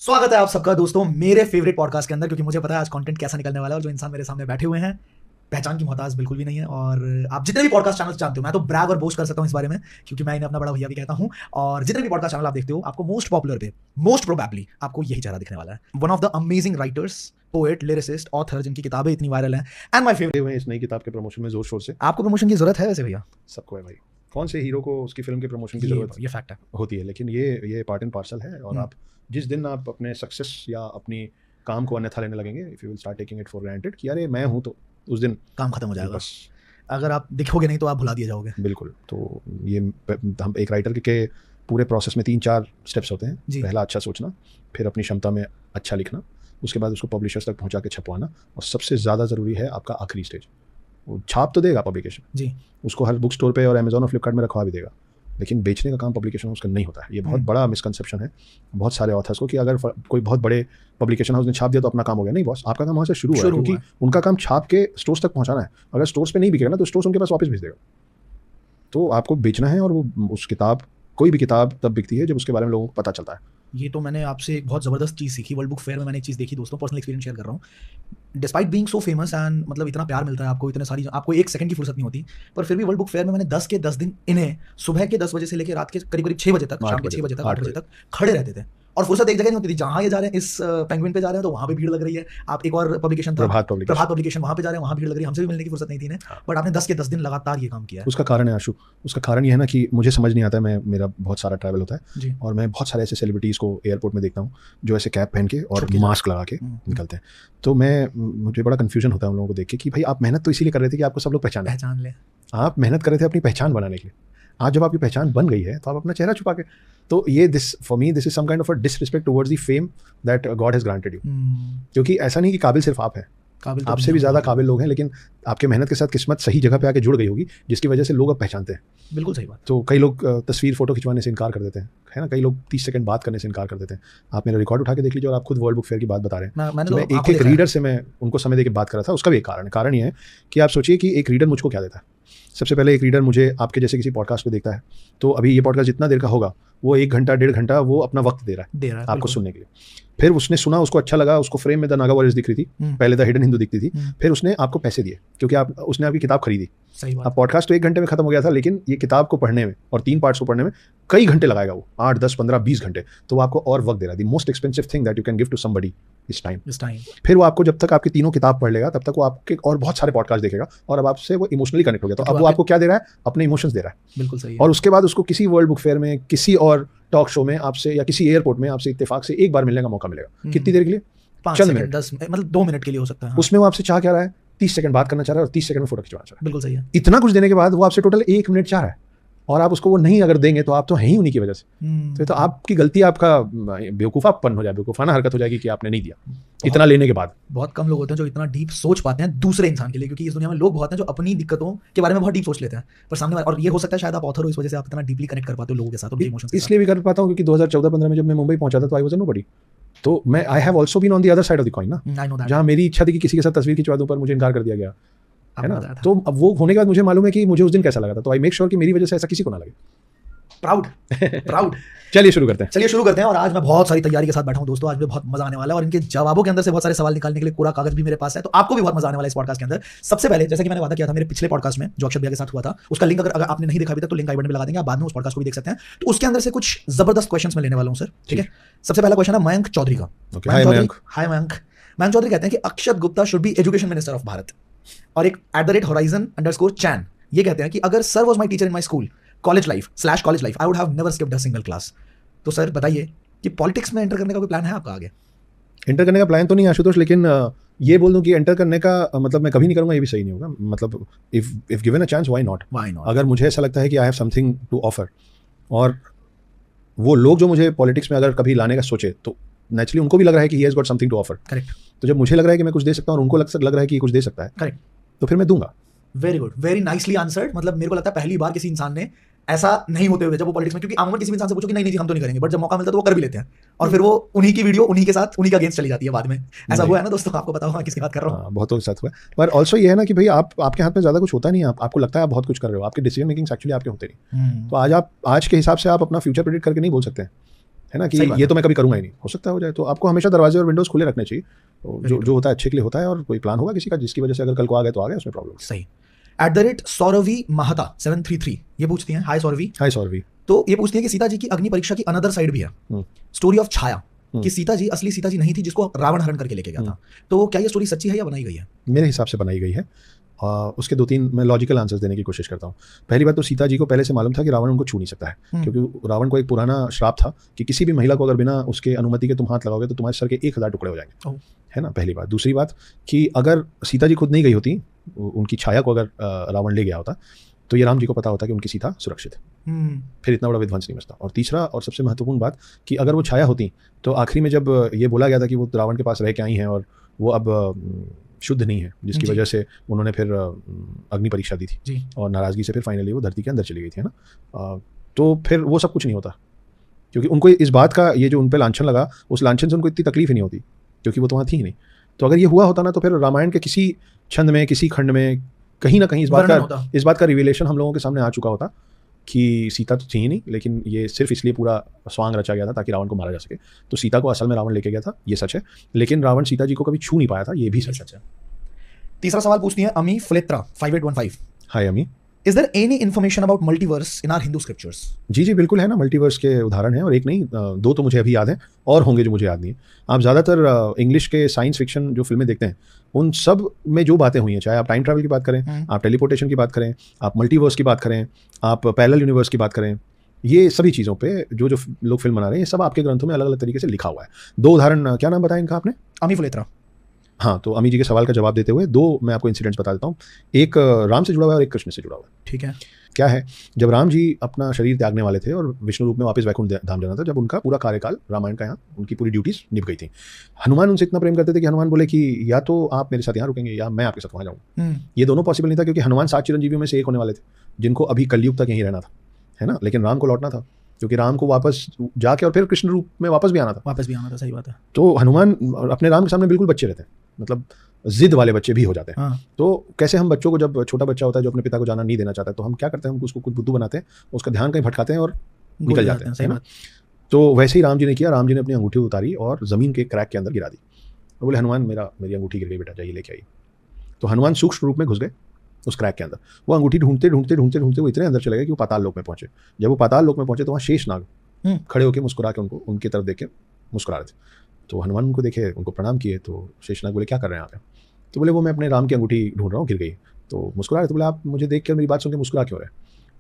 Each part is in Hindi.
स्वागत है आप सबका दोस्तों मेरे फेवरेट पॉडकास्ट के अंदर, क्योंकि मुझे पता है आज कंटेंट कैसा निकलने वाला है। और जो इंसान मेरे सामने बैठे हुए हैं पहचान की मोहताज बिल्कुल भी नहीं है। और आप जितने भी पॉडकास्ट चैनल जानते हो, मैं तो ब्रैग और बोस्ट कर सकता हूं इस बारे में, क्योंकि मैं इन्हें अपना बड़ा भैया भी कहता हूं। और जितने भी पॉडकास्ट चैनल आप देखते हो, आपको मोस्ट पॉपुलर पे मोस्ट प्रोबेबली आपको यही चेहरा दिखने वाला है। One of the amazing writers, poet, lyricist, author, जिनकी किताबें इतनी वायरल हैं एंड माय फेवरेट हुए इस नई किताब के प्रमोशन में जोर शोर से। आपको प्रमोशन की जरूरत है वैसे भैया? सबको है भाई, कौन से हीरो को उसकी फिल्म के प्रमोशन की जरूरत ये फैक्ट है होती है, लेकिन ये पार्ट एंड पार्सल है। और आप जिस दिन आप अपने सक्सेस या अपनी काम को अन्यथा लेने लगेंगे, if you will start taking it for granted कि अरे मैं हूं, तो उस दिन काम खत्म हो जाएगा। बस अगर आप दिखोगे नहीं तो आप भुला दिए जाओगे। बिल्कुल। तो ये हम एक राइटर के पूरे प्रोसेस में 3-4 स्टेप्स होते हैं। पहला अच्छा सोचना, फिर अपनी क्षमता में अच्छा लिखना, उसके बाद उसको पब्लिशर्स तक पहुंचा के छपवाना, और सबसे ज़्यादा ज़रूरी है आपका आखिरी स्टेज। वो छाप तो देगा पब्लिकेशन जी, उसको हर बुक स्टोर पे और अमेजोन और फ्लिपकार्ट में रखवा भी देगा, लेकिन बेचने का काम पब्लिकेशन हाउस का नहीं होता है। ये बहुत बड़ा मिसकंसेप्शन है बहुत सारे ऑथर्स को कि अगर कोई बहुत बड़े पब्लिकेशन हाउस ने छाप दिया तो अपना काम हो गया। नहीं बॉस, आपका काम वहाँ से शुरू हुआ है, क्योंकि उनका काम छाप के स्टोर्स तक पहुँचाना है। अगर स्टोर्स पे नहीं बिकेगा ना तो स्टोर्स उनके पास वापस भेज देगा। तो आपको बेचना है, और वो उस किताब, कोई भी किताब तब बिकती है जब उसके बारे में लोगों को पता चलता है। ये तो मैंने आपसे एक बहुत ज़बरदस्त चीज़ सीखी वर्ल्ड बुक फेयर में। मैंने एक चीज़ देखी दोस्तों, पर्सनल एक्सपीरियंस शेयर कर रहा हूँ। Despite being so famous and मतलब इतना प्यार मिलता है आपको, इतने सारी, आपको एक सेकंड की फुर्सत नहीं होती, पर फिर भी वर्ल्ड बुक फेयर में मैंने 10 के 10 दिन इन्हें सुबह के 10 बजे से लेकर रात के करीब करीब 6 बजे तक, शाम के 6 बजे तक, 8 बजे तक खड़े रहते थे। और फुर्सत एक जगह नहीं होती थी। जहाँ ये जा रहे हैं, इस पेंगुइन पे जा रहे हैं तो वहाँ पे भीड़ लग रही है। आप एक और पब्लिकेशन था प्रभात पब्लिकेशन, वहाँ पे जा रहे हैं, वहाँ भीड़ लग रही है। हमसे भी मिलने की फुर्सत नहीं थी इन्हें, बट आपने 10 के 10 दिन लगातार ये काम किया है। उसका कारण है आशु, उसका कारण ये है ना कि मुझे समझ नहीं आता है, मेरा बहुत सारा ट्रैवल होता है और मैं बहुत सारे ऐसे सेलिब्रिटीज़ को एयरपोर्ट में देखता हूँ जो ऐसे कैप पहन के और मास्क लगा के निकलते हैं। तो मुझे बड़ा कन्फ्यूजन होता है उन लोगों को देख के कि भाई आप मेहनत तो इसीलिए कर रहे थे कि आपको सब लोग पहचान ले। आप मेहनत कर रहे थे अपनी पहचान बनाने के लिए। आज जब आपकी पहचान बन गई है तो आप अपना चेहरा छुपा के, तो ये for me this is some kind of a disrespect towards the fame that God has granted you. क्योंकि ऐसा नहीं कि काबिल सिर्फ आप हैं, आपसे भी ज़्यादा काबिल लोग हैं, लेकिन आपके मेहनत के साथ किस्मत सही जगह पे आके जुड़ गई होगी, जिसकी वजह से लोग अब पहचानते हैं। बिल्कुल सही बात। तो कई लोग तस्वीर फोटो खिंचवाने से इनकार कर देते हैं, है ना। कई लोग 30 सेकंड बात करने से इनकार कर देते हैं। आप मेरा रिकॉर्ड उठा के देख लीजिए और आप खुद वर्ल्ड बुक फेयर की बात बता रहे हैं। मैं एक एक रीडर से मैं उनको समय देकर बात कर रहा था। उसका भी एक कारण ये है कि आप सोचिए कि एक रीडर मुझको क्या देता है। सबसे पहले एक रीडर मुझे आपके जैसे किसी पॉडकास्ट पे देखता है, तो अभी ये पॉडकास्ट जितना देर का होगा वो 1 घंटा 1.5 घंटा वो अपना वक्त दे रहा है आपको सुनने के लिए। फिर उसने सुना, उसको अच्छा लगा, उसको फ्रेम में द नागा वॉरियर्स दिख रही थी, पहले द हिडन हिंदू दिखती थी, फिर उसने आपको पैसे दिए क्योंकि उसने आपकी किताब खरीदी। अब पॉडकास्ट तो 1 घंटे में खत्म हो गया था, लेकिन ये किताब को पढ़ने में और 3 पार्ट्स को पढ़ने में कई घंटे लगाएगा वो, 8, 10, 15, 20 घंटे। तो वो आपको और वक्त दे रहा है। The most expensive thing that you can give to somebody is time. फिर वो आपको, जब तक आपकी तीनों किताब पढ़ लेगा तब तक वो आपके और बहुत सारे पॉडकास्ट देखेगा और अब आपसे वो इमोशनली कनेक्ट हो गया। तो अब वो आपको क्या दे रहा है? अपने इमोशंस दे रहा है। बिल्कुल सही है। और उसके बाद उसको किसी वर्ल्ड बुक फेयर में, किसी और टॉक शो में आपसे, या किसी एयरपोर्ट में आपसे इत्तेफाक से एक बार मिलने का मौका मिलेगा। कितनी देर के लिए? 5 सेकंड, 10 मतलब 2 मिनट के लिए हो सकता है। उसमें वो आपसे चाह क्या रहा है? 30 सेकंड बात करना चाह रहा है और 30 सेकंड में फोटो खिंचवाना चाह रहा है। बिल्कुल सही है। इतना कुछ देने के बाद वो आपसे टोटल 1 मिनट चाह रहा है, और आप उसको वो नहीं अगर देंगे तो आप तो हैं ही उन्हीं की वजह से। तो आपकी गलती, आपका बेवकूफ़ापन हो जाए, बेवकूफ़ाना हरकत हो जाएगी कि आपने नहीं दिया इतना लेने के बाद। बहुत कम लोग होते हैं जो इतना डीप सोच पाते हैं दूसरे इंसान के लिए, क्योंकि इस दुनिया में लोग बहुत हैं जो अपनी दिक्कतों के बारे में बहुत डीप सोच लेते हैं, पर सामने वाला, और ये हो सकता है शायद आप ऑथर हो, इस वजह से आप इतना डीपली कनेक्ट कर पाते हो लोगों के साथ, उनके इमोशंस। इसलिए भी कर पाता हूँ क्योंकि 2014-15 में जब मैं मुंबई पहुंचा था तो आई वाज नोबडी। तो मैं I have also been on the other side of the coin ना, जहाँ मेरी इच्छा थी कि किसी के साथ तस्वीर खिंचवा दूं, पर मुझे इनकार कर दिया गया, है ना। तो अब वो होने के बाद मुझे मालूम है कि मुझे उस दिन कैसा लगा था। तो आई मेक श्योर कि मेरी वजह से ऐसा किसी को ना लगे। प्राउड। चलिए शुरू करते हैं। और आज मैं बहुत सारी तैयारी के साथ बैठा हूं दोस्तों। आज भी बहुत मजा आने वाला है और इनके जवाबों के अंदर से बहुत सारे सवाल निकालने के लिए पूरा कागज भी मेरे पास है, तो आपको भी बहुत मजा आने वाला है इस पॉडकास्ट के अंदर। सबसे पहले, जैसे कि मैंने वादा किया था मेरे पिछले पॉडकास्ट में जो अक्षत भैया के साथ हुआ था, उसका लिंक अगर आपने नहीं देखा अभी तक तो लिंक आई बटन में लगा देंगे, आप बाद में उस पॉडकास्ट को भी देख सकते हैं। तो उसके अंदर से कुछ जबरदस्त क्वेश्चंस मैं लेने वाला हूं सर, ठीक है। सबसे पहला क्वेश्चन है मयंक चौधरी का। हाय मयंक चौधरी कहते हैं कि Akshat Gupta should be education minister of Bharat, और एक @horizon_chan ये कहते हैं कि अगर sir was my teacher in my school college life I would have never skipped a single class. तो सर बताइए कि पॉलिटिक्स में एंटर करने का कोई प्लान है आपका आगे? एंटर करने का प्लान तो नहीं आशुतोष, लेकिन ये बोल दूं कि एंटर करने का मतलब मैं कभी नहीं करूंगा, ये भी सही नहीं होगा। मतलब if given a chance, why not. अगर मुझे ऐसा लगता है कि I have something to offer, और वो लोग जो मुझे पॉलिटिक्स में अगर कभी लाने का सोचे, तो नेचुरली उनको भी लग रहा है कि he has got something to offer. Correct. तो जब मुझे लग रहा है कि मैं कुछ दे सकता हूँ और उनको लग रहा है कि कुछ दे सकता है, करेक्ट, तो फिर मैं दूंगा। Very good, very nicely answered. मतलब मेरे को लगता है पहली बार किसी इंसान ने ऐसा नहीं होते हुए जब वो पॉलिटिक्स में, क्योंकि आमूमन किसी इंसान से पूछो कि नहीं जी हम तो नहीं करेंगे, बट जब मौका मिलता है तो वो कर भी लेते हैं, और फिर वो उन्हीं की वीडियो उन्हीं के साथ उन्हीं का अगेंस्ट चली जाती है बाद में। ऐसा हुआ है ना दोस्तों? आपको पता होगा किसकी बात कर रहा हूँ। बहुतों के साथ हुआ। पर ऑल्सो ये है ना कि भाई आपके हाथ में ज़्यादा कुछ होता नहीं है। आपको लगता है आप बहुत कुछ कर रहे हो, आपके डिसीजन मेकिंग एक्चुअली आपके होते नहीं। तो आज के हिसाब से आप अपना फ्यूचर प्रेडिक्ट करके नहीं बोल सकते, है ना, कि ये तो मैं कभी करूंगा ही नहीं, हो सकता है हो जाए। तो आपको हमेशा दरवाजे और विंडोज खुले रखने चाहिए, तो जो होता है अच्छे के लिए होता है, और कोई प्लान होगा किसी का जिसकी वजह से अगर कल को आ गए तो आ गए, उसमें प्रॉब्लम। सही। @सौरवी महता 733 ये पूछती हैं, हाय सौरवी। हाय सौरवी। तो ये पूछती है कि सीता जी की अग्नि परीक्षा की अनदर साइड भी है, स्टोरी ऑफ छाया, कि सीता जी असली सीता जी नहीं थी जिसको रावण हरण करके लेके गया था। तो क्या ये स्टोरी सच्ची है या बनाई गई है? मेरे हिसाब से बनाई गई है। उसके 2-3 मैं लॉजिकल आंसर्स देने की कोशिश करता हूँ। पहली बात तो सीता जी को पहले से मालूम था कि रावण उनको छू नहीं सकता है, क्योंकि रावण को एक पुराना श्राप था कि किसी भी महिला को अगर बिना उसके अनुमति के तुम हाथ लगाओगे तो तुम्हारे सर के 1000 टुकड़े हो जाएंगे, है ना, पहली बात। दूसरी बात कि अगर सीता जी खुद नहीं गई होती, उनकी छाया को अगर रावण ले गया होता, तो ये राम जी को पता होता कि उनकी सीता सुरक्षित है, फिर इतना बड़ा विध्वंस नहीं मचता। और तीसरा और सबसे महत्वपूर्ण बात कि अगर वो छाया होती तो आखिरी में जब ये बोला गया था कि वो रावण के पास रह के आई हैं और वो अब शुद्ध नहीं है, जिसकी वजह से उन्होंने फिर अग्नि परीक्षा दी थी और नाराज़गी से फिर फाइनली वो धरती के अंदर चली गई थी, है ना। तो फिर वो सब कुछ नहीं होता, क्योंकि उनको इस बात का, ये जो उन पर लांछन लगा, उस लांछन से उनको इतनी तकलीफ ही नहीं होती, क्योंकि वो तो वहाँ थी ही नहीं। तो अगर ये हुआ होता ना, तो फिर रामायण के किसी छंद में, किसी खंड में कहीं ना कहीं इस बात का रिविलेशन हम लोगों के सामने आ चुका होता कि सीता तो थी ही नहीं, लेकिन ये सिर्फ इसलिए पूरा स्वांग रचा गया था ताकि रावण को मारा जा सके। तो सीता को असल में रावण लेके गया था, ये सच है, लेकिन रावण सीता जी को कभी छू नहीं पाया था, ये भी सच है। तीसरा सवाल पूछती है अमी फलेत्रा 5815। हाय अमी। Is there any information about multiverse in our Hindu scriptures? जी बिल्कुल है ना, मल्टीवर्स के उदाहरण हैं, और एक नहीं 2 तो मुझे अभी याद हैं, और होंगे जो मुझे याद नहीं है। आप ज़्यादातर इंग्लिश के साइंस फिक्शन जो फिल्में देखते हैं, उन सब में जो बातें हुई हैं, चाहे आप टाइम ट्रैवल की बात करें, आप टेलीपोर्टेशन की बात करें, आप मल्टीवर्स की बात करें, आप पैरेलल यूनिवर्स की बात करें, ये सभी चीज़ों पे जो लोग फिल्म बना रहे हैं, ये सब आपके ग्रंथों में अलग अलग तरीके से लिखा हुआ है। 2 उदाहरण, क्या नाम बताया इनका आपने? अमी फलेत्रा। हाँ, तो अमी जी के सवाल का जवाब देते हुए 2 मैं आपको इंसिडेंट्स बता देता हूँ। एक राम से जुड़ा हुआ है और एक कृष्ण से जुड़ा हुआ है। ठीक है। क्या है, जब राम जी अपना शरीर त्यागने वाले थे और विष्णु रूप में वापस वैकुंठ धाम जाना था, जब उनका पूरा कार्यकाल रामायण का यहाँ उनकी पूरी ड्यूटीज निभ गई थी, हनुमान उनसे इतना प्रेम करते थे कि हनुमान बोले कि या तो आप मेरे साथ यहाँ रुकेंगे या मैं आपके साथ वहाँ जाऊँगा। ये दोनों पॉसिबल नहीं था, क्योंकि हनुमान 7 चिरंजीवियों में से एक होने वाले थे जिनको अभी कलयुग तक यहीं रहना था, है ना। लेकिन राम को लौटना था, क्योंकि राम को वापस जाके और फिर कृष्ण रूप में वापस भी आना था। सही बात है। तो हनुमान अपने राम के सामने बिल्कुल बच्चे रहते हैं, मतलब जिद वाले बच्चे भी हो जाते हैं। तो कैसे हम बच्चों को, जब छोटा बच्चा होता है जो अपने पिता को जाना नहीं देना चाहता है, तो हम क्या करते हैं, हम उसको कुछ बुद्धू बनाते हैं, उसका ध्यान कहीं भटकाते हैं और निकल जाते हैं, है ना। तो वैसे ही राम जी ने किया। राम जी ने अपनी अंगूठी उतारी और जमीन के क्रैक के अंदर गिरा दी, और बोले हनुमान मेरी अंगूठी गिर गई बेटा, जाइए लेके आइए। तो हनुमान सूक्ष्म रूप में घुस गए उस क्रैक के अंदर। वो अंगूठी ढूंढते वो इतने अंदर चले गए कि वो पाताल लोक में पहुंचे। जब वो पाताल लोक में पहुंचे तो वहाँ शेषनाग खड़े होकर मुस्कुरा के उनकी तरफ देख के मुस्कुरा रहे थे। तो हनुमान उनको देखे, उनको प्रणाम किए। तो शेषनाग बोले क्या कर रहे हैं आप? तो बोले वो मैं अपने राम की अंगूठी ढूंढ रहा हूँ, गिर गई। तो मुस्कुरा रहे। तो बोले आप मुझे देख कर मेरी बात सुन के मुस्कुरा क्यों रहे?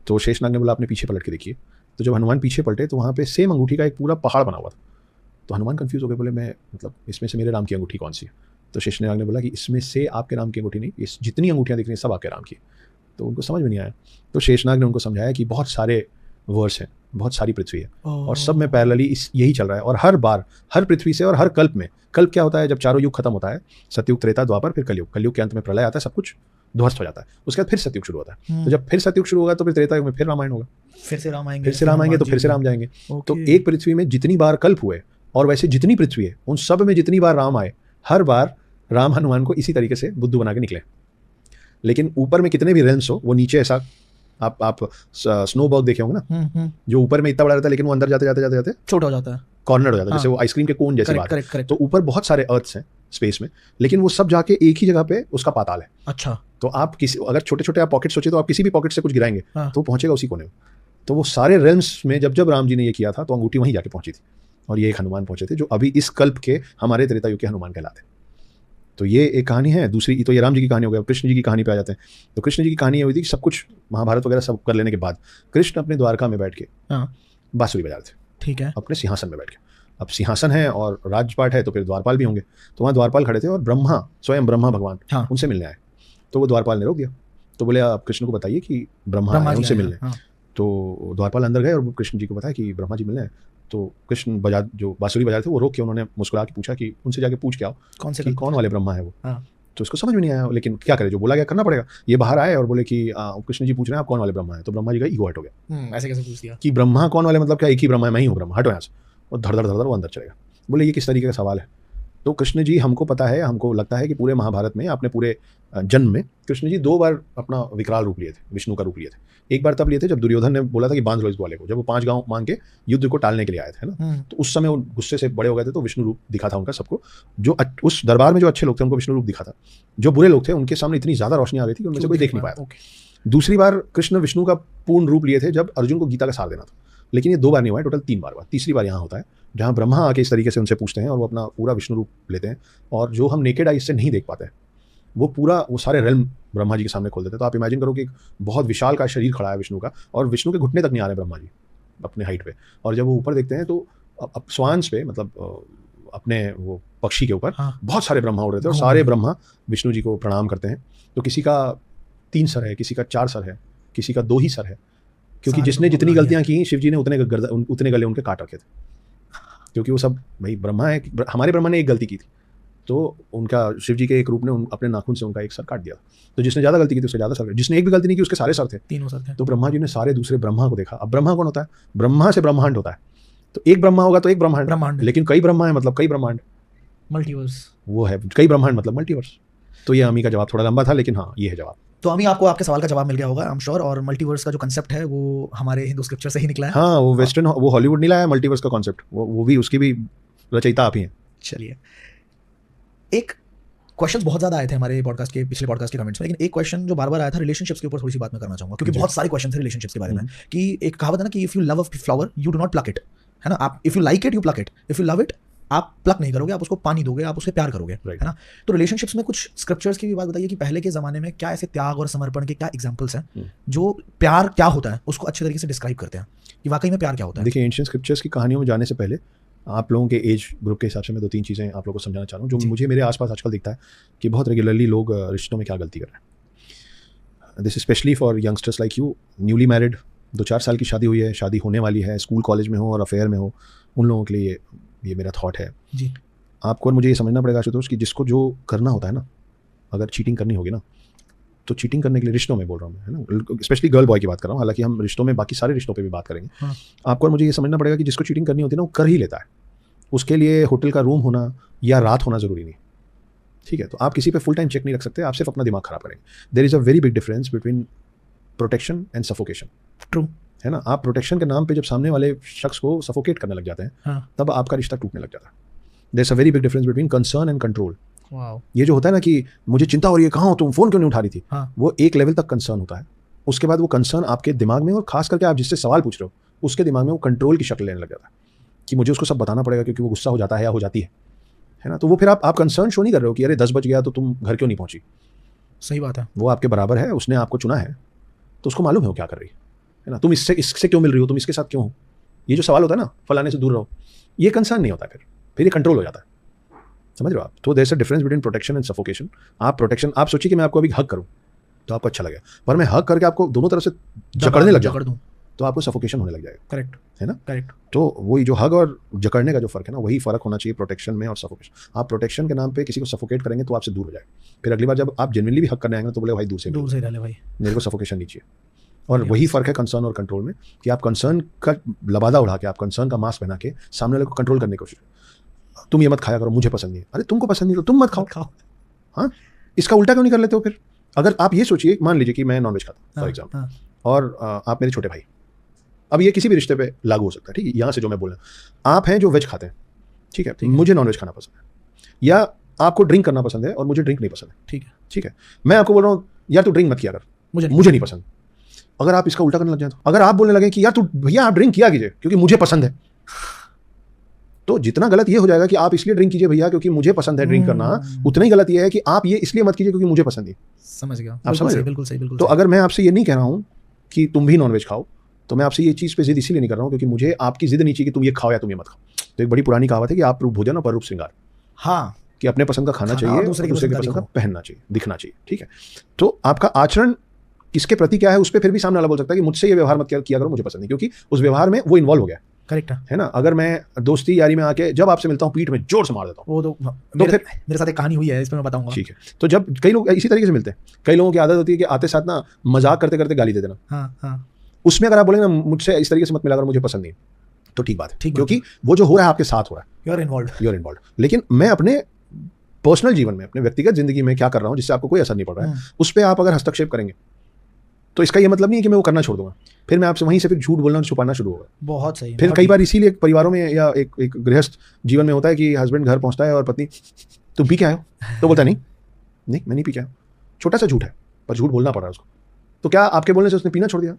तो शेषनाग ने बोला आपने पीछे पलट के देखिए। तो जब हनुमान पीछे पलटे तो वहाँ पे सेम अंगूठी का एक पूरा पहाड़ बना हुआ था। तो हनुमान कंफ्यूज हो गए, बोले मैं मतलब इसमें से मेरे राम की अंगूठी कौन सी है? तो शेषनाग ने बोला कि इसमें से आपके राम की अंगूठी नहीं, इस जितनी अंगूठियाँ दिख रही हैं सब आपके राम की। तो उनको समझ में नहीं आया। तो शेषनाग ने उनको समझाया कि बहुत सारे वर्स हैं, बहुत सारी पृथ्वी है, और सब में पैरेलली यही चल रहा है। और हर बार, हर पृथ्वी से और हर कल्प में, कल्प क्या होता है, जब चारों युग खत्म होता है, सतयुग, त्रेता, द्वापर, फिर कलयुग। कलयुग के अंत में प्रलय आता है, सब कुछ ध्वस्त हो जाता है। उसके बाद फिर सतयुग शुरू होता है। तो जब फिर सतयुग शुरू होगा तो फिर त्रेता युग में फिर रामायण होगा, फिर से राम आएंगे तो फिर से राम जाएंगे। तो एक पृथ्वी में जितनी बार कल्प हुए और वैसे जितनी पृथ्वी है उन सब में जितनी बार राम आए, हर बार राम हनुमान को इसी तरीके से बुद्धू बना के निकले। लेकिन ऊपर में कितने भी रेल्म्स हो, वो नीचे ऐसा आप स्नोबॉल देखे होंगे ना, जो ऊपर में इतना बड़ा रहता है लेकिन वो अंदर जाते जाते छोटा हो जाता है, कॉर्नर हो जाता है, जैसे वो आइसक्रीम के कोन जैसी बात है। तो ऊपर बहुत सारे अर्थ्स हैं स्पेस में, लेकिन वो सब जाके एक ही जगह पे उसका पाताल है। अच्छा। तो आप अगर छोटे छोटे आप पॉकेट सोचे तो आप किसी भी पॉकेट से कुछ गिराएंगे तो पहुंचेगा उसी कोने में। तो वो सारे रेल्म्स में जब राम जी ने ये किया था तो अंगूठी वहीं जाके पहुंची थी, और ये एक हनुमान पहुंचे थे जो अभी इस कल्प के हमारे त्रेता युग के हनुमान कहलाते। तो ये एक कहानी है। दूसरी तो ये राम जी की कहानी हो गई। कृष्ण जी की कहानी पे आ जाते हैं। तो कृष्ण जी की कहानी ये हुई थी कि सब कुछ महाभारत वगैरह सब कर लेने के बाद कृष्ण अपने द्वारका में बैठ के बांसुरी बजा रहे थे, ठीक है, अपने सिंहासन में बैठ के। अब सिंहासन है और राजपाट है तो फिर द्वारपाल भी होंगे। तो वहाँ द्वारपाल खड़े थे और ब्रह्मा, स्वयं ब्रह्मा भगवान उनसे मिलने आए। तो वो द्वारपाल ने रोक दिया। तो बोले आप कृष्ण को बताइए कि ब्रह्मा उनसे मिलने। तो द्वारपाल अंदर गए और कृष्ण जी को बताया कि ब्रह्मा जी मिलने हैं। तो कृष्ण जो बांसुरी बजा रहे थे वो रोक के उन्होंने मुस्कुरा के पूछा कि उनसे जाके पूछ के आओ कौन वाले ब्रह्मा है वो। तो उसको समझ में नहीं आया, लेकिन क्या करे, जो बोला गया करना पड़ेगा। ये बाहर आए और बोले कि कृष्ण जी पूछ रहे हैं आप कौन वाले ब्रह्मा है। तो ब्रह्मा जी का ईगो हट हो गया। ऐसे कैसे पूछ दिया कि ब्रह्मा कौन वाले, मतलब क्या एक ही ब्रह्मा है, मैं ही हूँ ब्रह्मा, हटो यहाँ से। और धड़ धड़ वो अंदर चलेगा। बोले ये किस तरीके का सवाल है? तो कृष्ण जी, हमको पता है, हमको लगता है कि पूरे महाभारत में, अपने पूरे जन्म में कृष्ण जी 2 बार अपना विकराल रूप लिए थे, विष्णु का रूप लिए थे। एक बार तब लिए थे जब दुर्योधन ने बोला था कि बांध लो इस ग्वाले को, जब वो 5 गांव मांग के युद्ध को टालने के लिए आए थे ना, तो उस समय वो गुस्से से बड़े हो गए थे, तो विष्णु रूप दिखा था उनका सबको। जो उस दरबार में जो अच्छे लोग थे उनको विष्णु रूप दिखा था, जो बुरे लोग थे उनके सामने इतनी ज्यादा रोशनी आ गई थी कि उनमें से कोई देख नहीं पाया। दूसरी बार कृष्ण विष्णु का पूर्ण रूप लिए थे जब अर्जुन को गीता का सार देना था, लेकिन ये 2 बार नहीं हुआ है, टोटल 3 बार हुआ। तीसरी बार यहाँ होता है जहाँ ब्रह्मा आके इस तरीके से उनसे पूछते हैं और वो अपना पूरा विष्णु रूप लेते हैं, और जो हम नेकेड आई से नहीं देख पाते हैं वो सारे रेल्म ब्रह्मा जी के सामने खोल देते हैं। तो आप इमेजिन करो कि बहुत विशाल का शरीर खड़ा है विष्णु का, और विष्णु के घुटने तक नहीं आ रहे ब्रह्मा जी अपने हाइट पे, और जब वो ऊपर देखते हैं तो स्वांस पे, मतलब अपने वो पक्षी के ऊपर बहुत सारे ब्रह्मा उड़ रहे थे, और सारे ब्रह्मा विष्णु जी को प्रणाम करते हैं। तो किसी का 3 सर है, किसी का 4 सर है, किसी का 2 ही सर है, क्योंकि जिसने जितनी गलतियां की शिव जी ने उतने गले उनके काट रखे थे, क्योंकि वो सब भाई ब्रह्मा है। हमारे ब्रह्मा ने एक गलती की थी तो उनका शिव जी के एक रूप ने अपने नाखून से उनका एक सर काट दिया। तो जिसने ज़्यादा गलती की थी उससे ज़्यादा सर, जिसने एक भी गलती नहीं की उसके सारे सर थे, 3 सर थे। तो ब्रह्मा जी ने सारे दूसरे ब्रह्मा को देखा। अब ब्रह्मा कौन होता है? ब्रह्मा से ब्रह्मांड होता है, तो एक ब्रह्मा होगा तो एक ब्रह्मांड, लेकिन कई ब्रह्मा है मतलब कई ब्रह्मांड, मल्टीवर्स वो है, कई ब्रह्मांड मतलब मल्टीवर्स। तो ये अमी का जवाब थोड़ा लंबा था, लेकिन हाँ ये है जवाब। तो अमी आपको आपके सवाल का जवाब मिल गया होगा आई एम श्योर। और मल्टीवर्स का जो कंसेप्ट है वो हमारे हिंदू स्क्रिप्चर से ही निकला है। हाँ, वो वेस्टर्न, वो हॉलीवुड नहीं लाया मल्टीवर्स का कॉन्सेप्ट, वो भी उसकी भी रचयिता आप ही हैं। चलिए, एक क्वेश्चंस बहुत ज़्यादा आए थे हमारे पॉडकास्ट के पिछले पॉडकास्ट के कमेंट्स में, लेकिन एक क्वेश्चन जो बार बार आया था रिलेशनशिप्स के ऊपर थोड़ी सी बात मैं करना चाहूँगा, क्योंकि बहुत सारे क्वेश्चन थे रिलेशनशिप्स के बारे में। कि एक कहावत है ना कि if you love a flower you do not plug it, है ना। आप if you like it you plug it, if you love it आप प्लक नहीं करोगे, आप उसको पानी दोगे, आप उससे प्यार करोगे, है ना। तो रिलेशनशिप्स में कुछ स्क्रिप्चर्स की भी बात बताइए कि पहले के ज़माने में क्या ऐसे त्याग और समर्पण के क्या एग्जाम्पल्स हैं जो प्यार क्या होता है उसको अच्छे तरीके से डिस्क्राइब करते हैं कि वाकई में प्यार क्या होता है। देखिए, एंशिएंट स्क्रिप्चर्स की कहानियों में जाने से पहले आप लोगों के एज ग्रुप के हिसाब से मैं 2-3 चीज़ें आप लोगों को समझाना चाह रहा हूँ जो मुझे मेरे आसपास आजकल दिखता है कि बहुत रेगुलरली लोग रिश्तों में क्या गलती कर रहे हैं। This specially for youngsters like you, newly married, 2-4 साल की शादी हुई है, शादी होने वाली है, स्कूल कॉलेज में हो और अफेयर में हो, उन लोगों के लिए ये मेरा थॉट है जी। आपको और मुझे ये समझना पड़ेगा आशुतोष कि जिसको जो करना होता है ना, अगर चीटिंग करनी होगी ना, तो चीटिंग करने के लिए, रिश्तों में बोल रहा हूँ मैं, है ना, स्पेशली गर्ल बॉय की बात कर रहा हूँ, हालांकि हम रिश्तों में बाकी सारे रिश्तों पे भी बात करेंगे। आपको और मुझे ये समझना पड़ेगा कि जिसको चीटिंग करनी होती है ना वो कर ही लेता है, उसके लिए होटल का रूम होना या रात होना ज़रूरी नहीं, ठीक है। तो आप किसी पे फुल टाइम चेक नहीं रख सकते, आप सिर्फ अपना दिमाग खराब करेंगे। There is a very big difference between protection and suffocation. True, है ना। आप प्रोटेक्शन के नाम पे जब सामने वाले शख्स को सफोकेट करने लग जाते हैं, तब आपका रिश्ता टूटने लग जाता है। There is a very big difference between concern and control. ये जो होता है ना कि मुझे चिंता हो रही है, कहाँ हो तुम, फोन क्यों नहीं उठा रही थी, वो एक लेवल तक कंसर्न होता है। उसके बाद वो कंसर्न आपके दिमाग में, और खास करके आप जिससे सवाल पूछ रहे हो उसके दिमाग में वो कंट्रोल की शक्ल लेने लग जाता है कि मुझे उसको सब बताना पड़ेगा क्योंकि वो गुस्सा हो जाता है या हो जाती है ना। तो वो फिर आप कंसर्न शो नहीं कर रहे हो कि अरे 10 बज गया तो तुम घर क्यों नहीं पहुंची। सही बात है, वो आपके बराबर है, उसने आपको चुना है तो उसको मालूम है वो क्या कर रही है ना। तुम इससे क्यों मिल रही हो, तुम इसके साथ क्यों हो, ये जो सवाल होता है ना, फलाने से दूर रहो, ये कंसर्न नहीं होता है, फिर ये कंट्रोल हो जाता है, समझ रहे हो आप। तो there is a difference between protection and suffocation. आप सोचिए कि मैं आपको अभी हक करूं तो आपको अच्छा लगेगा, पर मैं हक करके आपको दोनों तरफ से जकड़ने लग जाऊं तो आपको सफोकेशन होने लग जाएगा। करेक्ट है ना, करेक्ट। तो वही जो हग और जकड़ने का जो फर्क है ना, वही फर्क होना चाहिए प्रोटेक्शन में और सफोकेशन। आप प्रोटेक्शन के नाम पे किसी को सफोकेट करेंगे तो आपसे दूर हो जाएगा, फिर अगली बार जब आप जेन्युइनली भी हक करने आएंगे तो बोले भाई दूर से रह ले भाई, मेरे को सफोकेशन नहीं चाहिए। और वही फर्क है कंसर्न और कंट्रोल में, कि आप कंसर्न का लबादा उड़ा के, आप कंसर्न का मास्क पहना के सामने वाले को कंट्रोल करने की कोशिश, तुम ये मत खाया करो, मुझे पसंद नहीं है। अरे तुमको पसंद नहीं तो तुम मत खाओ। हाँ, इसका उल्टा क्यों नहीं कर लेते हो फिर? अगर आप ये सोचिए, मान लीजिए कि मैं नॉनवेज खाता हूँ फॉर एग्जाम्पल, और आप मेरे छोटे भाई, अब ये किसी भी रिश्ते पे लागू हो सकता है, ठीक है। यहाँ से जो मैं बोल रहा हूँ, आप हैं जो वेज खाते हैं, ठीक है, मुझे नॉनवेज खाना पसंद है, या आपको ड्रिंक करना पसंद है और मुझे ड्रिंक नहीं पसंद है, ठीक है। मैं आपको बोल रहा हूँ यार तू ड्रिंक मत किया कर, मुझे नहीं पसंद। अगर आप इसका उल्टा करने लग जाए, तो अगर आप बोलने लगे कि यार तू भैया आप ड्रिंक किया कीजिए क्योंकि मुझे पसंद है, तो जितना गलत ये हो जाएगा कि आप इसलिए ड्रिंक कीजिए भैया क्योंकि मुझे पसंद है ड्रिंक करना, उतना ही गलत ये है कि आप ये इसलिए मत कीजिए क्योंकि मुझे पसंद है। समझ गया, आप समझ रहे? बिल्कुल सही। तो अगर मैं आपसे ये नहीं कह रहा हूँ कि तुम भी नॉनवेज खाओ, तो मैं आपसे ये चीज़ पे जिद इसीलिए नहीं कर रहा हूँ क्योंकि मुझे आपकी जिद नहीं चाहिए कि तुम ये खाओ या तुम ये मत खाओ। तो एक बड़ी पुरानी कहावत है कि आप रूप भोजन और पररूप श्रृंगार। हाँ, कि अपने पसंद का खाना चाहिए, दूसरे की पसंद का पहनना चाहिए, दिखना चाहिए, ठीक है। तो आपका आचरण किसके प्रति क्या है उस पर फिर भी सामने वाला बोल सकता है कि मुझसे ये व्यवहार मत किया करो, मुझे पसंद नहीं, क्योंकि उस व्यवहार में वो इन्वॉल्व हो गया। करेक्ट है ना। अगर मैं दोस्ती यारी में आके जब आपसे मिलता हूँ पीठ में जोर से मार देता हूँ, वो तो मेरे साथ एक कहानी हुई है, इस पर मैं बताऊंगा, ठीक है। तो जब कई लोग इसी तरीके से मिलते हैं, कई लोगों की आदत होती है कि आते साथ ना मजाक करते करते गाली दे देना। हाँ, उसमें अगर आप बोलेंगे ना मुझसे इस तरीके से मत मिला कर, मुझे पसंद नहीं, तो ठीक बात है, क्योंकि वो जो हो रहा है आपके साथ हो रहा है, यू आर इन्वॉल्व। लेकिन मैं अपने पर्सनल जीवन में, अपने व्यक्तिगत जिंदगी में क्या कर रहा हूँ जिससे आपको कोई असर नहीं पड़ रहा है, उस पर आप अगर हस्तक्षेप करेंगे तो इसका ये मतलब नहीं है कि मैं वो करना छोड़ दूंगा, फिर मैं आपसे वहीं से फिर झूठ बोलना और छुपाना शुरू होगा। बहुत सही। फिर कई बार इसीलिए परिवारों में या एक गृहस्थ जीवन में होता है कि हस्बैंड घर पहुंचता है और पत्नी तुम पी के आए हो, तो बोलता नहीं मैं नहीं पी के आया, छोटा सा झूठ है पर झूठ बोलना पड़ रहा है उसको। तो क्या आपके बोलने से उसने पीना छोड़ दिया?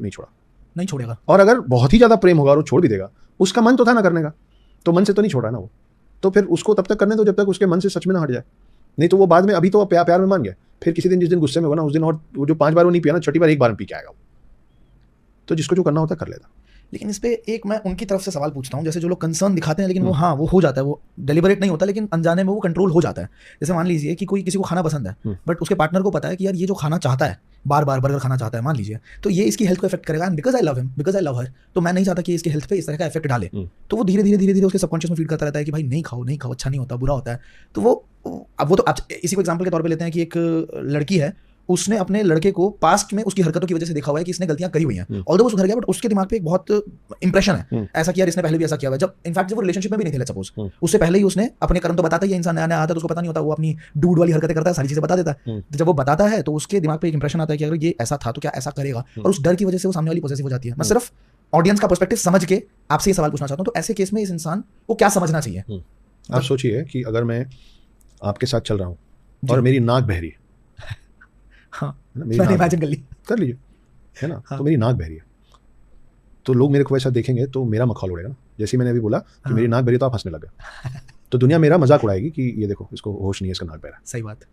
नहीं छोड़ेगा। और अगर बहुत ही ज्यादा प्रेम होगा और वो छोड़ भी देगा, उसका मन तो था ना करने का, तो मन से तो नहीं छोड़ा ना वो, तो फिर उसको तब तक करने दो जब तक उसके मन से सच में ना हट जाए। नहीं तो वो बाद में, अभी तो प्यार में मान गया, फिर किसी दिन जिस दिन गुस्से में होगा ना उस दिन, और वो जो 5 बार वो नहीं पिया ना, छठी बार एक बार में पी के आएगा वो। तो जिसको जो करना होता है कर लेता। लेकिन इस पे एक मैं उनकी तरफ से सवाल पूछता हूँ, जैसे जो लोग कंसर्न दिखाते हैं लेकिन वो हाँ वो हो जाता है, वो डेलिबरेट नहीं होता लेकिन अनजाने में वो कंट्रोल हो जाता है। जैसे मान लीजिए कि कोई किसी को खाना पसंद है बट उसके पार्टनर को पता है कि यार ये जो खाना चाहता है, बार बार बर्गर खाना चाहता है मान लीजिए, तो ये इसकी हेल्थ को इफेक्ट करेगा, and because I love him, because I love हर, तो मैं नहीं चाहता कि इसकी हेल्थ पे इस तरह का इफेक्ट डाले। तो वो धीरे धीरे उसके सबकॉन्शियस में फीड करता रहता है कि भाई नहीं खाओ, अच्छा नहीं होता, बुरा होता है। तो वो तो आप इसी को एग्जाम्पल के तौर पर लेते हैं कि एक लड़की है, उसने अपने लड़के को पास्ट में उसकी हरकतों की वजह से देखा हुआ है कि इसने गलतियां करी हुई हैं, ऑल्दो वो सुधर गया बट उसके दिमाग पे एक बहुत इंप्रेशन है ऐसा किया, इसने पहले भी ऐसा किया हुआ है। जब इनफैक्ट जब वो रिलेशनशिप में भी नहीं थे, सपोज उससे पहले ही उसने अपने कर्म तो बताता ही है, इंसान नया नया आता है तो उसको पता नहीं होता, वो अपनी डूड वाली हरकतें करता है, सारी चीजें बता देता है। तो जब वो बताता है तो उसके दिमाग पे एक इंप्रेशन आता है कि अगर ये ऐसा था तो क्या ऐसा करेगा, और उस डर की वजह से वो सामने वाली पॉसेसिव हो जाती है। मैं सिर्फ ऑडियंस का पर्सपेक्टिव समझ के आपसे ये सवाल पूछना चाहता हूँ, तो ऐसे केस में इस इंसान को क्या समझना चाहिए? आप सोचिए कि अगर मैं आपके साथ चल रहा हूँ और मेरी नाक बह रही है, हाँ मैंने इमेजिन कर लीजिए, है ना, तो मेरी नाक बह रही है, तो लोग मेरे को वैसा देखेंगे तो मेरा मखौल उड़ेगा ना। जैसे मैंने अभी बोला कि मेरी नाक बह रही है तो आप हंसने लग गए, तो दुनिया मेरा मजाक उड़ाएगी कि ये देखो इसको होश नहीं है, इसका नाक बह रहा है। सही बात।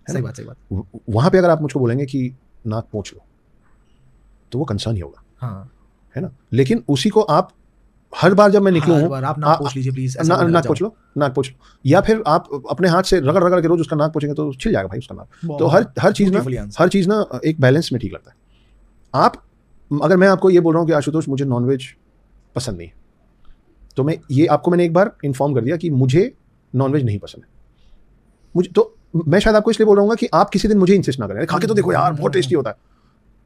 वहां पे अगर आप मुझको बोलेंगे कि नाक पोंछ लो तो वो कंसर्न ही होगा, हाँ है ना। लेकिन उसी को आप हर बार जब मैं निकलूं, आप नाक पोंछ लीजिए प्लीज, नाक पोंछ लो, या फिर आप अपने हाथ से रगड़ के रोज उसका नाक पोंछेंगे तो छिल जाएगा भाई उसका नाक। तो हर चीज ना एक बैलेंस में ठीक लगता है। आप अगर मैं आपको ये बोल रहा हूँ कि आशुतोष मुझे नॉनवेज पसंद नहीं है, तो मैंने एक बार इन्फॉर्म कर दिया कि मुझे नॉनवेज नहीं पसंद है, मुझे तो मैं शायद आपको इसलिए बोल रहा हूँ कि आप किसी दिन मुझे इंसिस्ट ना करें, खा के तो देखो यार बहुत टेस्टी होता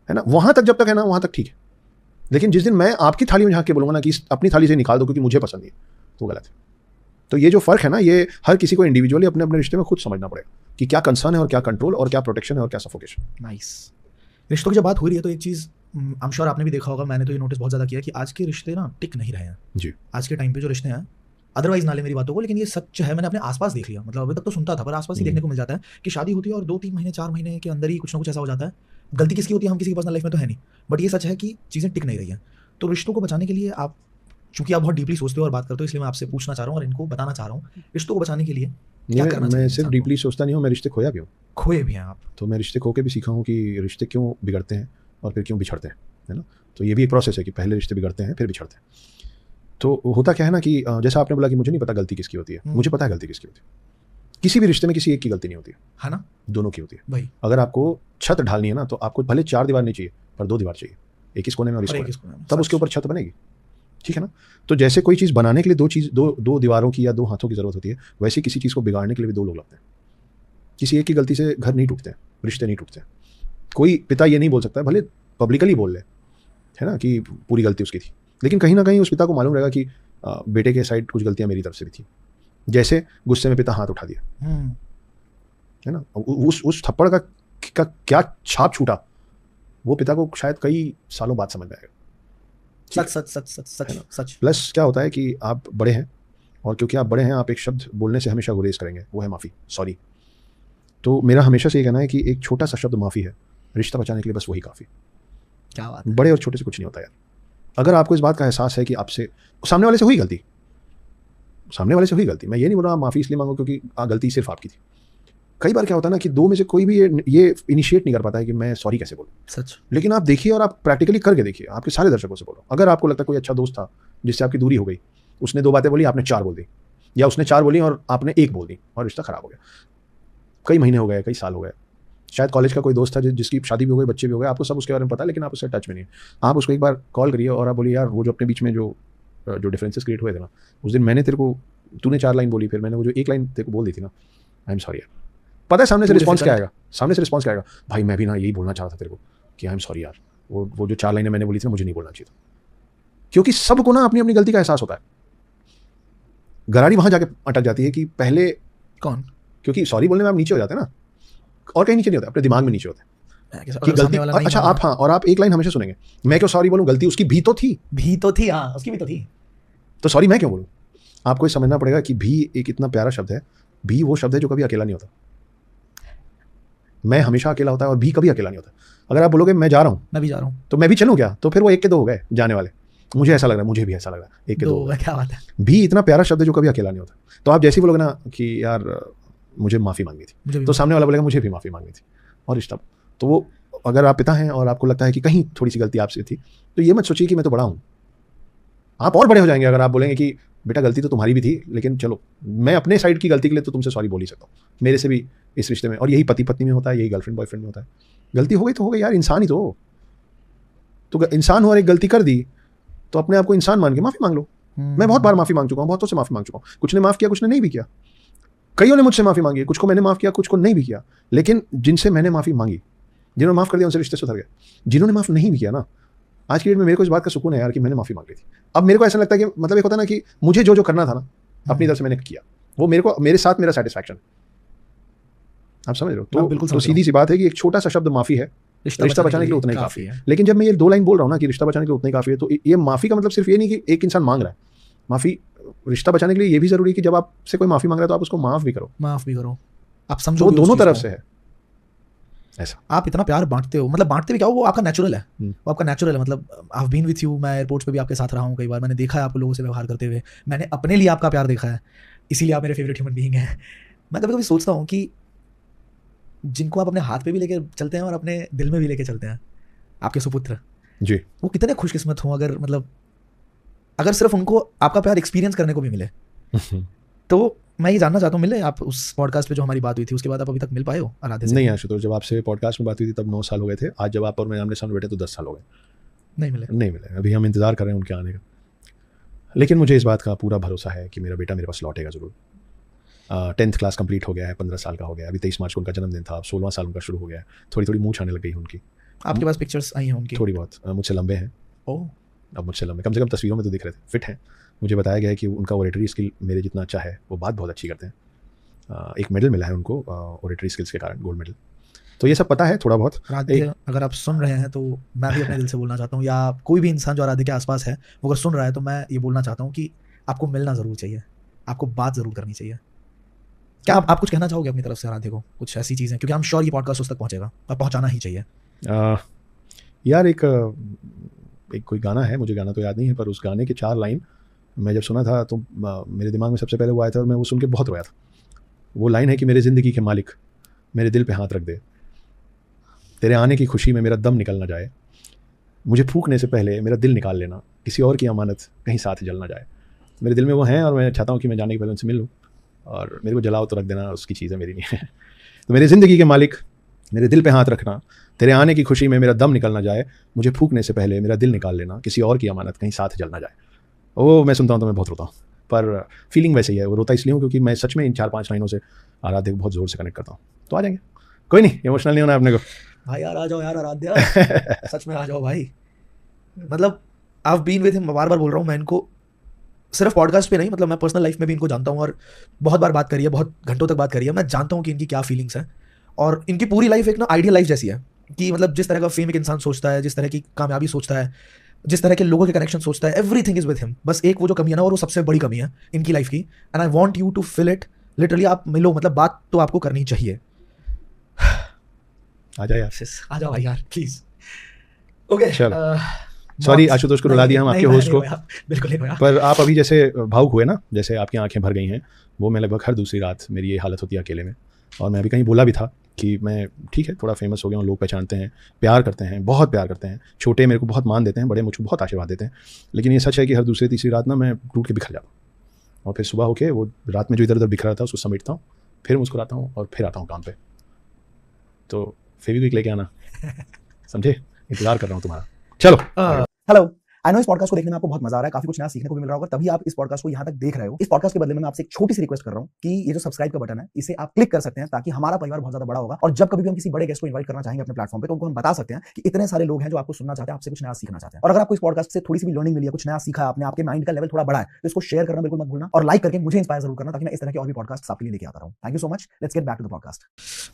है ना। वहां तक जब तक है ना वहां तक ठीक है, लेकिन जिस दिन मैं आपकी थाली में झांक के बोलूंगा ना कि अपनी थाली से निकाल दो क्योंकि मुझे पसंद नहीं है, तो गलत है। तो ये जो फर्क है ना, ये हर किसी को इंडिविजुअली अपने अपने रिश्ते में खुद समझना पड़ेगा कि क्या कंसर्न है और क्या कंट्रोल और क्या प्रोटेक्शन है और क्या सफोकेशन। नाइस। रिश्तों की जब बात हो रही है तो एक चीज आई एम श्योर आपने भी देखा होगा, मैंने तो ये नोटिस बहुत ज्यादा किया कि आज के रिश्ते ना टिक नहीं रहे हैं जी। आज के टाइम पे जो रिश्ते हैं, अदरवाइज नाले मेरी बातों को, लेकिन ये सच है, मैंने अपने आसपास देख लिया, मतलब अभी तक तो सुनता था पर आसपास ही देखने को मिल जाता है कि शादी होती है और 2-3 महीने 4 महीने के अंदर ही कुछ ना कुछ ऐसा हो जाता है। गलती किसकी होती है, हम किसी की पर्सनल लाइफ में तो है नहीं, बट ये सच है कि चीज़ें टिक नहीं रही हैं। तो रिश्तों को बचाने के लिए आप, चूंकि आप बहुत डीपली सोचते हो और बात करते हो, इसलिए मैं आपसे पूछना चाह रहा हूँ और इनको बताना चाह रहा हूँ, रिश्तों को बचाने के लिए क्या करना चाहिए? मैं सिर्फ डीपली सोचता नहीं हूँ, मैं रिश्ते खोया भी हूँ। खोए भी हैं आप? तो मैं रिश्ते खो के भी सीखा हूँ कि रिश्ते क्यों बिगड़ते हैं और फिर क्यों बिछड़ते हैं, है ना। तो ये भी एक प्रोसेस है कि पहले रिश्ते बिगड़ते हैं फिर बिछड़ते हैं। तो होता क्या है ना कि जैसा आपने बोला कि मुझे नहीं पता गलती किसकी होती है, मुझे पता है गलती किसकी होती है। किसी भी रिश्ते में किसी एक की गलती नहीं होती है ना, दोनों की होती है भाई। अगर आपको छत ढालनी है ना तो आपको भले 4 दीवार नहीं चाहिए पर 2 दीवार चाहिए, एक इस कोने में और इस कोने में, तब उसके ऊपर छत बनेगी, ठीक है ना। तो जैसे कोई चीज़ बनाने के लिए दो दीवारों की या 2 हाथों की जरूरत होती है, वैसे किसी चीज़ को बिगाड़ने के लिए भी 2 लोग लगते हैं। किसी एक की गलती से घर नहीं टूटते हैं, रिश्ते नहीं टूटते हैं। कोई पिता ये नहीं बोल सकता, भले पब्लिकली बोल ले, है ना, कि पूरी गलती उसकी थी, लेकिन कहीं ना कहीं उस पिता को मालूम रहेगा कि बेटे के साइड कुछ गलतियां मेरी तरफ से भी थी। जैसे गुस्से में पिता हाथ उठा दिया, है ना, उस थप्पड़ का क्या छाप छूटा वो पिता को शायद कई सालों बाद समझ में आएगा। सच। प्लस क्या होता है कि आप बड़े हैं और क्योंकि आप बड़े हैं आप एक शब्द बोलने से हमेशा गुरेज करेंगे, वो है माफ़ी, सॉरी। तो मेरा हमेशा से ये कहना है कि एक छोटा सा शब्द माफ़ी है, रिश्ता बचाने के लिए बस वही काफ़ी। क्या बात है। बड़े और छोटे से कुछ नहीं होता यार। अगर आपको इस बात का एहसास है कि आपसे सामने वाले से हुई गलती, मैं ये नहीं बोल रहा माफ़ी इसलिए मांगो क्योंकि गलती सिर्फ आपकी थी। कई बार क्या होता है ना कि 2 में से कोई भी ये इनिशिएट नहीं कर पाता है कि मैं सॉरी कैसे बोलूं। सच। लेकिन आप देखिए और आप प्रैक्टिकली करके देखिए, आपके सारे दर्शकों से बोलो, अगर आपको लगता है कोई अच्छा दोस्त था जिससे आपकी दूरी हो गई, उसने 2 बातें बोली आपने 4 बोल दी, या उसने 4 बोली और आपने 1 बोल दी और रिश्ता खराब हो गया, कई महीने हो गए, कई साल हो गए। शायद कॉलेज का कोई दोस्त था जिसकी शादी भी हो गई, बच्चे भी हो गए, आपको सब उसके बारे में पता है लेकिन आप उससे टच में नहीं। आप उसको एक बार कॉल करिए और आप बोलिए यार वो जो अपने बीच में जो डिफरेंसेस क्रिएट हुए थे ना, उस दिन मैंने तूने 4 लाइन बोली, फिर मैंने वो जो 1 लाइन तेरे को बोल दी थी ना, आई एम सॉरी यार। पता है सामने से रिस्पॉन्स क्या आएगा, भाई मैं भी ना यही बोलना चाह रहा था तेरे को कि आई एम सॉरी यार, वो जो 4 लाइनें मैंने बोली थी ना मुझे नहीं बोलना चाहिए था। क्योंकि सबको ना अपनी अपनी गलती का एहसास होता है, गरारी वहां जाके अटक जाती है कि पहले कौन, क्योंकि सॉरी बोलने में आप नीचे हो जाते हैं ना, और कहीं नीचे नहीं होता, अपने दिमाग में नीचे होते हैं कि गलती। अच्छा आप, हाँ, और आप एक लाइन हमेशा सुनेंगे, मैं क्यों सॉरी बोलूं, गलती उसकी भी तो थी। हाँ उसकी भी तो थी, तो सॉरी मैं क्यों बोलूं। आपको ये समझना पड़ेगा कि भी एक इतना प्यारा शब्द है, भी वो शब्द है जो कभी अकेला नहीं होता। मैं हमेशा अकेला होता है और भी कभी अकेला नहीं होता। अगर आप बोलोगे मैं जा रहा हूँ, मैं भी जा रहा हूँ, तो मैं भी चलूँ क्या, तो फिर वो 1 के 2 हो गए जाने वाले। मुझे ऐसा लग रहा है, मुझे भी ऐसा लग रहा है, 1 के 2 हो गए। क्या बात है। भी इतना प्यारा शब्द है जो कभी अकेला नहीं होता। तो आप जैसे ही बोलोगे ना कि यार मुझे माफ़ी मांगनी थी, तो सामने वाला बोलेगा मुझे भी माफ़ी मांगनी थी, और रिश्ता। तो वो अगर आप पिता हैं और आपको लगता है कि कहीं थोड़ी सी गलती आपसे थी, तो ये मत सोचिए कि मैं तो बड़ा हूँ। आप और बड़े हो जाएंगे अगर आप बोलेंगे कि बेटा गलती तो तुम्हारी भी थी, लेकिन चलो मैं अपने साइड की गलती के लिए तो तुमसे सॉरी बोल ही सकता हूँ, मेरे से भी इस रिश्ते में। और यही पति पत्नी में होता है, यही गर्लफ्रेंड बॉयफ्रेंड में होता है। गलती हो गई तो हो गई यार, इंसान ही तो इंसान हो, और एक गलती कर दी तो अपने आप को इंसान मान के माफ़ी मांग लो। मैं बहुत बार माफ़ी मांग चुका हूँ, बहुतों से माफ़ी मांग चुका हूँ। कुछ ने माफ़ किया, कुछ ने नहीं भी किया। कईयों ने मुझसे माफ़ी मांगी, कुछ को मैंने माफ़ किया, कुछ को नहीं भी किया। लेकिन जिनसे मैंने माफ़ी मांगी, जिन्होंने माफ़ कर दिया, उनसे रिश्ते सुधर गए। जिन्होंने माफ़ नहीं भी किया ना, आज की डेट में मेरे को इस बात का सुकून है यार कि मैंने माफ़ी मांग ली थी। अब मेरे को ऐसा लगता है कि मतलब एक होता है ना कि मुझे जो करना था ना अपनी तरफ से मैंने किया, वो मेरे को, मेरे साथ मेरा सेटिस्फैक्शन। आप समझ रहे हो। तो सीधी सी बात है कि एक छोटा सा शब्द माफ़ी है, रिश्ता बचाने के लिए उतना ही काफ़ी है। लेकिन जब मैं ये 2 लाइन बोल रहा हूँ ना कि रिश्ता बचाने के लिए उतना ही काफ़ी है, तो ये माफ़ी का मतलब सिर्फ ये नहीं कि एक इंसान मांग रहा है माफ़ी। रिश्ता बचाने के लिए ये भी जरूरी है कि जब आपसे कोई माफ़ी मांग रहा है तो आप उसको माफ़ भी करो। आप समझो, वो दोनों तरफ से है। ऐसा आप इतना प्यार बांटते हो, मतलब बांटते भी क्या हो, वो आपका नेचुरल है। वो आपका नेचुरल है। मतलब I have been with you, मैं एयरपोर्ट्स पे भी आपके साथ रहा हूँ कई बार, मैंने देखा है आप लोगों से व्यवहार करते हुए, मैंने अपने लिए आपका प्यार देखा है, इसीलिए आप मेरे फेवरेट ह्यूमन बीइंग हैं। मैं कभी कभी सोचता हूँ कि जिनको आप अपने हाथ पे भी लेके चलते हैं और अपने दिल में भी लेके चलते हैं, आपके सुपुत्र जी, वो कितने खुशकिस्मत हों अगर मतलब अगर सिर्फ उनको आपका प्यार एक्सपीरियंस करने को भी मिले। तो मैं ये जानना चाहता हूँ, मिले आप उस पॉडकास्ट पे जो हमारी बात हुई थी, उसके बाद आप अभी तक मिल पाए हो आराध्या से? नहीं आशुतोष, जब आपसे पॉडकास्ट में बात हुई थी तब 9 साल हो गए थे। आज जब आप और मैं आमने सामने बैठे तो 10 साल हो गए। नहीं मिले। अभी हम इंतज़ार कर रहे हैं उनके आने का। लेकिन मुझे इस बात का पूरा भरोसा है कि मेरा बेटा मेरे पास लौटेगा ज़रूर। 10th क्लास कंप्लीट हो गया है, 15 साल का हो गया। अभी 23 मार्च को उनका जन्मदिन था, अब 16वां साल उनका शुरू हो गया है। थोड़ी मूंछ आने लग गई है उनकी। आपके पास पिक्चर्स आई हैं उनकी? थोड़ी बहुत। मुझसे लंबे हैं। ओह, अब मुझसे लंबे, कम से कम तस्वीरों में तो दिख रहे थे, फिट हैं। मुझे बताया गया है कि उनका ओरेटरी स्किल मेरे जितना अच्छा है, वो बात बहुत अच्छी करते हैं। एक मेडल मिला है उनको ओरेटरी स्किल्स के कारण, गोल्ड मेडल। तो ये सब पता है थोड़ा बहुत। आराध्या अगर आप सुन रहे हैं तो मैं भी अपने दिल से बोलना चाहता हूँ, या कोई भी इंसान जो आराध्या के आसपास है वो अगर सुन रहा है, तो मैं ये बोलना चाहता हूँ कि आपको मिलना ज़रूर चाहिए, आपको बात ज़रूर करनी चाहिए। क्या आप कुछ कहना चाहोगे अपनी तरफ से आराध्या को, कुछ ऐसी चीज़ें, क्योंकि आई एम श्योर ये पॉडकास्ट उस तक पहुँचेगा और पहुँचाना ही चाहिए। यार एक कोई गाना है, मुझे गाना तो याद नहीं है, पर उस गाने के 4 लाइन मैं जब सुना था तो मेरे दिमाग में सबसे पहले वो आया था और मैं वो सुन के बहुत रोया था। वो लाइन है कि मेरे ज़िंदगी के मालिक मेरे दिल पे हाथ रख दे, तेरे आने की खुशी में मेरा दम निकल ना जाए, मुझे फूंकने से पहले मेरा दिल निकाल लेना, किसी और की अमानत कहीं साथ जल ना जाए। मेरे दिल में वो हैं और मैं चाहता हूँ कि मैं जाने के पहले उनसे मिल लूँ, और मेरे को जलाओ तो रख देना, उसकी चीज़ें मेरी नहीं है। तो मेरे ज़िंदगी के मालिक मेरे दिल पे हाथ रखना, तेरे आने की खुशी में मेरा दम निकल ना जाए, मुझे फूंकने से पहले मेरा दिल निकाल लेना, किसी और की अमानत कहीं साथ जल ना जाए। वो मैं सुनता हूँ तो मैं बहुत रोता हूँ, पर फीलिंग वैसे ही है। वो रोता इसलिए हूँ क्योंकि मैं सच में इन 4-5 लाइनों से आराध्या को बहुत ज़ोर से कनेक्ट करता हूँ। तो आ जाएंगे, कोई नहीं, इमोशनल नहीं होना अपने को। भाई यार आ जाओ यार आराध्या, सच में आ जाओ भाई। मतलब I have been with him, बार बार बोल रहा हूँ मैं इनको, सिर्फ पॉडकास्ट पे नहीं, मतलब मैं पर्सनल लाइफ में भी इनको जानता हूँ और बहुत बार बात करी है, बहुत घंटों तक बात करी है। मैं जानता हूँ कि इनकी क्या फीलिंग्स हैं, और इनकी पूरी लाइफ एक ना आइडियल लाइफ जैसी है कि मतलब जिस तरह का फेम एक इंसान सोचता है, जिस तरह की कामयाबी सोचता है, जिस तरह के लोगों के कनेक्शन सोचता है, एवरीथिंग इज विद हिम। बस एक वो जो कमी है ना, और वो सबसे बड़ी कमी है इनकी लाइफ की, and I want you to fill it. Literally आप मिलो, मतलब बात तो आपको करनी चाहिए। आ जाओ यार, आ जाओ भाई यार प्लीज। ओके, सॉरी आशुतोष को रुला दिया हम आपके होस्ट को। बिल्कुल नहीं, पर आप अभी जैसे भावुक हुए ना, जैसे आपकी आंखें भर गई हैं, वो मैं लगभग हर दूसरी रात मेरी ये हालत होती है अकेले में। और मैं अभी कहीं बोला भी था कि मैं ठीक है थोड़ा फेमस हो गया हूँ, लोग पहचानते हैं, प्यार करते हैं, बहुत प्यार करते हैं, छोटे मेरे को बहुत मान देते हैं, बड़े मुझको बहुत आशीर्वाद देते हैं। लेकिन ये सच है कि हर दूसरी तीसरी रात ना मैं टूट के बिखर जाता हूँ, और फिर सुबह होके वो रात में जो इधर उधर बिखरा रहता है उसको समेटता हूँ, फिर मुस्कुराता हूँ और फिर आता हूँ काम पे। तो फेविक्विक लेके आना, समझे? इंतजार कर रहा हूँ तुम्हारा। चलो। हेलो, आई नो इस पॉडकास्ट को देखने में आपको बहुत मजा आ रहा है, काफी कुछ नया सीखने को भी मिल रहा होगा, तभी आप इस पॉडकास्ट को यहाँ तक देख रहे हो। इस पॉडकास्ट के बदले में मैं आपसे एक छोटी सी रिक्वेस्ट कर रहा हूँ कि ये जो सब्सक्राइब का बटन है इसे आप क्लिक कर सकते हैं, ताकि हमारा परिवार बहुत ज्यादा बड़ा होगा और जब कभी भी हम किसी बड़े गेस्ट को इन्वाइट करना चाहेंगे अपने प्लेटफॉर्म पे तो उनको हम बता सकते हैं कि इतने सारे लोग हैं जो आपको सुनना चाहते हैं, आपसे कुछ नया सीखना चाहते हैं। और अगर आपको इस पॉडकास्ट से थोड़ी सी भी लर्निंग मिली है, कुछ नया सीखा आपने, आपके माइंड का लेवल थोड़ा बढ़ा है, तो इसको शेयर करना बिल्कुल मत भूलना और लाइक करके मुझे इंस्पायर जरूर करना, ताकि मैं इस तरह के और भी पॉडकास्ट आपके लिए लेके आता रहूं। Thank you so much. Let's get back to the podcast.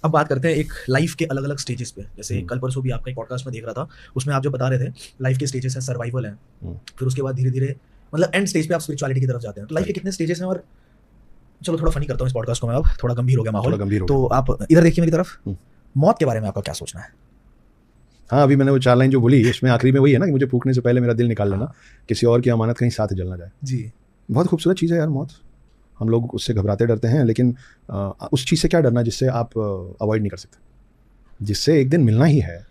अब बात करते हैं एक लाइफ के अलग अलग स्टेजेस पे। जैसे कल परसों भी आपका एक पॉडकास्ट में देख रहा था, उसमें आप जो बता रहे थे लाइफ के स्टेजेस हैं, सर्वाइवल है, फिर उसके बाद धीरे धीरे मतलब एंड स्टेज पे आप स्पिरिचुअलिटी की तरफ जाते हैं। तो लाइफ के कितने स्टेजेस हैं? और चलो थोड़ा फनी करता हूँ इस पॉडकास्ट को मैं, अब थोड़ा गंभीर हो गया माहौल, तो आप इधर देखिए मेरी तरफ। मौत के बारे में आपका क्या सोचना है? हाँ, अभी मैंने वो 4 लाइन जो बोली इसमें आखिरी में वही है ना कि मुझे फूकने से पहले मेरा दिल निकाल लेना, किसी और की अमानत कहीं साथ जल ना जाए। जी, बहुत खूबसूरत चीज़ है यार मौत। हम लोग उससे घबराते डरते हैं, लेकिन उस चीज़ से क्या डरना जिससे आप अवॉइड नहीं कर सकते, जिससे एक दिन मिलना ही है।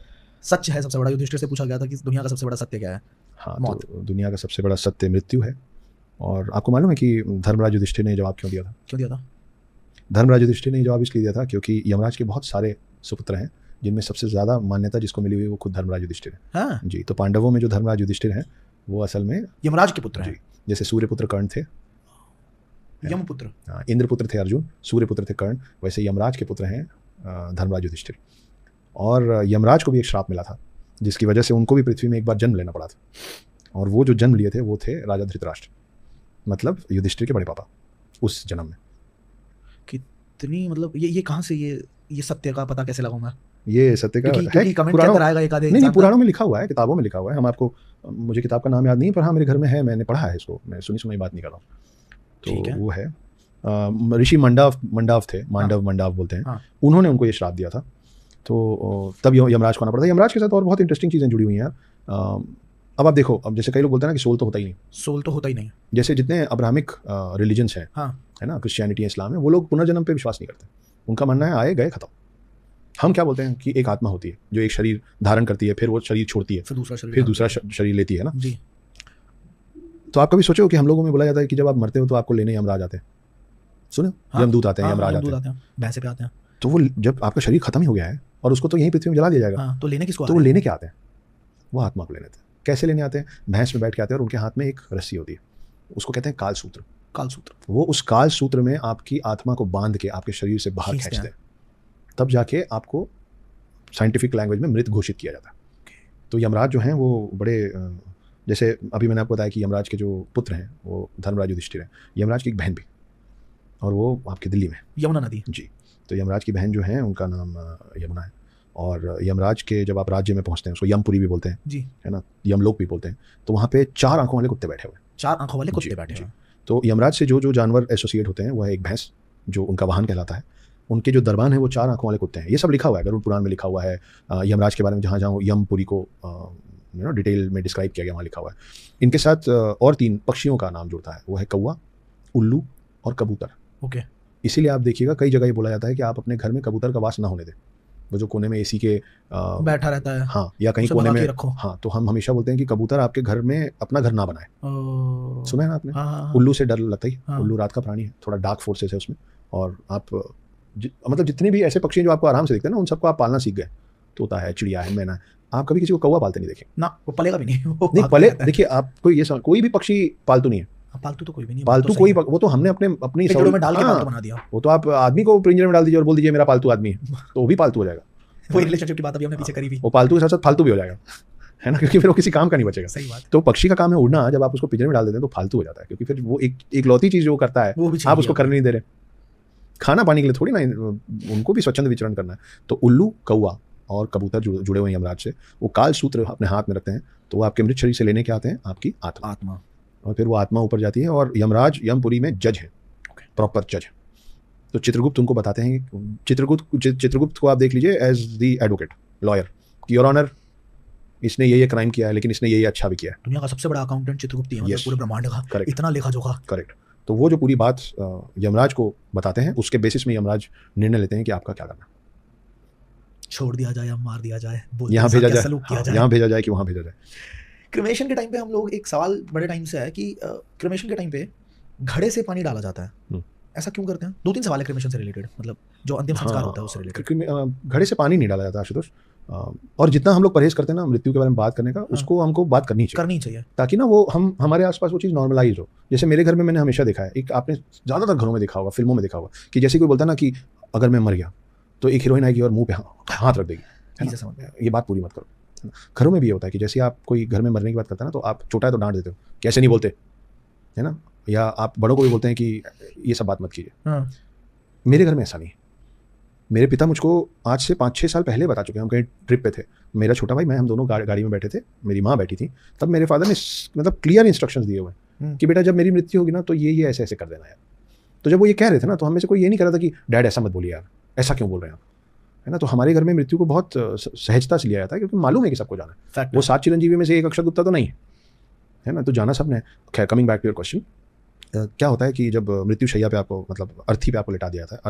सच है सबसे बड़ा, युधिष्ठिर से पूछा गया था कि दुनिया का सबसे बड़ा सत्य क्या है? हाँ, मौत। तो दुनिया का सबसे बड़ा सत्य मृत्यु है। और आपको मालूम है कि धर्मराज युधिष्ठिर ने जवाब क्यों दिया था? क्यों दिया था? धर्मराज युधिष्ठिर ने जवाब इसलिए दिया था क्योंकि यमराज के बहुत सारे सुपुत्र हैं, जिनमें सबसे ज़्यादा मान्यता जिसको मिली हुई है वो खुद धर्मराज युधिष्ठिर है। हाँ? जी, तो पांडवों में जो धर्मराज युधिष्ठिर हैं वो असल में यमराज के पुत्र हैं। जैसे सूर्यपुत्र कर्ण थे, यमपुत्र, हाँ, इंद्रपुत्र थे अर्जुन, सूर्यपुत्र थे कर्ण, वैसे यमराज के पुत्र हैं धर्मराज युधिष्ठिर। और यमराज को भी एक श्राप मिला था, जिसकी वजह से उनको भी पृथ्वी में एक बार जन्म लेना पड़ा था। और वो जो जन्म लिए थे वो थे राजा धृतराष्ट्र, मतलब युधिष्ठिर के बड़े पापा उस जन्म में। कितनी मतलब ये कहाँ से ये सत्य का पता कैसे लगाऊं मैं? ये सत्य का है, कमेंट क्या कराएगा एक आधे? नहीं, पुराणों में लिखा हुआ है, किताबों में लिखा हुआ है। हम आपको, मुझे किताब का नाम याद नहीं, पर हाँ मेरे घर में है, मैंने पढ़ा है इसको, मैं सुनी सुनाई बात नहीं कर रहा हूँ। तो वो है ऋषि मंडाव थे, मंडाव बोलते हैं। हाँ। उन्होंने उनको ये श्राप दिया था, तो तब यमराज को आना पड़ा था। यमराज के साथ और बहुत इंटरेस्टिंग चीज़ें जुड़ी हुई हैं यार। अब आप देखो, अब जैसे कई लोग बोलते हैं ना कि सोल तो होता ही नहीं। सोल तो होता ही नहीं। जैसे जितने अब्राहमिक रिलीजन्स हैं, हाँ, है ना, क्रिश्चियनिटी, इस्लाम है, वो लोग पुनर्जन्म पे विश्वास नहीं करते। उनका मानना है आए गए खत्म। हम क्या बोलते हैं कि एक आत्मा होती है जो एक शरीर धारण करती है, फिर वो शरीर छोड़ती है, फिर दूसरा शरीर लेती है ना जी। तो आप कभी सोचो कि हम लोगों में बोला जाता है कि जब आप मरते हो तो आपको लेने यमराज आते हैं। सुनो, यमदूत आते हैं, यमराज आते हैं, भैंसे पे आते हैं। तो वो जब आपका शरीर खत्म ही हो गया है और उसको तो यहीं पृथ्वी में जला दिया जाएगा, तो लेने किसको? तो वो लेने क्या आते हैं? वो आत्मा को लेने आते हैं। कैसे लेने आते हैं? भैंस में बैठ के आते हैं और उनके हाथ में एक रस्सी होती है, उसको कहते हैं काल सूत्र। वो उस काल सूत्र में आपकी आत्मा को बांध के आपके शरीर से बाहर खींचते हैं, तब जाके आपको साइंटिफिक लैंग्वेज में मृत घोषित किया जाता है। तो यमराज जो हैं वो बड़े, जैसे अभी मैंने आपको बताया कि यमराज के जो पुत्र हैं वो धर्मराज युधिष्ठिर हैं, यमराज की एक बहन भी, और वो आपकी दिल्ली में यमुना नदी। जी, तो यमराज की बहन जो है उनका नाम यमुना है। और यमराज के जब आप राज्य में पहुंचते हैं, उसको यमपुरी भी बोलते हैं जी, है ना, यमलोक भी बोलते हैं, तो वहाँ पे 4 आंखों वाले कुत्ते बैठे हुए हैं। 4 आंखों वाले कुत्ते बैठे हुए। तो यमराज से जो जानवर एसोसिएट होते हैं वो है एक भैंस, जो उनका वाहन कहलाता है। उनके जो दरबान है वो 4 आंखों वाले कुत्ते हैं। ये सब लिखा हुआ है, गरुड़ पुराण में लिखा हुआ है। यमराज के बारे में जहाँ जहाँ यमपुरी को डिटेल में डिस्क्राइब किया गया वहाँ लिखा हुआ है। इनके साथ और 3 पक्षियों का नाम जुड़ता है, वो है कौवा, उल्लू और कबूतर। ओके। इसीलिए आप देखिएगा कई जगह ये बोला जाता है कि आप अपने घर में कबूतर का वास ना होने दें, वो जो कोने में एसी के बैठा रहता है, हाँ, या कहीं कोने में रखो। हाँ, तो हम हमेशा बोलते हैं कि कबूतर आपके घर में अपना घर ना बनाए। सुना है ना आपने? हाँ। उल्लू से डर लगता ही। हाँ। उल्लू रात का प्राणी है, थोड़ा डार्क फोर्सेस है उसमें, और आप मतलब जितने भी ऐसे पक्षी जो आपको आराम से दिखते हैं ना, उन सबको आप पालना सीख गए। तोता है, चिड़िया है, मैना है। आप कभी किसी को कौवा पालते नहीं देखे ना, वो पलेगा भी नहीं पले। देखिए, आप कोई भी पक्षी पालतू नहीं है। पालतू तो कोई भी नहीं, पालतू कोई, वो तो हमने अपनी पिंजरे में डाल के पालतू बना दिया। वो तो आप आदमी को पिंजरे में डाल दीजिए और बोल दीजिए मेरा पालतू आदमी है, तो वो भी पालतू हो जाएगा। वो रिलेशनशिप की बात अभी हमने पीछे करी भी, वो पालतू के साथ साथ फालतू भी हो जाएगा, है ना, क्योंकि फिर वो किसी काम का नहीं बचेगा। सही बात। तो पक्षी का काम है उड़ना, जब आप उसको पिंजरे में डाल देते हैं तो फालतू हो जाता है, क्योंकि फिर वो एक लौती चीज जो करता है आप उसको करने नहीं दे रहे। खाना पानी के लिए थोड़ी ना, उनको भी स्वच्छंद विचरण करना है। तो उल्लू, कौवा और कबूतर जुड़े हुए हैं यमराज से। वो काल सूत्र अपने हाथ में रखते हैं, तो वो आपके मृत शरीर से लेने के आते हैं आपकी आत्मा, और फिर वो आत्मा ऊपर जाती है। और यमराज यमपुरी में जज है, प्रॉपर जज है। तो चित्रगुप्त उनको बताते हैं, चित्रगुप्त को आप देख लीजिए एज द एडवोकेट, लॉयर, कि योर ऑनर इसने ये क्राइम किया है, लेकिन इसने ये अच्छा भी किया है। दुनिया का सबसे बड़ा अकाउंटेंट चित्रगुप्त ही है, पूरे ब्रह्मांड का, इतना लेखा जोखा। करेक्ट। तो वो जो पूरी बात यमराज को बताते हैं, उसके बेसिस में यमराज निर्णय लेते हैं कि आपका क्या करना, छोड़ दिया जाए या मार दिया जाए, यहाँ भेजा जाए, यहाँ भेजा जाए कि वहाँ भेजा जाए। क्रिमेशन के टाइम पे हम लोग, एक सवाल बड़े टाइम से है कि क्रिमेशन के टाइम पे घड़े से पानी डाला जाता है, ऐसा क्यों करते हैं? 2-3 सवाल है क्रिमेशन से रिलेटेड, मतलब जो अंतिम संस्कार होता है उससे रिलेटेड। क्योंकि घड़े से पानी नहीं डाला जाता आशुतोष, और जितना हम लोग परहेज करते हैं ना मृत्यु के बारे में बात करने का, उसको हमको बात करनी चाहिए ताकि ना वो हमारे आसपास वो चीज़ नॉर्मलाइज हो। जैसे मेरे घर में मैंने हमेशा देखा है, एक आपने ज़्यादातर घरों में देखा होगा, फिल्मों में देखा होगा, कि जैसे कोई बोलता है ना कि अगर मैं मर गया तो एक हीरोइन आएगी और मुंह पे हाथ रख देगी, ये बात पूरी मत करो। घरों में भी ये होता है कि जैसे आप कोई घर में मरने की बात करता है ना, तो आप छोटा है तो डांट देते हो, कैसे नहीं बोलते, है ना, या आप बड़ों को भी बोलते हैं कि ये सब बात मत कीजिए। मेरे घर में ऐसा नहीं है। मेरे पिता मुझको आज से 5-6 साल पहले बता चुके हैं, हम कहीं ट्रिप पे थे, मेरा छोटा भाई, मैं, हम दोनों गाड़ी में बैठे थे, मेरी माँ बैठी थी, तब मेरे फादर ने मतलब क्लियर इंस्ट्रक्शंस दिए हुए हैं कि बेटा जब मेरी मृत्यु होगी ना तो ये ऐसे ऐसे कर देना यार। तो जब वो ये कह रहे थे ना, तो हमें से कोई ये नहीं कर रहा था कि डैड ऐसा मत बोलिए यार, ऐसा क्यों बोल रहे हैं आप, है ना। तो हमारे घर में मृत्यु को बहुत सहजता से लिया जाता है, क्योंकि मालूम है कि सबको जाना है। वो 7 चिरंजीवी में से एक अक्षर गुप्ता तो नहीं है ना, तो जाना सबने। खैर, coming back to your question, क्या होता है कि जब मृत्यु शैया पे आपको, मतलब अर्थी पे आपको लिटा दिया जाता है,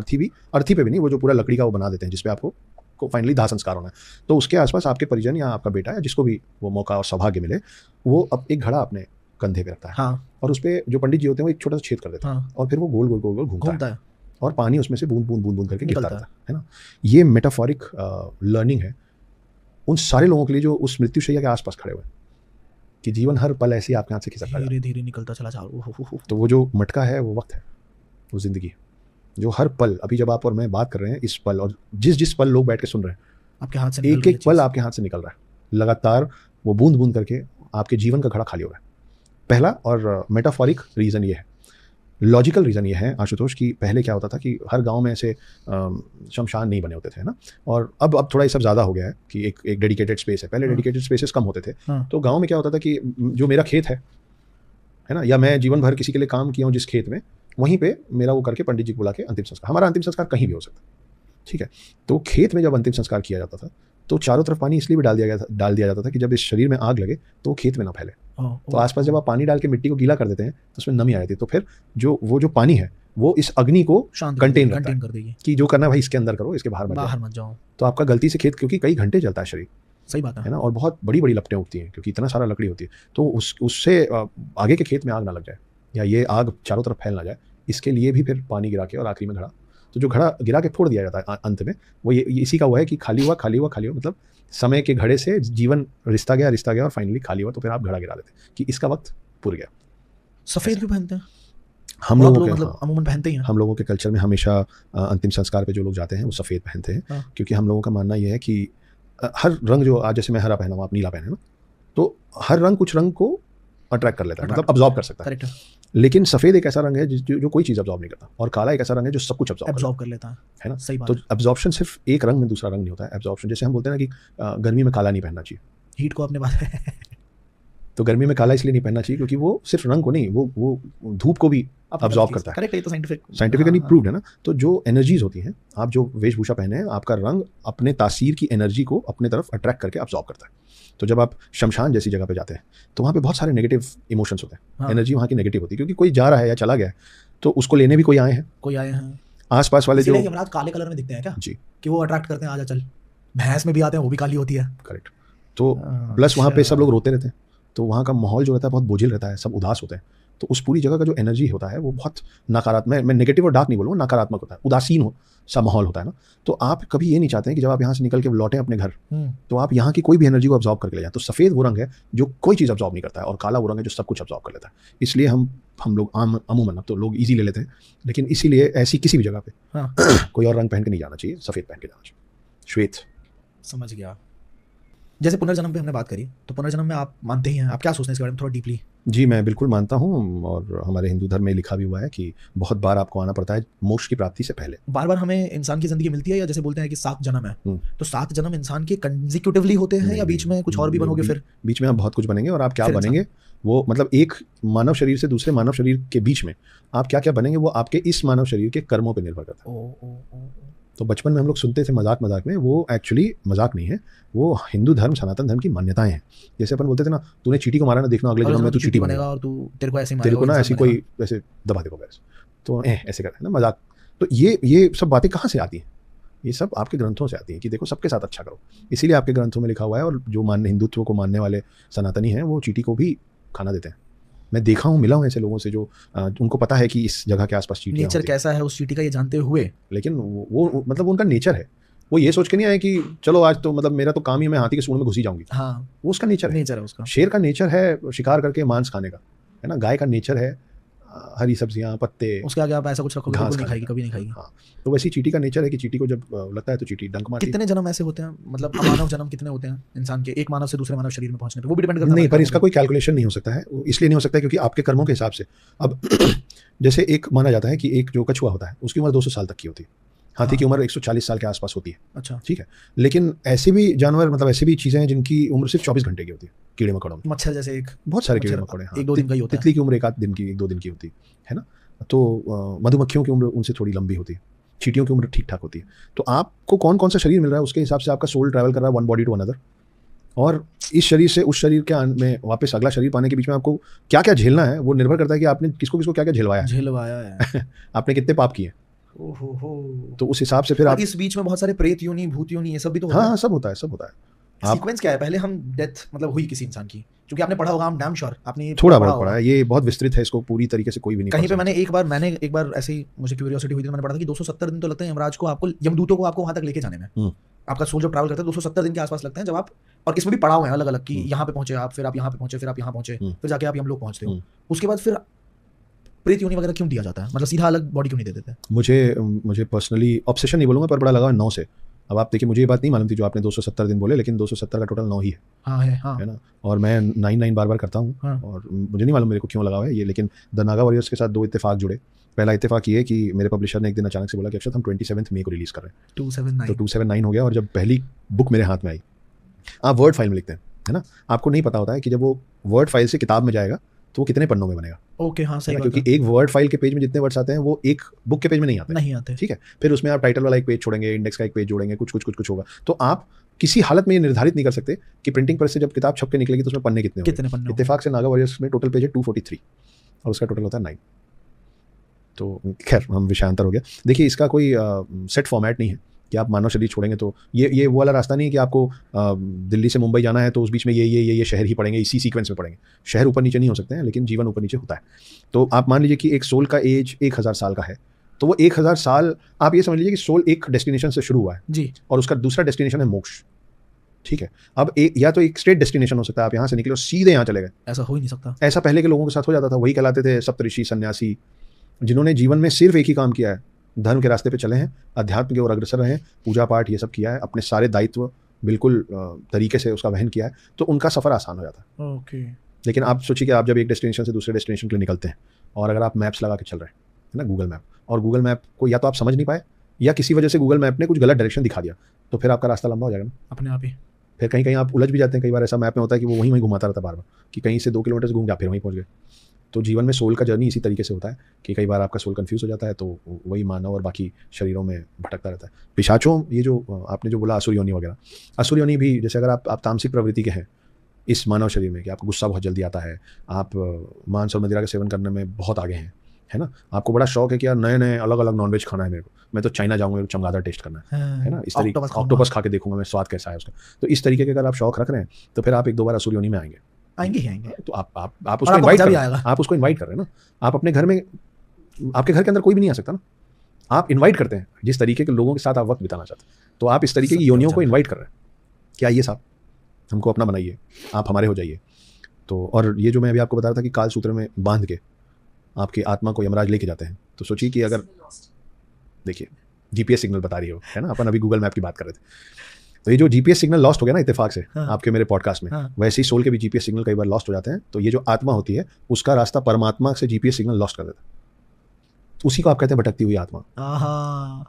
अर्थी पे भी नहीं, वो जो पूरा लकड़ी का वो बना देते हैं जिसपे आपको फाइनली दाह संस्कार होना है, तो उसके आसपास आपके परिजन या आपका बेटा या जिसको भी वो मौका और सौभाग्य मिले, वो अब एक घड़ा अपने कंधे पे रखता है। हाँ। और उस पर जो पंडित जी होते हैं वो एक छोटा सा छेद कर देते हैं। हाँ। और फिर वो गोल गोल गोल गोल घूमता है और पानी उसमें से बूंद बूंद बूंद बूंद करके गिरता रहता है ना। ये मेटाफोरिक लर्निंग है उन सारे लोगों के लिए जो उस मृत्यु शैया के आसपास खड़े हुए हैं, कि जीवन हर पल ऐसे आपके हाथ से खिसकता है, धीरे धीरे निकलता चला जा रहा है। तो वो जो मटका है वो वक्त है, वो जिंदगी, जो हर पल, अभी जब आप और मैं बात कर रहे हैं इस पल, और जिस पल लोग बैठ के सुन रहे हैं, आपके हाथ से एक पल आपके हाथ से निकल रहा है लगातार, वो बूंद बूंद करके आपके जीवन का घड़ा खाली हो रहा है। पहला और मेटाफोरिक रीज़न ये है। लॉजिकल रीज़न ये है आशुतोष कि पहले क्या होता था कि हर गांव में ऐसे शमशान नहीं बने होते थे, है ना, और अब थोड़ा ये सब ज़्यादा हो गया है कि एक डेडिकेटेड स्पेस है। पहले डेडिकेटेड स्पेसेस कम होते थे, तो गांव में क्या होता था कि जो मेरा खेत है ना, या मैं जीवन भर किसी के लिए काम किया हूँ जिस खेत में, वहीं पे मेरा वो करके पंडित जी को बुला के अंतिम संस्कार, हमारा अंतिम संस्कार कहीं भी हो सकता है, ठीक है। तो खेत में जब अंतिम संस्कार किया जाता था तो चारों तरफ पानी इसलिए भी डाल दिया जाता था कि जब इस शरीर में आग लगे तो खेत में ना फैले। तो आसपास जब आप पानी डाल के मिट्टी को गीला कर देते हैं तो उसमें नमी आ जाती है, तो फिर जो पानी है वो इस अग्नि को कंटेन कर देगी कि जो करना है भाई इसके अंदर करो, इसके बाहर मत जाओ। तो आपका गलती से खेत, क्योंकि कई घंटे जलता है शरीर, सही बात है ना, और बहुत बड़ी बड़ी लपटें उगती हैं क्योंकि इतना सारा लकड़ी होती है, तो उससे आगे के खेत में आग ना लग जाए या ये आग चारों तरफ फैल ना जाए, इसके लिए भी फिर पानी गिरा के और आखिरी में घड़ा, तो जो घड़ा गिरा के फोड़ दिया जाता है अंत में, वो ये इसी का हुआ है कि खाली हुआ, मतलब समय के घड़े से जीवन रिश्ता गया और फाइनली खाली हुआ, तो फिर आप घड़ा गिरा देते हैं कि इसका वक्त पूरा गया। सफ़ेद क्यों पहनते हैं हम लोगों के, मतलब अमूमन पहनते हैं, हम लोगों के कल्चर में हमेशा अंतिम संस्कार पे जो लोग जाते हैं वो सफ़ेद पहनते हैं, क्योंकि हम लोगों का मानना ये है कि हर रंग, जो आज जैसे मैं हरा पहना हूँ, आप नीला पहने ना, तो हर रंग कुछ रंग को अट्रैक्ट कर लेता है, मतलब अब्जॉर्ब कर सकता है। लेकिन सफ़ेद एक ऐसा रंग है जो कोई चीज़ अब्जॉर्ब नहीं करता, और काला एक ऐसा रंग है जो सब कुछ अब्जॉर्ब कर लेता है ना। सही बात। तो अब्जॉर्प्शन सिर्फ एक रंग में दूसरा रंग नहीं होता है। अब्जॉर्प्शन, जैसे हम बोलते हैं ना कि गर्मी में काला नहीं पहनना चाहिए, हीट को अपने बात तो गर्मी में काला इसलिए नहीं पहनना चाहिए क्योंकि वो सिर्फ रंग को नहीं, वो धूप को भी अब्जॉर्ब करता है। करेक्ट है, तो साइंटिफिकली प्रूव्ड है ना। तो जो एनर्जीज होती हैं, आप जो वेशभूषा पहने हैं, आपका रंग अपने तासीर की एनर्जी को अपने तरफ अट्रैक्ट करके अब्जॉर्ब करता है। तो जब आप शमशान जैसी जगह पे जाते हैं तो वहाँ पे बहुत सारे नेगेटिव इमोशंस होते हैं, एनर्जी वहाँ की नेगेटिव होती है, क्योंकि कोई जा रहा है या चला गया है तो उसको लेने भी कोई आए हैं, आसपास वाले जो काले कलर में दिखते हैं क्या जी, कि वो अट्रैक्ट करते हैं, आजा चल। भैंस में भी आते हैं, वो भी काली होती है। करेक्ट। तो प्लस वहाँ पे सब लोग रोते रहते हैं, तो वहाँ का माहौल जो रहता है बहुत बोझिल रहता है, सब उदास होते हैं, तो उस पूरी जगह का जो एनर्जी होता है वो बहुत नकारात्मक, मैं नेगेटिव और डार्क नहीं बोलूँगा, नकारात्मक होता है, उदासीन सा माहौल होता है ना। तो आप कभी ये नहीं चाहते हैं कि जब आप यहाँ से निकल के लौटें अपने घर तो आप यहाँ की कोई भी एनर्जी को अब्जॉर्ब करके ले जाएं। तो सफ़ेद वो रंग है जो कोई चीज़ अब्जॉर्ब नहीं करता है, और काला वो रंग है जो सब कुछ अब्जॉर्ब कर लेता है। इसलिए हम लोग अमूमन, अब तो लोग ईजी ले लेते हैं, लेकिन इसीलिए ऐसी किसी भी जगह पे कोई और रंग पहन के नहीं जाना चाहिए, सफ़ेद पहन के जाना चाहिए, श्वेत। समझ गया। जैसे पुनर्जन्म पे हमने बात करी, तो पुनर्जन्म में आप मानते ही हैं, आप क्या सोचते हैं इसके बारे में थोड़ा डीपली? जी, मैं बिल्कुल मानता हूँ, और हमारे हिंदू धर्म में लिखा भी हुआ है कि बहुत बार आपको आना पड़ता है मोक्ष की प्राप्ति से पहले। बार बार हमें इंसान की जिंदगी मिलती है, या जैसे बोलते हैं कि 7 जन्म है, तो 7 जन्म इंसान के कंसेक्यूटिवली होते हैं, या बीच में कुछ और भी बनोगे? फिर बीच में आप बहुत कुछ बनेंगे, और आप क्या बनेंगे वो, मतलब एक मानव शरीर से दूसरे मानव शरीर के बीच में आप क्या क्या बनेंगे वो आपके इस मानव शरीर के कर्मों पर निर्भर करता है। तो बचपन में हम लोग सुनते थे मजाक में, वो एक्चुअली मजाक नहीं है, वो हिंदू धर्म, सनातन धर्म की मान्यताएं हैं। जैसे अपन बोलते थे ना, तूने चींटी को मारा ना, देखना अगले जन्म में तू चींटी बनेगा, और तेरे को ना ऐसी कोई वैसे दबा देगा वैसे, तो ऐसे करते हैं ना मजाक। तो ये सब बातें कहाँ से आती हैं? ये सब आपके ग्रंथों से आती हैं कि देखो सबके साथ अच्छा करो, इसीलिए आपके ग्रंथों में लिखा हुआ है। और जो हिंदुत्व को मानने वाले सनातनी हैं वो चींटी को भी खाना देते हैं, मैं देखा हूँ, मिला हूँ ऐसे लोगों से जो उनको पता है कि इस जगह के आसपास चींटियां नेचर कैसा है उस चींटी का ये जानते हुए, लेकिन वो मतलब उनका नेचर है, वो ये सोच के नहीं आए कि चलो आज तो मतलब मेरा तो काम ही मैं हाथी के सूंड में घुसी जाऊंगी। हाँ, वो उसका नेचर है उसका। शेर का नेचर है शिकार करके मांस खाने का, है ना। गाय का नेचर है हरी सब्जियां, पत्ते, उसके आगे आप ऐसा कुछ रखोगे तो नहीं खाएगी, कभी नहीं खाएगी। हाँ, तो वैसी चींटी का नेचर है कि चींटी को जब लगता है तो चींटी डंक मारती है। कितने जन्म ऐसे होते हैं, मतलब मानव जन्म कितने होते हैं इंसान के, एक मानव से दूसरे मानव शरीर में पहुंचने पे? वो भी डिपेंड करता है नहीं, पर इसका कोई कैलकुलेशन नहीं हो सकता है, इसलिए नहीं हो सकता क्योंकि आपके कर्मों के हिसाब से। अब जैसे एक माना जाता है कि एक जो कछुआ होता है उसकी उम्र 200 साल तक की होती है, हाथी की उम्र 140 साल के आसपास होती है। अच्छा, ठीक है, लेकिन ऐसे भी जानवर मतलब ऐसी भी चीजें हैं जिनकी उम्र सिर्फ 24 घंटे की होती है। कीड़े मकोड़ों में मच्छर जैसे एक बहुत सारे कीड़े मकोड़े, हाँ, 1-2 दिन का ही होता है। तितली की उम्र 1-8 दिन की, 1-2 दिन की होती है ना। तो मधुमक्खियों की उम्र उनसे थोड़ी लंबी होती है, चींटियों की उम्र ठीक ठाक होती है। तो आपको कौन कौन सा शरीर मिल रहा है उसके हिसाब से आपका सोल ट्रैवल कर रहा है वन बॉडी टू अनदर, और इस शरीर से उस शरीर के में वापस अगला शरीर पाने के बीच में आपको क्या क्या झेलना है वो निर्भर करता है कि आपने किसको किसको क्या क्या झेलवाया है आपने कितने पाप किए। तो उस हिसाब से फिर आप इस बीच में बहुत सारे प्रेत योनि, भूत योनि, ये सब भी तो हाँ, सब होता है, सब होता है। सीक्वेंस क्या है? पहले हम डेथ मतलब हुई किसी इंसान की, क्योंकि आपने पढ़ा होगा, हम डैम श्योर आपने थोड़ा बहुत पढ़ा है, ये बहुत विस्तृत है, इसको पूरी तरीके से कोई भी नहीं कहीं पे मैंने एक बार ऐसे ही मुझे क्यूरियोसिटी हुई थी, मैंने पढ़ा था कि 270 दिन तो लगते हैं यमराज को, आपको यमदूतों को आपको वहां तक लेके जाने में। आपका सोल जब ट्रैवल करता है 270 दिन के आसपास लगते हैं, जब आप, और इसमें भी पड़ाव है अलग अलग कि यहाँ पे पहुंचे आप, फिर आप यहाँ पे पहुंचे, फिर आप यहाँ पहुंचे, फिर जाके आप यमलोक पहुंचते हो। उसके बाद फिर प्रेत योनि वगैरह क्यों दिया जाता है, मतलब सीधा अलग बॉडी क्यों नहीं दे देते? मुझे पर्सनली ऑब्सेशन नहीं बोलूंगा पर बड़ा लगा 9 से। अब आप देखिए, मुझे ये बात नहीं मालूम थी जो आपने 270 दिन बोले, लेकिन 270 का टोटल 9 ही है। हाँ है ना, और मैं 9 बार करता हूँ। हाँ। और मुझे नहीं मालूम मेरे को क्यों लगा है ये, लेकिन द नागा वॉरियर्स के साथ 2 इत्तेफाक जुड़े। पहला इत्तेफाक ये कि मेरे पब्लिशर ने एक दिन अचानक से बोला कि अक्षत हम 27 मई को रिलीज कर रहे हैं, 279 तो 279 हो गया। और जब पहली बुक मेरे हाथ में आई, आप वर्ड फाइल में लिखते हैं, है ना, आपको नहीं पता होता है कि जब वो वर्ड फाइल से किताब में जाएगा तो वो कितने पन्नों में बनेगा। ओके, हाँ सही, क्योंकि एक वर्ड फाइल के पेज में जितने वर्ड्स आते हैं वो एक बुक के पेज में नहीं आते। ठीक है, फिर उसमें आप टाइटल वाला एक पेज छोड़ेंगे, इंडेक्स का एक पेज जोड़ेंगे, कुछ होगा। तो आप किसी हालत में ये निर्धारित नहीं कर सकते कि प्रिंटिंग प्रेस से जब किताब छप के निकलेगी तो उसमें पन्ने कितने पन्ने। इत्तेफाक से नागा वॉरियर्स में टोटल पेज है 243 और उसका टोटल होता है 9। तो खैर हम विषयांतर हो गया। देखिए, इसका कोई सेट फॉर्मेट नहीं है कि आप मानव शरीर छोड़ेंगे तो ये वो वाला रास्ता नहीं है कि आपको दिल्ली से मुंबई जाना है तो उस बीच में ये शहर ही पड़ेंगे, इसी सीक्वेंस में पड़ेंगे। शहर ऊपर नीचे नहीं हो सकते हैं, लेकिन जीवन ऊपर नीचे होता है। तो आप मान लीजिए कि एक सोल का एज 1000 साल का है, तो वो 1000 साल आप ये समझ लीजिए कि सोल एक डेस्टिनेशन से शुरू हुआ है जी, और उसका दूसरा डेस्टिनेशन है मोक्ष। ठीक है, अब या तो एक स्ट्रेट डेस्टिनेशन हो सकता है, आप यहाँ से निकले और सीधे यहाँ चले गए, ऐसा हो ही नहीं सकता। ऐसा पहले के लोगों के साथ हो जाता था, वही कहलाते थे सप्तऋषि सन्यासी, जिन्होंने जीवन में सिर्फ एक ही काम किया है, धर्म के रास्ते पे चले हैं, अध्यात्म की ओर अग्रसर रहे हैं, पूजा पाठ ये सब किया है, अपने सारे दायित्व बिल्कुल तरीके से उसका वहन किया है, तो उनका सफ़र आसान हो जाता है। ओके। लेकिन आप सोचिए कि आप जब एक डेस्टिनेशन से दूसरे डेस्टिनेशन के लिए निकलते हैं और अगर आप मैप्स लगा के चल रहे हैं, है ना, गूगल मैप, और गूगल मैप को या तो आप समझ नहीं पाए या किसी वजह से गूगल मैप ने कुछ गलत डायरेक्शन दिखा दिया, तो फिर आपका रास्ता लंबा हो जाएगा ना अपने आप ही। फिर कहीं आप उलझ भी जाते हैं। कई बार ऐसा मैप में होता है कि वो वहीं घुमाता रहता है बार बार, कि कहीं से 2 किलोमीटर से घूम गया फिर वहीं पहुँच गए। तो जीवन में सोल का जर्नी इसी तरीके से होता है कि कई बार आपका सोल कंफ्यूज हो जाता है, तो वही मानव और बाकी शरीरों में भटकता रहता है। पिशाचों, ये जो आपने जो बोला असुर योनि वगैरह, असुर योनि भी जैसे अगर आप तामसिक प्रवृत्ति के हैं इस मानव शरीर में कि आपको गुस्सा बहुत जल्दी आता है, आप मांस और मदिरा का सेवन करने में बहुत आगे हैं, है ना, आपको बड़ा शौक है कि यार नए अलग अलग नॉनवेज खाना है मेरे को, मैं तो चाइना जाऊँगा, चमगादड़ टेस्ट करना है ना, इस तरीके ऑक्टोपस खा के देखूंगा मैं, स्वाद कैसा है उसका। तो इस तरीके के अगर आप शौक रख रहे हैं तो फिर आप एक 2 बार असुर योनि में आएंगे। तो आप उसको इनवाइट कर रहे हैं, आप उसको इनवाइट कर रहे हैं ना, आप अपने घर में, आपके घर के अंदर कोई भी नहीं आ सकता ना, आप इनवाइट करते हैं जिस तरीके के लोगों के साथ आप वक्त बिताना चाहते हैं, तो आप इस तरीके की योनियों को इनवाइट कर रहे हैं कि आइए साहब हमको अपना बनाइए, आप हमारे हो जाइए। तो और ये जो मैं अभी आपको बता रहा था कि काल सूत्र में बांध के आपकी आत्मा को यमराज लेके जाते हैं, तो सोचिए कि अगर देखिए GPS सिग्नल बता रही हो, है ना, अपन अभी गूगल मैप की बात कर रहे थे, तो ये जो GPS सिग्नल लॉस्ट हो गया ना इत्तेफाक से आपके मेरे पॉडकास्ट में, वैसे ही सोल के भी GPS सिग्नल कई बार लॉस्ट हो जाते हैं। तो ये जो आत्मा होती है उसका रास्ता परमात्मा से GPS सिग्नल लॉस्ट कर देता है, उसी को आप कहते हैं भटकती हुई आत्मा,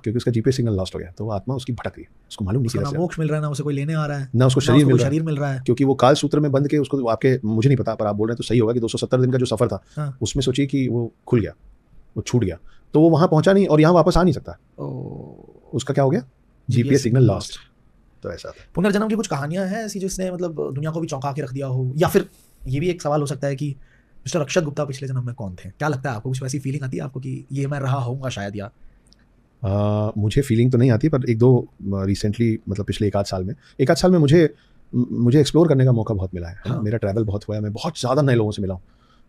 क्योंकि उसका GPS सिग्नल लॉस्ट हो गया, तो वो आत्मा उसकी भटक रही है, उसको मालूम नहीं, ना मोक्ष मिल रहा है, ना उसे कोई लेने आ रहा है, ना उसको शरीर मिल रहा है, क्योंकि वो काल सूत्र में बंद के उसको आपके, मुझे नहीं पता पर आप बोल रहे हैं तो सही होगा कि 270 दिन का जो सफर था उसमें सोचिए कि वो खुल गया, वो छूट गया, तो वो वहां पहुंचा नहीं और यहाँ वापस आ नहीं सकता, उसका क्या हो गया, GPS सिग्नल लॉस्ट। तो ऐसा था। पुनर्जन्म की कुछ कहानियां हैं ऐसी जिसने मतलब दुनिया को भी चौंका के रख दिया हो, या फिर ये भी एक सवाल हो सकता है कि मिस्टर अक्षत गुप्ता पिछले जन्म में कौन थे? क्या लगता है आपको, कुछ वैसी फीलिंग आती है आपको कि ये मैं रहा होऊंगा शायद? या मुझे फीलिंग तो नहीं आती, पर 1-2 रिसेंटली मतलब पिछले 1-8 साल में मुझे एक्सप्लोर करने का मौका बहुत मिला है। मेरा ट्रैवल बहुत हुआ है, मैं बहुत ज़्यादा नए लोगों से मिला हूँ,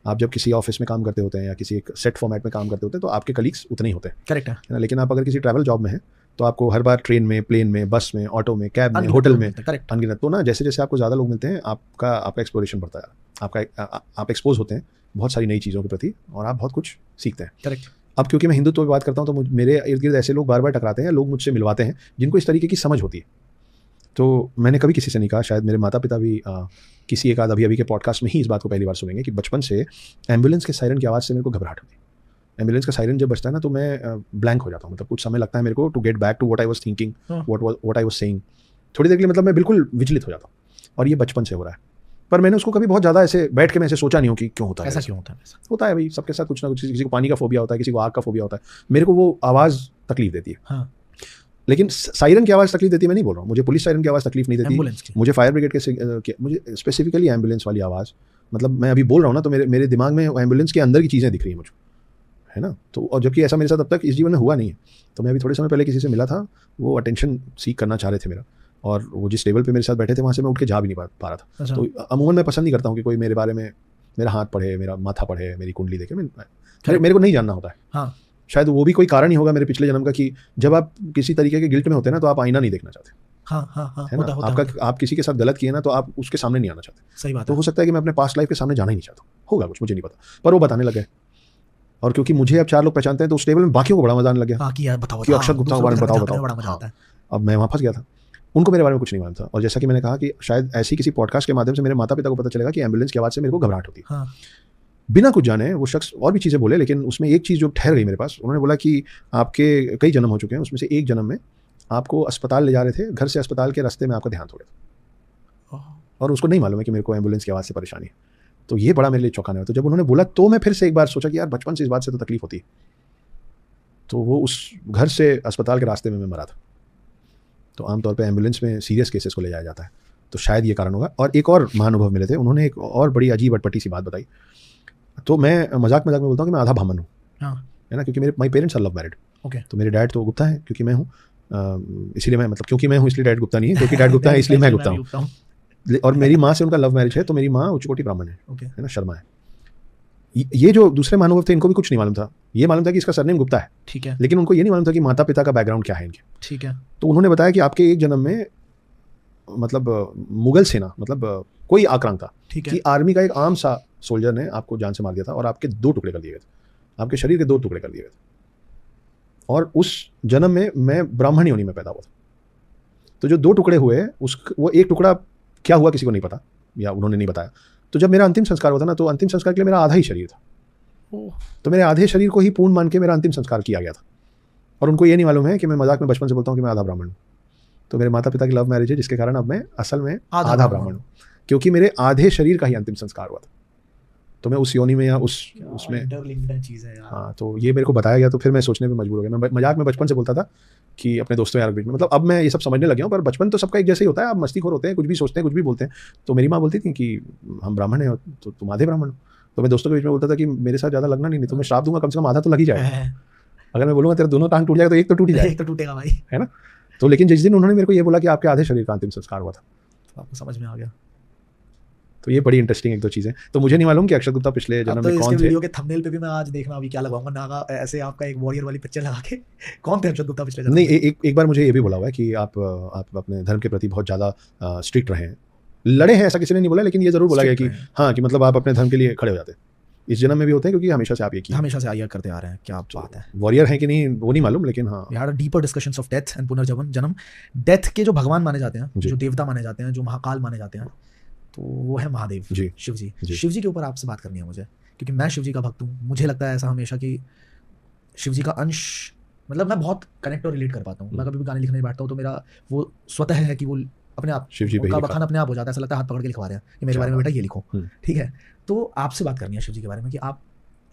आप जब किसी ऑफिस में काम करते होते हैं या किसी एक सेट फॉर्मेट में काम करते होते हैं तो आपके कलीग्स उतने ही होते हैं, करेक्ट है ना। लेकिन आप अगर किसी ट्रैवल जॉब में हैं तो आपको हर बार ट्रेन में, प्लेन में, बस में, ऑटो में, कैब में, होटल में अनगिनत, तो ना जैसे जैसे आपको ज़्यादा लोग मिलते हैं आपका एक्सप्लोरेशन बढ़ता है, आप एक्सपोज होते हैं बहुत सारी नई चीज़ों के प्रति और आप बहुत कुछ सीखते हैं। करेक्ट। अब क्योंकि मैं हिंदुत्व की बात करता हूँ तो मेरे इर्द गिर्द ऐसे लोग बार बार टकराते हैं, लोग मुझसे मिलवाते हैं जिनको इस तरीके की समझ होती है। तो मैंने कभी किसी से नहीं कहा, शायद मेरे माता पिता भी किसी एक आध अभी के पॉडकास्ट में ही इस बात को पहली बार सुनेंगे कि बचपन से एम्बुलेंस के सायरन की आवाज़ से मेरे को घबराहट होती है। एम्बुलेंस का सायरन जब बजता है ना तो मैं ब्लैंक हो जाता हूँ, मतलब कुछ समय लगता है मेरे को to get back to what I was thinking, what I was saying. थोड़ी देर के लिए मतलब मैं बिल्कुल विचलित हो जाता हूँ और ये बचपन से हो रहा है। पर मैंने उसको कभी बहुत ज़्यादा ऐसे बैठ के मैं ऐसे सोचा नहीं हूँ कि क्यों होता है, ऐसा क्यों होता है। होता है भाई सबके साथ कुछ ना कुछ, किसी को पानी का फोबिया होता है, किसी को आग का फोबिया होता है, मेरे को वो आवाज़ तकलीफ देती है। हाँ। लेकिन सायरन की आवाज़ तकलीफ देती है मैं नहीं बोल रहा हूँ, मुझे पुलिस सायरन की आवाज़ तकलीफ नहीं देती, मुझे फायर ब्रिगेड के, मुझे स्पेसिफिकली एम्बुलेंस वाली आवाज़, मतलब मैं अभी बोल रहा हूँ ना तो मेरे दिमाग में एम्बुलेंस के अंदर की चीज़ें दिख रही हैं मुझे, है ना। तो और जबकि ऐसा मेरे साथ अब तक इस जीवन में हुआ नहीं है। तो मैं अभी थोड़े समय पहले किसी से मिला था, वो अटेंशन सीख करना चाह रहे थे मेरा, और वो जिस टेबल पे मेरे साथ बैठे थे वहाँ से मैं उठ के जा भी नहीं पा रहा था। अच्छा। तो अमूमन मैं पसंद नहीं करता हूँ कि कोई मेरे बारे में मेरा हाथ पढ़े, मेरा माथा पढ़े, मेरी कुंडली देखे, मेरे को नहीं जानना होता है। हाँ। शायद वो भी कोई कारण ही होगा मेरे पिछले जन्म का कि जब आप किसी तरीके के गिल्ट में होते हैं ना तो आप आईना नहीं देखना चाहते। हाँ, है ना। आप किसी के साथ गलत किए ना तो आप उसके सामने नहीं आना चाहते। सही बात। तो हो सकता है कि मैं अपने पास्ट लाइफ के सामने जाना ही नहीं चाहता, होगा कुछ, मुझे नहीं पता, पर वो बताने लगे। और क्योंकि मुझे अब 4 लोग पहचानते हैं तो उस टेबल में बाकियों को बड़ा मजा आने लग गया कि अक्षत गुप्ता के बारे में बताओ। अब मैं वहाँ फंस गया था, उनको मेरे बारे में कुछ नहीं मालूम था। और जैसा कि मैंने कहा कि शायद ऐसी किसी पॉडकास्ट के माध्यम से मेरे माता पिता को पता चलेगा कि एम्बुलेंस की आवाज़ से मेरे को घबराहट होती है। बिना कुछ जाने वो शख्स और भी चीज़ें बोले, लेकिन उसमें एक चीज़ जो ठहर गई मेरे पास, उन्होंने बोला कि आपके कई जन्म हो चुके हैं, उसमें से एक जन्म में आपको अस्पताल ले जा रहे थे, घर से अस्पताल के रास्ते में आपका देहांत हो गया था और उसको नहीं मालूम है कि मेरे को एम्बुलेंस की आवाज़ से परेशानी है। तो ये बड़ा मेरे लिए चौंकाने हुआ। तो जब उन्होंने बोला तो मैं फिर से एक बार सोचा कि यार बचपन से इस बात से तो तकलीफ होती है। तो वो उस घर से अस्पताल के रास्ते में मैं मरा था। तो आमतौर पे एम्बुलेंस में सीरियस केसेस को ले जाया जाता है, तो शायद ये कारण होगा। और एक और महानुभव मिले थे, उन्होंने एक और बड़ी अजीब अटपटी सी बात बताई। तो मैं मजाक में बोलता हूँ कि मैं आधा ब्राह्मण हूँ, है ना, क्योंकि my parents are love married. तो मेरे डैड तो गुप्ता है क्योंकि मैं हूँ, इसलिए मैं, मतलब क्योंकि मैं हूँ इसलिए डैड गुप्ता नहीं है, क्योंकि डैड गुप्ता है इसलिए मैं गुप्ता हूँ। और मेरी माँ से उनका लव मैरिज है, तो मेरी माँ उच्च कोटि ब्राह्मण है, है ना, शर्मा है। ये जो दूसरे महानुभव थे इनको भी कुछ नहीं मालूम था, ये मालूम था कि इसका सरनेम गुप्ता है, ठीक है, लेकिन उनको ये नहीं मालूम था कि माता पिता का बैकग्राउंड क्या है इनके, ठीक है। तो उन्होंने बताया कि आपके एक जन्म में मतलब मुगल सेना, मतलब कोई आक्रांत था कि आर्मी का एक आम सा सोल्जर ने आपको जान से मार दिया था और आपके 2 टुकड़े कर दिए गए थे, आपके शरीर के 2 टुकड़े कर दिए गए थे। और उस जन्म में मैं ब्राह्मण योनि में पैदा हुआ था। तो जो 2 टुकड़े हुए वो एक टुकड़ा क्या हुआ किसी को नहीं पता, या उन्होंने नहीं बताया। तो जब मेरा अंतिम संस्कार हुआ था ना, तो अंतिम संस्कार के लिए मेरा आधा ही शरीर था, तो मेरे आधे शरीर को ही पूर्ण मान के मेरा अंतिम संस्कार किया गया था। और उनको ये नहीं मालूम है कि मैं मजाक में बचपन से बोलता हूँ कि मैं आधा ब्राह्मण हूँ। तो मेरे माता पिता की लव मैरिज है, जिसके कारण अब मैं असल में आधा ब्राह्मण हूँ, क्योंकि मेरे आधे शरीर का ही अंतिम संस्कार हुआ था। तो मैं उस योनि में या उसमें चीज़ है यार। हाँ, तो ये मेरे को बताया गया, तो फिर मैं सोचने पे मजबूर हो गया। मैं मजाक में बचपन से बोलता था कि अपने दोस्तों यार बीच में, मतलब अब मैं ये सब समझने लग गया हूँ, पर बचपन तो सबका एक जैसे ही होता है, आप मस्तीखोर होते हैं, कुछ भी सोचते हैं, कुछ भी बोलते हैं। तो मेरी माँ बोलती थी कि हम ब्राह्मण हैं तो तुम आधे ब्राह्मण हो। तो मैं दोस्तों के बीच में बोलता था कि मेरे साथ ज़्यादा लगना नहीं तो मैं श्राप दूंगा, कम से कम आधा तो लग ही जाएगा। अगर मैं बोलूँगा तेरे दोनों टांग टूट जाएगा तो एक तो टूट ही जाएगा, एक तो टूटेगा भाई, है ना। तो लेकिन जिस दिन उन्होंने मेरे को ये बोला कि आपके आधे शरीर का अंतिम संस्कार हुआ था, तो आपको समझ में आ गया। तो ये बड़ी इंटरेस्टिंग 1-2 चीज़ें। तो मुझे नहीं मालूम कि अक्षत गुप्ता पिछले जन्म में कौन थे। वीडियो के थंबनेल पे भी मैं आज देखना अभी क्या लगाऊंगा, नागा ऐसे आपका एक वॉरियर वाली पिक्चर लगा के, कौन थे अक्षत गुप्ता पिछले जन्म? नहीं, एक बार मुझे ये भी बोला हुआ है कि आप अपने धर्म के प्रति बहुत ज़्यादा स्ट्रिक्ट रहे हैं, लड़े हैं, ऐसा किसी ने नहीं बोला, लेकिन ये जरूर बोला गया कि हाँ, कि मतलब आप अपने धर्म के लिए खड़े हो जाते हैं। इस जन्म में भी होते हैं क्योंकि हमेशा से आप ये हमेशा से आया करते आ रहे हैं। क्या बात है, वॉरियर है कि नहीं वो नहीं मालूम, लेकिन हाँ, यार deeper discussions of death and पुनर्जन्म। डेथ के जो भगवान माने जाते हैं, जो देवता माने जाते हैं, जो महाकाल माने जाते हैं, तो वो है महादेव जी, शिव जी। शिव जी के ऊपर आपसे बात करनी है मुझे, क्योंकि मैं शिव जी का भक्त हूँ। मुझे लगता है ऐसा हमेशा कि शिव जी का अंश, मतलब मैं बहुत कनेक्ट और रिलेट कर पाता हूँ। मैं कभी भी गाने लिखने बैठता हूँ तो मेरा वो स्वतः है कि वो अपने आप शिव जी उनका बखान अपने आप हो जाता है। ऐसा लगता है हाथ पकड़ के लिखवा रहे हैं कि मेरे बारे में बेटा ये लिखो, ठीक है। तो आपसे बात करनी है शिव जी के बारे में कि आप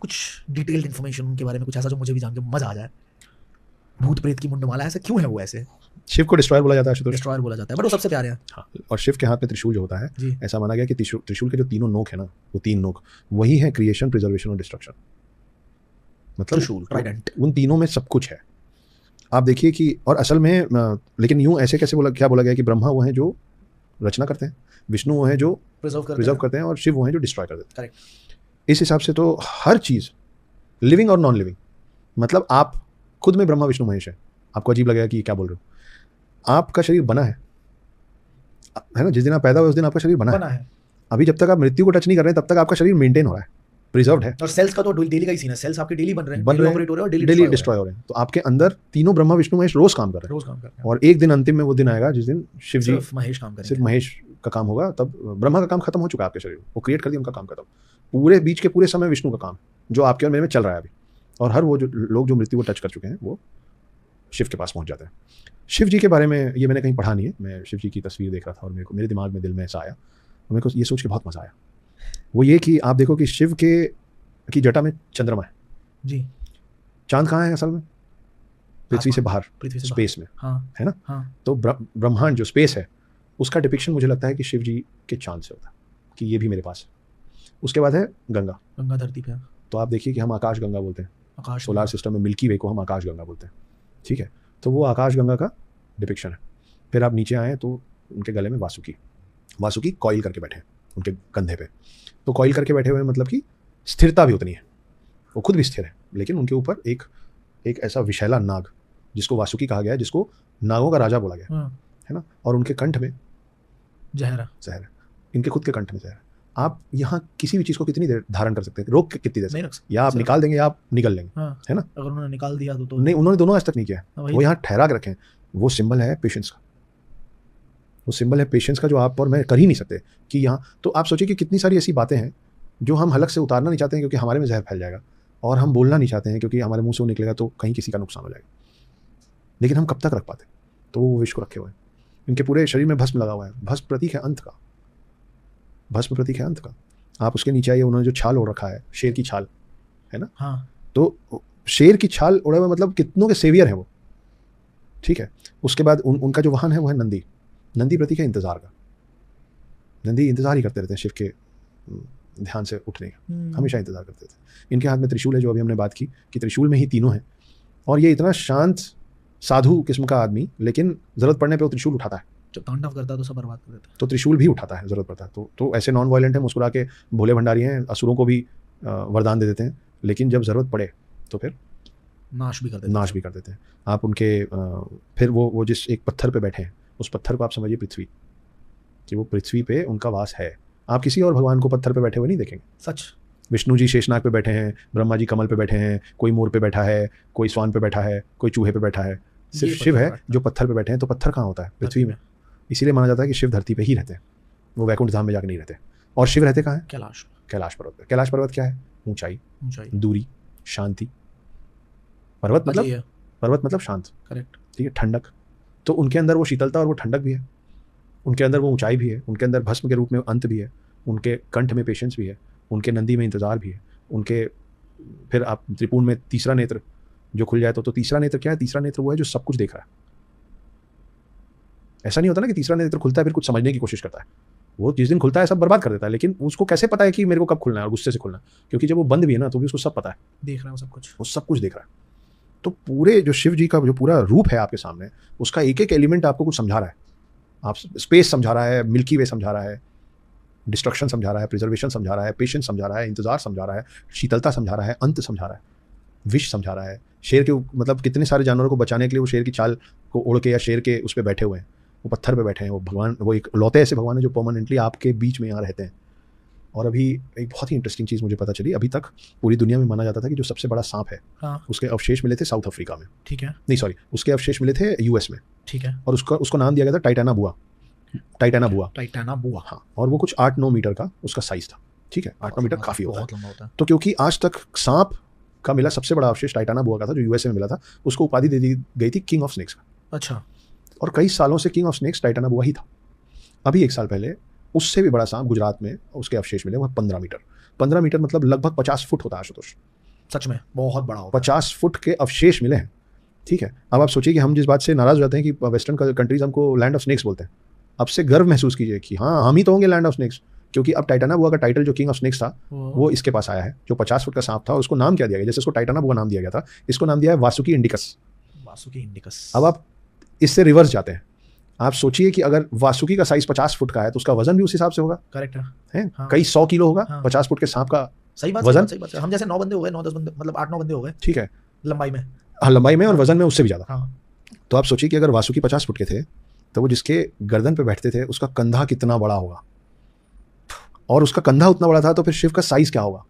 कुछ डिटेल्ड इन्फॉर्मेशन उनके बारे में, कुछ ऐसा जो मुझे भी जान के मजा आ जाए। भूत प्रेत की मुंडमाला, ऐसा क्यों है वो? ऐसे शिव को डिस्ट्रॉयर बोला जाता है, डिस्ट्रॉयर बोला जाता है, बट वो सबसे प्यारे हैं। हाँ, और शिव के हाथ में त्रिशूल जो होता है, ऐसा माना गया कि त्रिशूल के जो 3 नोक है ना, वो 3 नोक वही है क्रिएशन, प्रिजर्वेशन और डिस्ट्रक्शन। मतलब त्रिशूल, ट्राइडेंट, उन तीनों में सब कुछ है। आप देखिए कि, और असल में लेकिन यूं ऐसे कैसे बोला, क्या बोला गया कि ब्रह्मा वो हैं जो रचना करते हैं, विष्णु वो हैं जो प्रिजर्व करते हैं, और शिव वो हैं जो डिस्ट्रॉय कर देते हैं। इस हिसाब से तो हर चीज़ लिविंग और नॉन लिविंग, मतलब आप खुद में ब्रह्मा विष्णु महेश है। आपको अजीब लगेगा कि क्या बोल रहे हो, आपका शरीर बना है ना, जिस दिन आप पैदा हुए उस दिन आपका शरीर बना है। अभी जब तक आप मृत्यु को टच नहीं कर रहे हैं तब तक आपका शरीर मेंटेन हो रहा है, प्रिजर्व्ड है। और सेल्स का तो डेली का ही सीन है, सेल्स आपके डेली बन रहे हैं, ऑपरेट हो रहे हैं और डेली डिस्ट्रॉय हो रहे हैं। तो आपके अंदर तीनों ब्रह्मा विष्णु महेश रोज काम कर रहे हैं। और एक दिन अंतिम में वो दिन आएगा जिस दिन शिव जी महेश काम करेंगे, सिर्फ महेश का काम होगा। तब ब्रह्मा का काम खत्म हो चुका है आपके शरीर, वो क्रिएट कर दिया, उनका काम खत्म। पूरे बीच के पूरे समय विष्णु का काम जो आपके और मेरे में चल रहा है अभी। और हर वो जो लोग जो मृत्यु को टच कर चुके हैं वो शिव के पास पहुंच जाते हैं। शिव जी के बारे में ये मैंने कहीं पढ़ा नहीं है, मैं शिव जी की तस्वीर देख रहा था और मेरे दिमाग में दिल में ऐसा आया और मेरे को ये सोच के बहुत मजा आया। वो ये कि आप देखो कि शिव की जटा में चंद्रमा है जी। चांद कहाँ है असल में? पृथ्वी से बाहर, स्पेस में। हाँ, है ना? हाँ। तो ब्रह्मांड जो स्पेस है उसका डिपिक्शन मुझे लगता है कि शिव जी के चांद से होता है कि ये भी मेरे पास है। उसके बाद है गंगा धरती पे। तो आप देखिए कि हम आकाश गंगा बोलते हैं, सोलार सिस्टम में मिल्की वे को हम आकाश गंगा बोलते हैं, ठीक है? तो वो आकाश गंगा का डिपिक्शन है। फिर आप नीचे आए तो उनके गले में वासुकी कॉइल करके बैठे हैं उनके कंधे पे। तो कॉइल करके बैठे हुए मतलब कि स्थिरता भी उतनी है, वो खुद भी स्थिर है, लेकिन उनके ऊपर एक ऐसा विशैला नाग जिसको वासुकी कहा गया है, जिसको नागों का राजा बोला गया है ना। और उनके कंठ में जहर है, इनके खुद के कंठ में जहर है। आप यहाँ किसी भी चीज़ को कितनी देर धारण कर सकते हैं, रोक के कितनी देर से? या आप निकाल देंगे या आप निकल लेंगे, है ना? अगर उन्होंने निकाल दिया तो नहीं, उन्होंने दोनों आज तक नहीं किया, वो यहाँ ठहरा के रखे हैं। वो सिंबल है पेशेंस का, वो सिंबल है पेशेंस का, जो आप और मैं कर ही नहीं सकते कि यहाँ। तो आप सोचिए कि कितनी सारी ऐसी बातें हैं जो हम हलक से उतारना नहीं चाहते हैं क्योंकि हमारे में जहर फैल जाएगा, और हम बोलना नहीं चाहते हैं क्योंकि हमारे मुंह से वो निकलेगा तो कहीं किसी का नुकसान हो जाएगा, लेकिन हम कब तक रख पाते? तो वो विष को रखे हुए हैं। इनके पूरे शरीर में भस्म लगा हुआ है, भस्म प्रतीक है अंत का, भस्म प्रतीक है अंत का। आप उसके नीचे आइए, उन्होंने जो छाल ओढ़ रखा है, शेर की छाल है ना। हाँ। तो शेर की छाल ओढ़े हुए मतलब कितनों के सेवियर है वो, ठीक है? उसके बाद उनका जो वाहन है वो है नंदी प्रतीक है इंतजार का। नंदी इंतजार ही करते रहते हैं शिव के ध्यान से उठने का, हमेशा इंतजार करते थे। इनके हाथ में त्रिशूल है, जो अभी हमने बात की कि त्रिशूल में ही तीनों हैं। और ये इतना शांत साधु किस्म का आदमी, लेकिन जरूरत पड़ने पे वो त्रिशूल उठाता है। जब तांडव करता है तो सब बर्बाद कर देता है, तो त्रिशूल भी उठाता है, जरूरत पड़ता है तो ऐसे नॉन वायलेंट है, मुस्कुरा के भोले भंडारी हैं, असुरों को भी वरदान दे देते हैं, लेकिन जब जरूरत पड़े तो फिर नाश भी कर देते हैं। आप उनके फिर वो जिस एक पत्थर पे बैठे हैं, उस पत्थर को आप समझिए पृथ्वी, कि वो पृथ्वी पे उनका वास है। आप किसी और भगवान को पत्थर पे बैठे हुए नहीं देखेंगे। सच, विष्णु जी शेषनाग पे बैठे हैं, ब्रह्मा जी कमल पे बैठे हैं, कोई मोर पे बैठा है, कोई स्वान पे बैठा है, कोई चूहे पे बैठा है। सिर्फ शिव है जो पत्थर पे बैठे हैं। तो पत्थर कहाँ होता है? पृथ्वी में। इसीलिए माना जाता है कि शिव धरती पे ही रहते हैं, वो वैकुंठ धाम में जाकर नहीं रहते। और शिव रहते कहाँ हैं? कैलाश पर्वत पे। कैलाश पर्वत क्या है? ऊंचाई, दूरी, शांति। पर्वत मतलब शांत, करेक्ट, ठीक है, ठंडक। तो उनके अंदर वो शीतलता और वो ठंडक भी है, उनके अंदर वो ऊंचाई भी है, उनके अंदर भस्म के रूप में अंत भी है, उनके कंठ में पेशेंस भी है, उनके नंदी में इंतजार भी है, उनके फिर आप त्रिपुण में तीसरा नेत्र जो खुल जाए तो तीसरा नेत्र क्या है? तीसरा नेत्र वो है जो सब कुछ देख रहा है। ऐसा नहीं होता ना कि तीसरा नेत्र खुलता है फिर कुछ समझने की कोशिश करता है, वो जिस दिन खुलता है सब बर्बाद कर देता है। लेकिन उसको कैसे पता है कि मेरे को कब खुलना है और गुस्से से खुलना है? क्योंकि जब वो बंद भी है ना तो भी उसको सब पता है, देख रहा है सब कुछ, वो सब कुछ देख रहा है। तो पूरे जो शिव जी का जो पूरा रूप है आपके सामने, उसका एक एक एलिमेंट आपको कुछ समझा रहा है। आप स्पेस समझा रहा है, मिल्की वे समझा रहा है, डिस्ट्रक्शन समझा रहा है, प्रिजर्वेशन समझा रहा है, पेशेंस समझा रहा है, इंतजार समझा रहा है, शीतलता समझा रहा है, अंत समझा रहा है, विष समझा रहा है। शेर के मतलब कितने सारे जानवरों को बचाने के लिए वो शेर की छाल को ओढ़ के या शेर के उस पर बैठे हुए हैं, वो पत्थर पे बैठे हैं। वो भगवान, वो एक लौते ऐसे भगवान है जो परमानेंटली आपके बीच में यहाँ रहते हैं। और अभी एक बहुत ही इंटरेस्टिंग चीज़ मुझे पता चली, अभी तक पूरी दुनिया में माना जाता था कि जो सबसे बड़ा सांप है, हाँ, उसके अवशेष मिले थे साउथ अफ्रीका में, ठीक है, नहीं सॉरी, उसके अवशेष मिले थे यूएस में, ठीक है, और उसको नाम दिया गया था टाइटाना बुआ, हाँ। और वो कुछ 8-9 मीटर का उसका साइज था, ठीक है, 8-9 मीटर काफ़ी होता है। तो क्योंकि आज तक सांप का मिला सबसे बड़ा अवशेष टाइटाना बुआ का था, जो यूएसए में मिला था, उसको उपाधि दे दी गई थी किंग ऑफ स्नेक्स का। अच्छा। और कई सालों से किंग ऑफ स्नेक्स टाइटाना बुआ ही था। अभी 1 साल पहले उससे भी बड़ा सांप गुजरात में उसके अवशेष मिले, वह 15 मीटर। 15 मीटर मतलब लगभग 50 फुट होता है आशुतोष। सच में बहुत बड़ा होता है। 50 फुट के अवशेष मिले हैं, ठीक है। अब आप सोचिए कि हम जिस बात से नाराज हो जाते हैं कि वेस्टर्न कंट्रीज हमको लैंड ऑफ स्नेक्स बोलते हैं, अब से गर्व महसूस कीजिए कि हाँ, हम ही तो होंगे लैंड ऑफ स्नेक्स, क्योंकि अब टाइटाना बुआ का टाइटल जो किंग ऑफ स्नेक्स था वो इसके पास आया है। जो 50 फुट का सांप था उसको नाम क्या दिया गया? जैसे उसको टाइटाना बुआ नाम दिया गया था, इसको नाम दिया है वासुकी इंडिकस। अब आप इससे रिवर्स जाते हैं, आप सोचिए कि अगर वासुकी का साइज 50 फुट का है तो उसका वजन भी उस हिसाब से होगा, करेक्ट है? हाँ। कई 100 किलो होगा, हाँ। 50 फुट के सांप का सही बात, वजन सही बात है। हम जैसे 9 बंदे हो गए, 9-10 बंदे, मतलब 8-9 बंदे हो गए, ठीक है, लंबाई में। हाँ लंबाई में और वजन में उससे भी ज़्यादा। हाँ। तो आप सोचिए कि अगर वासुकी 50 फुट के थे तो वो जिसके गर्दन पे बैठते थे उसका कंधा कितना बड़ा होगा, और उसका कंधा उतना बड़ा था तो फिर शिव का साइज क्या होगा।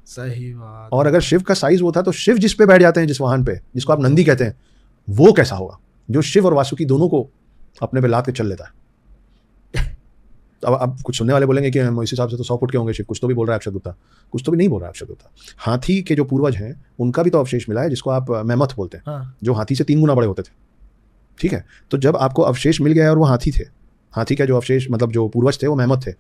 सही बात। और अगर शिव का साइज वो था तो शिव जिस पे बैठ जाते हैं, जिस वाहन पे, जिसको आप नंदी कहते हैं, वो कैसा होगा, जो शिव और वासुकी दोनों को अपने पे लाद के चल लेता है। अब कुछ सुनने वाले बोलेंगे कि हम इस हिसाब से तो 100 फुट के होंगे शिव, कुछ तो भी बोल रहा है अक्षय गुप्ता, कुछ तो भी नहीं बोल रहा है अक्षय गुप्ता। हाथी के जो पूर्वज हैं उनका भी तो अवशेष मिला है, जिसको आप मैमथ बोलते हैं, हाँ। जो हाथी से 3 गुना बड़े होते थे, ठीक है। तो जब आपको अवशेष मिल गया और वो हाथी थे, हाथी का जो अवशेष मतलब जो पूर्वज थे वो मैमथ थे,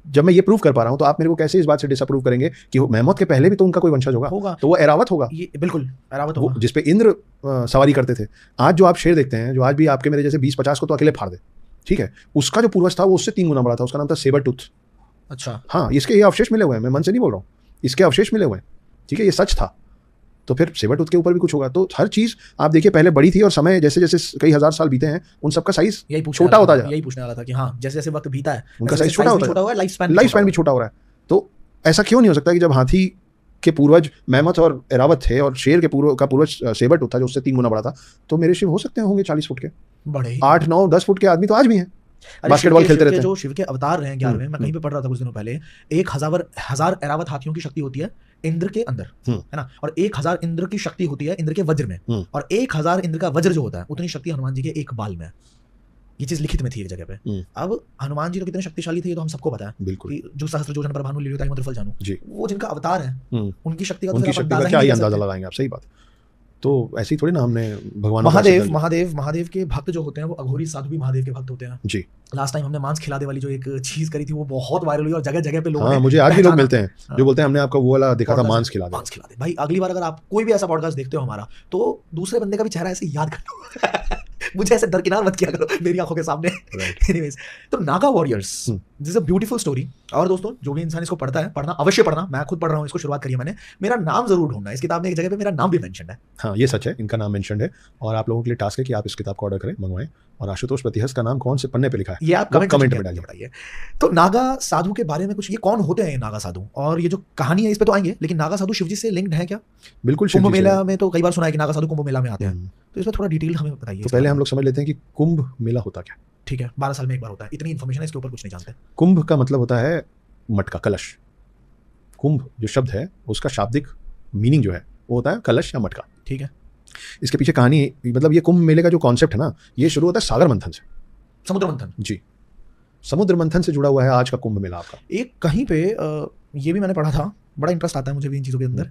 जब मैं ये प्रूव कर पा रहा हूं तो आप मेरे को कैसे इस बात से डिसअप्रूव करेंगे कि मैमथ के पहले भी तो उनका कोई वंशज होगा, तो वो ऐरावत होगा। ये बिल्कुल ऐरावत होगा, जिसपे इंद्र सवारी करते थे। आज जो आप शेर देखते हैं, जो आज भी आपके मेरे जैसे 20-50 को तो अकेले फाड़ दे, ठीक है, उसका जो पूर्वज था वो उससे 3 गुना बड़ा था, उसका नाम था सेबर टूथ। अच्छा। हाँ, इसके ये अवशेष मिले हुए हैं, मैं मन से नहीं बोल रहा हूँ, इसके अवशेष मिले हुए हैं, ठीक है, ये सच था। तो फिर सेबर टूथ के ऊपर भी कुछ होगा। तो हर चीज आप देखिए पहले बड़ी थी और समय जैसे जैसे कई हजार साल बीते हैं उन सबका साइज छोटा होता जा, यही पूछने वाला था कि हाँ जैसे जैसे वक्त बीता है उनका साइज छोटा होता है, लाइफ स्पैन भी छोटा हो रहा है। तो ऐसा क्यों नहीं हो सकता कि जब हाथी के पूर्वज मैमथ और ऐरावत थे और शेर के पूर्वज सेबर टूथ था जो उससे 3 गुना बड़ा था, तो मेरे शिव हो सकते होंगे 40 फुट के, बड़े 8, 9, 10 फुट के आदमी तो आज भी हैं, बास्केटबॉल खेलते रहते हैं। जो शिव के अवतार रहे हैं 11वें, मैं कहीं पे पढ़ रहा था कुछ दिनों पहले, 1000 ऐरावत हाथियों की शक्ति होती है इंद्र के अंदर, है ना, और 1000 इंद्र की शक्ति होती है इंद्र के वज्र में, और 1000 इंद्र का वज्र जो होता है उतनी शक्ति हनुमान जी के एक बाल में। ये चीज लिखित में थी एक जगह पे। अब हनुमान जी तो कितने शक्तिशाली थे ये तो हम सबको पता है, बिल्कुल, जो सहस्त्र योजन पर भानु लील्योताय मधुरफल जानू, वो जिनका अवतार है उनकी शक्ति का क्या ही अंदाजा लगाएंगे आप, सही बात। तो ऐसी थोड़ी ना हमने भगवान महादेव के भक्त जो होते हैं वो अघोरी साधु भी महादेव के भक्त होते हैं जी। लास्ट टाइम हमने मांस खिला दे वाली जो एक चीज करी थी वो बहुत वायरल हुई और जगह जगह पे लोग, हाँ, मुझे आज भी लोग मिलते हैं जो बोलते हैं हमने आपका वो वाला देखा था, मांस खिला दे। भाई अगली बार अगर आप कोई भी ऐसा पॉडकास्ट देखते हो हमारा, तो दूसरे बंदे का भी चेहरा ऐसे याद कर लो मुझे ऐसे दरकिनार मत किया करो मेरी आंखों के सामने। एनीवेज, तो Naga warriors, this is a beautiful story. और दोस्तों जो भी इंसान इसको पढ़ता है, पढ़ना अवश्य पढ़ना, मैं खुद पढ़ रहा हूँ इसको, शुरुआत करी है मैंने, मेरा नाम जरूर ढूंढना। इस किताब में एक जगह पे मेरा नाम भी मेंशन है। हाँ, ये सच है, इनका नाम मेंशन है और आप लोगों के लिए टास्क है कि आप इस किताब को ऑर्डर करें, मंगवाएं, और आशुतोष प्रतिहस्त का नाम कौन से पन्ने पे लिखा है ये आप कमेंट में बताइए। तो नागा साधु के बारे में कुछ, ये कौन होते हैं ये नागा साधु, और ये जो कहानी है इस पे तो आएंगे, लेकिन नागा साधु शिवजी से लिंक्ड है क्या? बिल्कुल, कुंभ मेला में तो कई बार सुना है कि नागा साधु कुंभ मेला में आते हैं, तो इसमें थोड़ा डिटेल हमें बताइए। तो पहले हम लोग समझ लेते हैं कि कुंभ मेला होता क्या। ठीक है, 12 साल में एक बार होता है, इतनी इन्फॉर्मेशन है, इसके ऊपर कुछ नहीं जानते। कुंभ का मतलब होता है मटका, कलश। कुंभ जो शब्द है उसका शाब्दिक मीनिंग जो है वो होता है कलश या मटका। ठीक है, इसके पीछे कहानी, मतलब ये कुंभ मेले का जो कॉन्सेप्ट है ना, ये शुरू होता है सागर मंथन से, समुद्र मंथन जी, समुद्र मंथन से जुड़ा हुआ है आज का कुंभ मेला आपका। एक कहीं पे ये भी मैंने पढ़ा था, बड़ा इंटरेस्ट आता है मुझे भी इन चीज़ों के अंदर।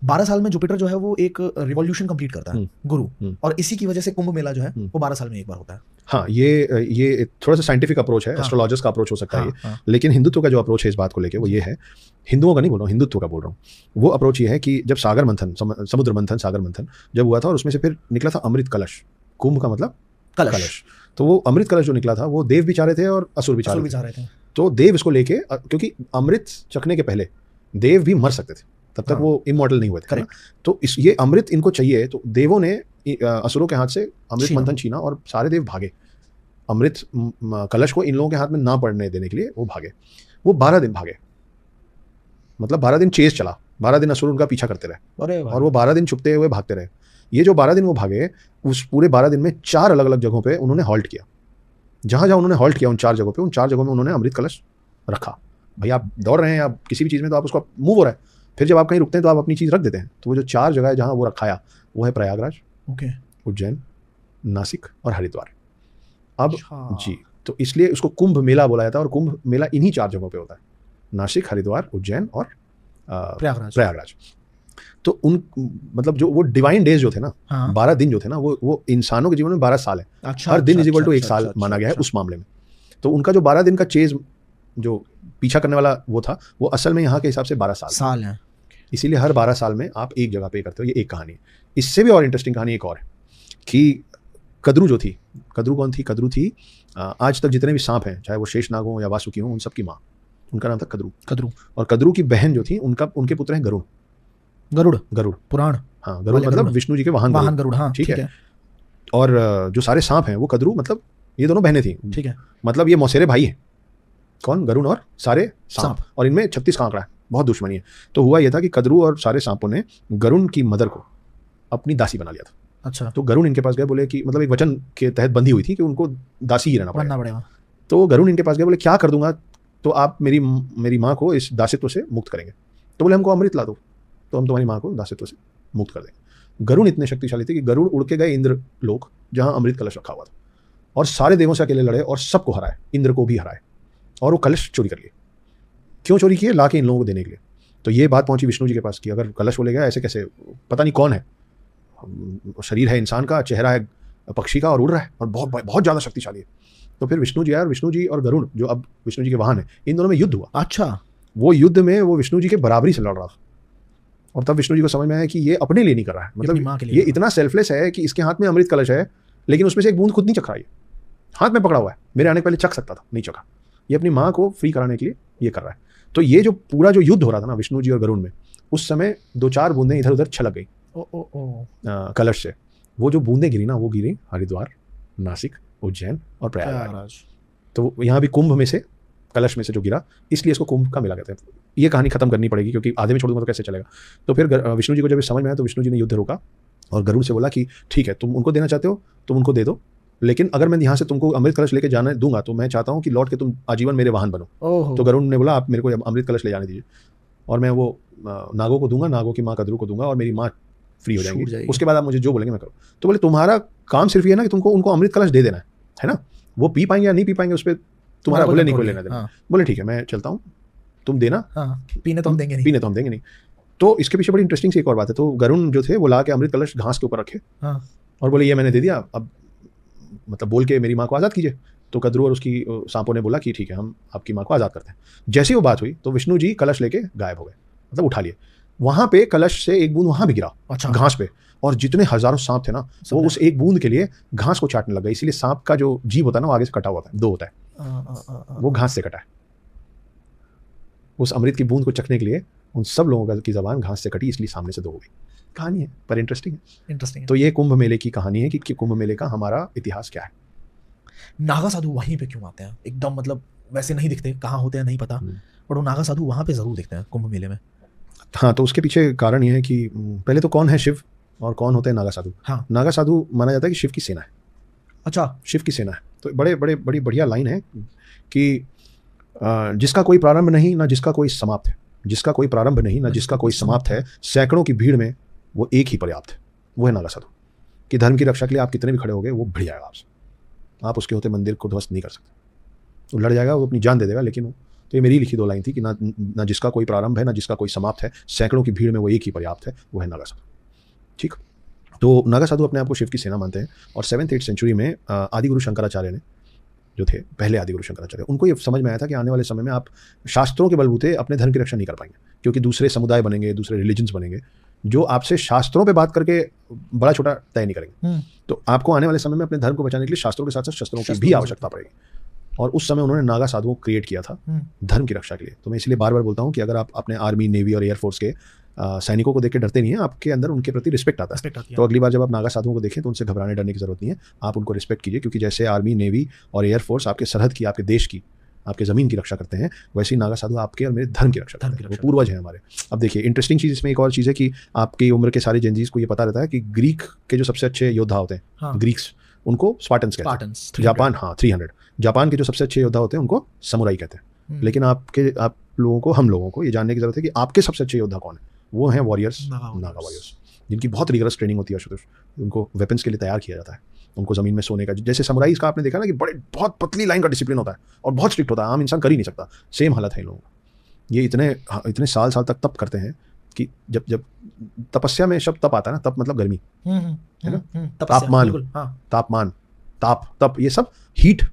12 साल में जुपिटर जो है वो एक रिवॉल्यूशन कंप्लीट करता है, गुरु, और इसी की वजह से कुंभ मेला जो है वो 12 साल में एक बार होता है। हाँ, ये थोड़ा सा साइंटिफिक अप्रोच है, एस्ट्रोलॉजर्स का अप्रोच हो सकता है ये, लेकिन हिंदुत्व का जो अप्रोच है इस बात को लेके वो ये है, हिंदुओं का नहीं बोल रहा हूँ, हिंदुत्व का बोल रहा हूँ। वो अप्रोच ये है कि जब सागर मंथन, समुद्र मंथन, सागर मंथन जब हुआ था और उसमें से फिर निकला था अमृत कलश, कुंभ का मतलब कलश, तो वो अमृत कलश जो निकला था वो देव भी चाह रहे थे और असुर भी चाह रहे थे। तो देव इसको लेके, क्योंकि अमृत चखने के पहले देव भी मर सकते थे, तब तक वो इमॉर्टल नहीं हुए थे, तो ये अमृत इनको चाहिए, तो देवों ने असुरों के हाथ से अमृत मंथन छीना और सारे देव भागे, अमृत कलश को इन लोगों के हाथ में ना पड़ने देने के लिए वो भागे। वो 12 दिन भागे, मतलब 12 दिन चेस चला, 12 दिन असुर उनका पीछा करते रहे और वो 12 दिन छुपते हुए भागते रहे। ये जो 12 दिन वो भागे, उस पूरे 12 दिन में 4 अलग अलग जगहों पे उन्होंने हॉल्ट किया। जहां जहां उन्होंने हॉल्ट किया उन 4 जगहों पे, उन 4 जगहों में उन्होंने अमृत कलश रखा। भाई आप दौड़ रहे हैं, आप किसी भी चीज़ में तो आप उसको मूव हो रहा है, फिर जब आप कहीं रुकते हैं तो आप अपनी चीज़ रख देते हैं। तो वो जो 4 जगह है जहाँ वो रखाया वो है प्रयागराज, उज्जैन, नासिक और हरिद्वार। अब जी, तो इसलिए उसको कुंभ मेला बोला जाता है और कुंभ मेला इन्हीं 4 जगहों पे होता है, नासिक, हरिद्वार, उज्जैन और प्रयागराज। तो उन मतलब जो वो डिवाइन डेज जो थे ना, 12 दिन जो थे ना, वो इंसानों के जीवन में 12 साल है। हर दिन इज इक्वल टू 1 साल माना गया है उस मामले में। तो उनका जो 12 दिन का चेज जो पीछा करने वाला वो था, वो असल में यहाँ के हिसाब से 12 साल है। इसीलिए हर 12 साल में आप एक जगह पे करते हो। ये एक कहानी है। इससे भी और इंटरेस्टिंग कहानी एक और है कि कद्रू जो थी, कद्रू कौन थी? कद्रू थी आज तक जितने भी सांप हैं, चाहे वो शेषनाग हो या वासुकी हो, उन सब की माँ, उनका नाम था कद्रू। और कद्रू की बहन जो थी, उनके पुत्र हैं गरुड़ पुराण। हाँ, गरुड़ मतलब विष्णु जी के वाहन गरुड़। हाँ, ठीक है। और जो सारे सांप हैं वो कद्रू, मतलब ये दोनों बहनें थी, ठीक है, मतलब ये मौसेरे भाई हैं। कौन? गरुड़ और सारे सांप। और इनमें 36 का आंकड़ा है, बहुत दुश्मनी है। तो हुआ यह था कि कद्रू और सारे सांपों ने गरुण की मदर को अपनी दासी बना लिया था। अच्छा। तो गरुण इनके पास गए, बोले कि मतलब एक वचन के तहत बंधी हुई थी कि उनको दासी ही रहना पड़ेगा। तो गरुण इनके पास गए, बोले क्या कर दूंगा तो आप मेरी माँ को इस दासित्व से मुक्त करेंगे। तो बोले हमको अमृत ला दो तो हम तुम्हारी माँ को दासित्व से मुक्त कर देंगे। गरुण इतने शक्तिशाली थे कि गरुड़ उड़ के गए इंद्र लोक, जहाँ अमृत कलश रखा हुआ था, और सारे देवों से अकेले लड़े और सबको हराए, इंद्र को भी हराए, और वो कलश चोरी कर लिए। क्यों चोरी किए? ला के इन लोगों को देने के लिए। तो ये बात पहुंची विष्णु जी के पास कि अगर कलश वो ले गया, ऐसे कैसे, पता नहीं कौन है, शरीर है इंसान का, चेहरा है पक्षी का और उड़ रहा है और बहुत बहुत ज़्यादा शक्तिशाली है। तो फिर विष्णु जी और गरुड़ जो अब विष्णु जी के वाहन है, इन दोनों में युद्ध हुआ। अच्छा। वो युद्ध में वो विष्णु जी के बराबरी से लड़ रहा था, और तब विष्णु जी को समझ में आया कि ये अपने लिए नहीं कर रहा है, मतलब ये इतना सेल्फलेस है कि इसके हाथ में अमृत कलश है लेकिन उसमें से एक बूंद खुद नहीं चख रहा है, हाथ में पकड़ा हुआ है, मेरे आने के पहले चख सकता था, नहीं चखा। ये अपनी माँ को फ्री कराने के लिए ये कर रहा है। तो ये जो पूरा जो युद्ध हो रहा था ना विष्णु जी और गरुड़ में, उस समय 2-4 बूंदें इधर उधर छलक गई कलश से। वो जो बूंदें गिरी ना, वो गिरी हरिद्वार, नासिक, उज्जैन और प्रयागराज। तो यहाँ भी कुंभ में से, कलश में से जो गिरा, इसलिए इसको कुंभ का मेला कहते हैं। ये कहानी खत्म करनी पड़ेगी क्योंकि आधे में छोड़ दूंगा तो कैसे चलेगा। तो फिर विष्णु जी को जब समझ में आया तो विष्णु जी ने युद्ध रोका और गरुड़ से बोला कि ठीक है, तुम उनको देना चाहते हो तुम उनको दे दो, लेकिन अगर मैं यहाँ से तुमको अमृत कलश लेके जाने दूंगा तो मैं चाहता हूँ कि लौट के तुम आजीवन मेरे वाहन बनो। तो गरुड़ ने बोला आप मेरे को अमृत कलश ले जाने दीजिए और मैं वो नागों को दूंगा, नागों की माँ कद्रू को दूंगा और मेरी माँ फ्री हो जाएगी, उसके बाद आप मुझे जो बोलेंगे मैं करूँ। तो बोले तुम्हारा काम सिर्फ ये है ना कि तुमको उनको अमृत कलश दे देना है ना, वो पी पाएंगे या नहीं पी पाएंगे उस पर तुम्हारा बोले नहीं कोई लेना देना। बोले ठीक है मैं चलता हूँ, तुम देना, पीने तो हम देंगे नहीं। तो इसके पीछे बड़ी इंटरेस्टिंग सी एक और बात है। तो गरुण जो थे वो ला के अमृत कलश घास के ऊपर रखे और बोले ये मैंने दे दिया, अब मतलब बोल के मेरी माँ को आज़ाद कीजिए। तो कद्रू और उसकी सांपों ने बोला कि ठीक है हम आपकी माँ को आज़ाद करते हैं। जैसे ही वो बात हुई तो विष्णु जी कलश लेके गायब हो गए, मतलब उठा लिए। वहाँ पे कलश से एक बूंद वहाँ भी गिरा, अच्छा, घास पे, और जितने हजारों सांप थे ना वो उस एक बूंद के लिए घास को चाटने लग गए। इसीलिए सांप का जो जीभ होता है ना वो आगे से कटा हुआ है, 2 होता है, वो घास से कटा है। उस अमृत की बूंद को चखने के लिए उन सब लोगों की जबान घास से कटी, इसलिए सामने से 2 हो गई। कहानी है पर इंटरेस्टिंग है। तो ये कुंभ मेले की कहानी है कि कुंभ मेले का हमारा इतिहास क्या है। नागा साधु वहीं पे क्यों आते हैं? एकदम मतलब वैसे नहीं दिखते, कहाँ होते हैं नहीं पता, पर वो नागा साधु वहाँ पे जरूर दिखते हैं कुंभ मेले में। हाँ, तो उसके पीछे कारण ये है कि पहले तो कौन है शिव और कौन होते हैं नागा साधु। हाँ, नागा साधु माना जाता है कि शिव की सेना है। अच्छा, शिव की सेना है। तो बड़ी बढ़िया लाइन है कि जिसका कोई प्रारंभ नहीं ना जिसका कोई समाप्त है, जिसका कोई प्रारंभ नहीं ना जिसका कोई समाप्त है, सैकड़ों की भीड़ में वो एक ही पर्याप्त है, वो है नागा साधु। कि धर्म की रक्षा के लिए आप कितने भी खड़े हो गए वो भिड़ जाएगा आपसे, आप उसके होते मंदिर को ध्वस्त नहीं कर सकते, वो लड़ जाएगा, वो अपनी जान दे देगा। लेकिन तो ये मेरी लिखी 2 लाइन थी कि ना जिसका कोई प्रारंभ है ना जिसका कोई समाप्त है, सैकड़ों की भीड़ में वो एक ही पर्याप्त है, वो है नागा साधु। ठीक, तो नागा साधु अपने आप को शिव की सेना मानते हैं। और 7th-8th सेंचुरी में आदि गुरु शंकराचार्य ने, जो थे पहले आदि गुरु शंकराचार्य, उनको ये समझ में आया था कि आने वाले समय में आप शास्त्रों के बलबूते अपने धर्म की रक्षा नहीं कर पाएंगे, क्योंकि दूसरे समुदाय बनेंगे, दूसरे रिलीजन्स बनेंगे जो आपसे शास्त्रों पे बात करके बड़ा छोटा तय नहीं करेंगे। तो आपको आने वाले समय में अपने धर्म को बचाने के लिए शास्त्रों के साथ साथ शस्त्रों की भी आवश्यकता पड़ेगी। और उस समय उन्होंने नागा साधुओं को क्रिएट किया था धर्म की रक्षा के लिए। तो मैं इसलिए बार बार बोलता हूँ कि अगर आप अपने आर्मी, नेवी और एयरफोर्स के सैनिकों को देख के डरते नहीं है, आपके अंदर उनके प्रति रिस्पेक्ट आता है। तो अगली बार जब आप नागा साधुओं को देखें तो उनसे घबराने डरने की जरूरत नहीं है, आप उनको रिस्पेक्ट कीजिए, क्योंकि जैसे आर्मी, नेवी और एयरफोर्स आपके सरहद की, आपके देश की, आपके ज़मीन की रक्षा करते हैं, वैसे ही नागा साधु आपके और मेरे धर्म की रक्षा करते हैं। वो पूर्वज हैं हमारे। अब देखिए इंटरेस्टिंग चीज़ इसमें एक और चीज़ है कि आपकी उम्र के सारे जेनजीज को ये पता रहता है कि ग्रीक के जो सबसे अच्छे योद्धा होते हैं, ग्रीक्स, उनको स्पार्टन्स कहते हैं। जापान, हाँ 300, जापान के जो सबसे अच्छे योद्धा होते हैं उनको समुराई कहते हैं। लेकिन आप लोगों को, हम लोगों को ये जानने की जरूरत है कि आपके सबसे अच्छे योद्धा कौन है। वो हैं वॉरियर्स, नागा वॉरियर्स, जिनकी बहुत रिगरस ट्रेनिंग होती है आशुतोष। उनको वेपन्स के लिए तैयार किया जाता है, उनको ज़मीन में सोने का, जैसे समुराईज का आपने देखा ना कि बहुत पतली लाइन का डिसिप्लिन होता है और बहुत स्ट्रिक्ट होता है, आम इंसान कर ही नहीं सकता। सेम हालत है इन लोगों का। ये इतने साल तक तप करते हैं कि जब तपस्या में शब्द तप आता है ना, तप मतलब गर्मी है ना, तापमान, तप, ये सब हीट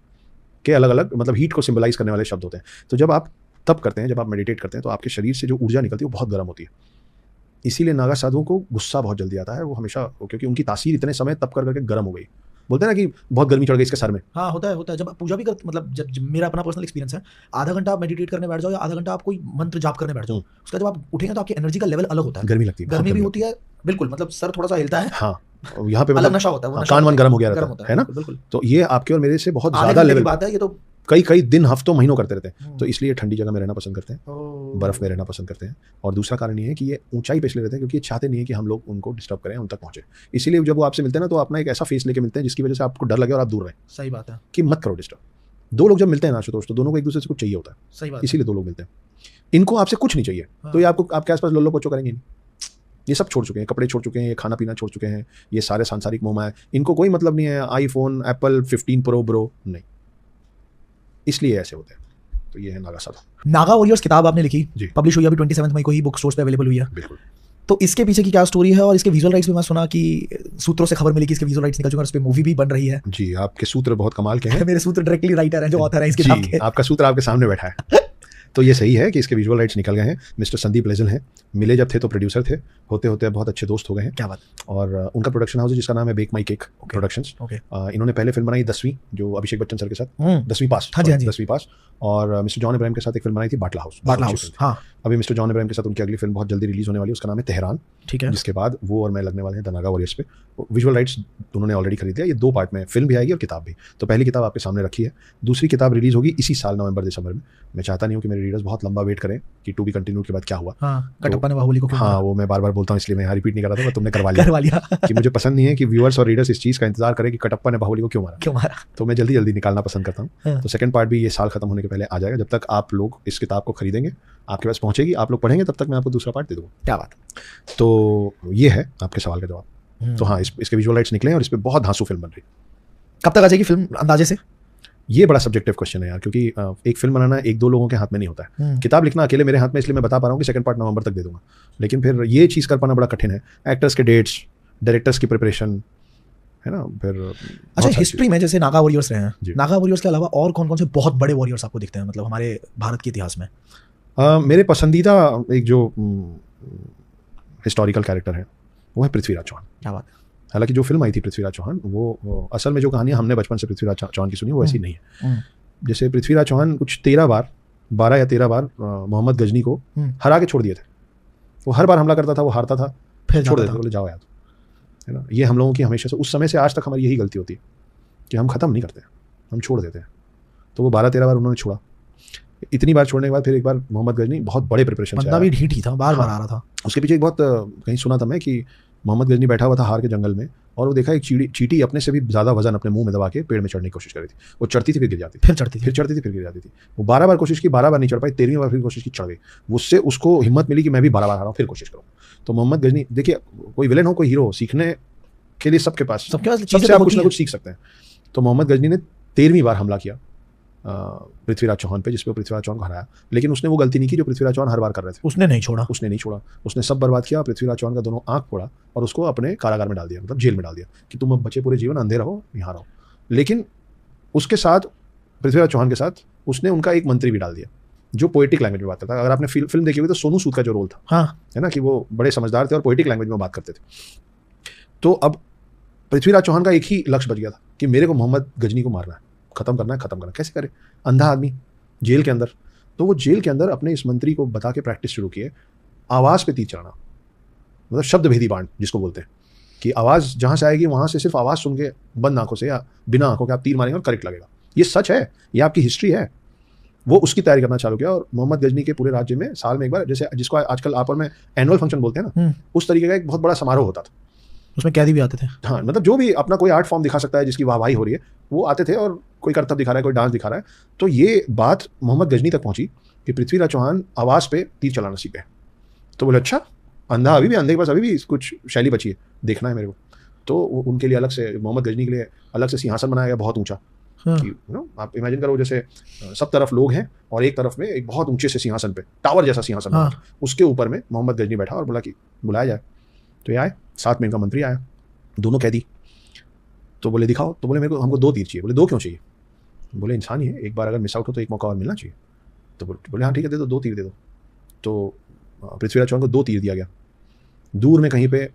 के अलग अलग, मतलब हीट को सिंबलाइज करने वाले शब्द होते हैं। तो जब आप तप करते हैं, जब आप मेडिटेट करते हैं, तो आपके शरीर से जो ऊर्जा निकलती है वो बहुत गर्म होती है। इसीलिए नागा साधुओं को गुस्सा बहुत जल्दी आता है, वो हमेशा, क्योंकि उनकी तासीर इतने समय तप कर करके गर्म हो गई। बोलते हैं ना कि बहुत गर्मी चढ़ गई इसके सर में। हाँ, होता है। जब पूजा भी मतलब जब मेरा अपना पर्सनल एक्सपीरियंस है, आधा घंटा आप मेडिटेट करने बैठ जाओ या आधा घंटा आप कोई मंत्र जाप करने बैठ जाओ, उसका जब आप उठेंगे तो आपकी एनर्जी का लेवल अलग होता है, गर्मी लगती है, गर्मी भी होती है, बिल्कुल, मतलब सर थोड़ा सा हिलता है। हाँ, यहाँ पे अलग नशा होता है, कान वान गर्म हो गया रहता है ना। बिल्कुल। तो ये आपके और मेरे से बहुत ज्यादा लेवल बात है, ये तो कई कई दिन, हफ्तों, महीनों करते रहते हैं। तो इसलिए ठंडी जगह में रहना पसंद करते हैं, बर्फ़ में रहना पसंद करते हैं। और दूसरा कारण ये है कि ये ऊंचाई पे इसलिए रहते हैं क्योंकि ये चाहते नहीं है कि हम लोग उनको डिस्टर्ब करें, उन तक पहुंचे। इसीलिए जब वो आपसे मिलते हैं ना, तो अपना एक ऐसा फेस लेके मिलते हैं जिसकी वजह से आपको डर लगे और आप दूर रहें। सही बात है कि मत करो डिस्टर्ब। दो लोग जब मिलते हैं ना आशुतोष, तो दोनों को एक दूसरे से कुछ चाहिए होता है। सही बात, इसीलिए दो लोग मिलते हैं। इनको आपसे कुछ नहीं चाहिए, तो ये आपको आपके आसपास लोलो पोचो करेंगे नहीं। ये सब छोड़ चुके हैं, कपड़े छोड़ चुके हैं, ये खाना पीना छोड़ चुके हैं, ये सारे सांसारिक मोह माया, इनको कोई मतलब नहीं है आईफोन, एप्पल 15 प्रो ब्रो, नहीं। इसलिए ऐसे होते हैं। तो ये है नागा साधु। नागा वॉरियर्स किताब आपने लिखी, जी। पब्लिश हुई अभी 27 मई को ही बुक स्टोर्स पे अवेलेबल हुई है। बिल्कुल। तो इसके पीछे की क्या स्टोरी है? और इसके विजुअल राइट्स भी मैं सुना कि सूत्रों से खबर मिली कि इसके विजुअल राइट्स निकल चुके हैं, उस पे मूवी भी बन रही है। जी, आपके सूत्र बहुत कमाल के हैं। मेरे सूत्र डायरेक्टली राइटर हैं जो ऑथर हैं इस किताब के। आपका सूत्र आपके सामने बैठा है। तो ये सही है कि इसके विजुअल राइट्स निकल गए हैं। मिस्टर संदीप लेजल हैं, मिले जब थे तो प्रोड्यूसर थे, होते होते बहुत अच्छे दोस्त हो गए हैं। क्या बात। और उनका प्रोडक्शन हाउस है जिसका नाम है बेक माई केक प्रोडक्शंस। इन्होंने पहले फिल्म बनाई 10वीं, जो अभिषेक बच्चन सर के साथ, 10वीं पास। हाँ जी, 10वीं पास। और मिस्टर जॉन इब्राहिम के साथ एक फिल्म बनाई थी बाटला हाउस। हाँ। अभी मिस्टर जॉन इब्राहिम के साथ उनकी अगली फिल्म बहुत जल्दी रिलीज होने वाली है, उसका नाम है तेहरान। ठीक है। जिसके बाद वो और मैं लगने वाले हैं द नागा वॉरियर्स पे। विजुअल राइट्स उन्होंने ऑलरेडी खरीद लिया। ये 2 पार्ट में फिल्म भी आएगी और किताब भी। तो पहली किताब आपके सामने रखी है, दूसरी किताब रिलीज होगी इसी साल नवंबर दिसंबर में। मैं चाहता नहीं हूँ कि मेरे रीडर्स बहुत लंबा वेट करें कि टू बी कंटिन्यूड के बाद क्या हुआ। कटप्पा ने बाहुबली को क्यों मारा? वो मैं बार बार बोलता हूँ, इसलिए मैं यहाँ रिपीट नहीं कर रहा था, तुमने करवा लिया। कि मुझे पसंद नहीं है कि व्यूअर्स और रीडर्स इस चीज़ का इंतजार करें कि कटप्पा ने बाहुबली को क्यों मारा। तो मैं जल्दी जल्दी निकालना पसंद करता हूँ। तो सेकंड पार्ट भी ये साल खत्म होने के पहले आ जाएगा। जब तक आप लोग इस किताब को खरीदेंगे, आपके पास पहुंचेगी, आप लोग पढ़ेंगे, तब तक मैं आपको दूसरा पार्ट दे दूँगा। क्या बात। तो ये है आपके सवाल का जवाब। तो हाँ, इसके विजुअल राइट्स निकले और इस पर बहुत धांसू फिल्म बन रही। कब तक आ जाएगी फिल्म अंदाजे से? ये बड़ा सब्जेक्टिव क्वेश्चन है यार, क्योंकि एक फिल्म बनाना 1-2 लोगों के हाथ में नहीं होता है। किताब लिखना अकेले मेरे हाथ में, इसलिए मैं बता पा रहा हूँ कि सेकंड पार्ट नवंबर तक दे दूंगा। लेकिन फिर ये चीज़ कर पाना बड़ा कठिन है। एक्टर्स के डेट्स, डायरेक्टर्स की प्रिपरेशन, है ना। फिर अच्छा, हिस्ट्री में जैसे नागा वॉरियर्स रहे हैं, नागा वॉरियर्स के अलावा और कौन कौन से बहुत बड़े वॉरियर्स आपको दिखते हैं, मतलब हमारे भारत के इतिहास में? मेरे पसंदीदा एक जो हिस्टोरिकल कैरेक्टर है वो है पृथ्वीराज चौहान। क्या बात है। हालांकि जो फिल्म आई थी पृथ्वीराज चौहान, वो असल में जो कहानी हमने बचपन से पृथ्वीराज चौहान की सुनी वो ऐसी नहीं है। जैसे पृथ्वीराज चौहान कुछ 12 या 13 बार मोहम्मद गजनी को हरा के छोड़ दिए थे। वो हर बार हमला करता था, वो हारता था, फिर छोड़ देते, बोले जाओ यार, है ना। ये हम लोगों की हमेशा से, उस समय से आज तक हमारी यही गलती होती है कि हम ख़त्म नहीं करते, हम छोड़ देते हैं। तो वो 12-13 बार उन्होंने छोड़ा। इतनी बार छोड़ने के बाद फिर एक बार मोहम्मद गजनी बहुत बड़े प्रिपरेशन से, बंदा भी ढीठ ही था, बार बार आ रहा था। उसके पीछे एक बहुत कहीं सुना था मैं कि मोहम्मद गजनी बैठा हुआ था हार के जंगल में, और वो देखा एक चींटी अपने से भी ज़्यादा वजन अपने मुंह में दबा के पेड़ में चढ़ने की कोशिश कर रही थी। वो चढ़ती थी, फिर गिर जाती थी, फिर चढ़ती थी, फिर गिर जाती थी। वो 12 बार कोशिश की, 12 बार नहीं चढ़ पाई, 13वीं बार फिर कोशिश की, चढ़ गई। उससे उसको हिम्मत मिली कि मैं भी 12 बार हारा हूँ, फिर कोशिश करूँ। तो मोहम्मद गजनी, देखिए कोई विलेन हो कोई हीरो हो, सीखने के लिए सबके पास सबसे आप कुछ ना कुछ सीख सकते हैं। तो मोहम्मद गजनी ने 13वीं बार हमला किया पृथ्वीराज चौहान पे, जिसपे पृथ्वीराज चौहान को हराया। लेकिन उसने वो गलती नहीं की जो पृथ्वीराज चौहान हर बार कर रहे थे। उसने नहीं छोड़ा। उसने सब बर्बाद किया, पृथ्वीराज चौहान का दोनों आंख फोड़ा और उसको अपने कारागार में डाल दिया, मतलब जेल में डाल दिया कि तुम अब बचे पूरे जीवन अंधे रहो, यहाँ रहो। लेकिन उसके साथ, पृथ्वीराज चौहान के साथ, उसने उनका एक मंत्री भी डाल दिया जो पोएटिक लैंग्वेज में बात करता था। अगर आपने फिल्म देखी हुई तो सोनू सूद का जो रोल था, हाँ, है ना, कि वो बड़े समझदार थे और पोएटिक लैंग्वेज में बात करते थे। तो अब पृथ्वीराज चौहान का एक ही लक्ष्य बच गया था कि मेरे को मोहम्मद गजनी को मारना है, खत्म करना है। कैसे करे? अंधा आदमी जेल के अंदर। तो वो जेल के अंदर अपने इस मंत्री को बता के प्रैक्टिस शुरू की है, आवाज़ पे तीर चलाना, मतलब शब्द भेदी बाण जिसको बोलते हैं, कि आवाज़ जहाँ से आएगी वहाँ से सिर्फ आवाज़ सुन के बंद आंखों से या बिना आंखों के आप तीर मारेंगे और करेक्ट लगेगा। ये सच है, ये आपकी हिस्ट्री है। वो उसकी तैयारी करना चालू किया और मोहम्मद गजनी के पूरे राज्य में साल में एक बार, जैसे जिसको आजकल आप और मैं एनुअल फंक्शन बोलते हैं ना, उस तरीके का एक बहुत बड़ा समारोह होता था। उसमें कैदी भी आते थे, हाँ, मतलब जो भी अपना कोई आर्ट फॉर्म दिखा सकता है जिसकी वाहवाही हो रही है वो आते थे, और कोई करतब दिखा रहा है, कोई डांस दिखा रहा है। तो ये बात मोहम्मद गजनी तक पहुंची कि पृथ्वीराज चौहान आवाज़ पे तीर चलाना सीख गए। तो बोले अच्छा, अंधा अभी भी, अंधे के पास अभी भी कुछ शैली बची है, देखना है मेरे को। तो उनके लिए अलग से, मोहम्मद गजनी के लिए अलग से सिंहासन बनाया गया बहुत ऊंचा। हाँ। कि आप इमेजिन करो जैसे सब तरफ लोग हैं और एक तरफ में एक बहुत ऊंचे से सिंहासन पे, टावर जैसा सिंहासन, हाँ, उसके ऊपर में मोहम्मद गजनी बैठा और बोला कि बुलाया जाए। तो ये आए, साथ में इनका मंत्री आया, दोनों कैदी। तो बोले दिखाओ। तो बोले मेरे को, हमको 2 तीर चाहिए। बोले 2 क्यों चाहिए? बोले इंसान ही है, एक बार अगर मिस आउट हो तो एक मौका और मिलना चाहिए। तो बोले हाँ ठीक है, दे दो, 2 तीर दे दो। तो पृथ्वीराज चौहान को 2 तीर दिया गया। दूर में कहीं पे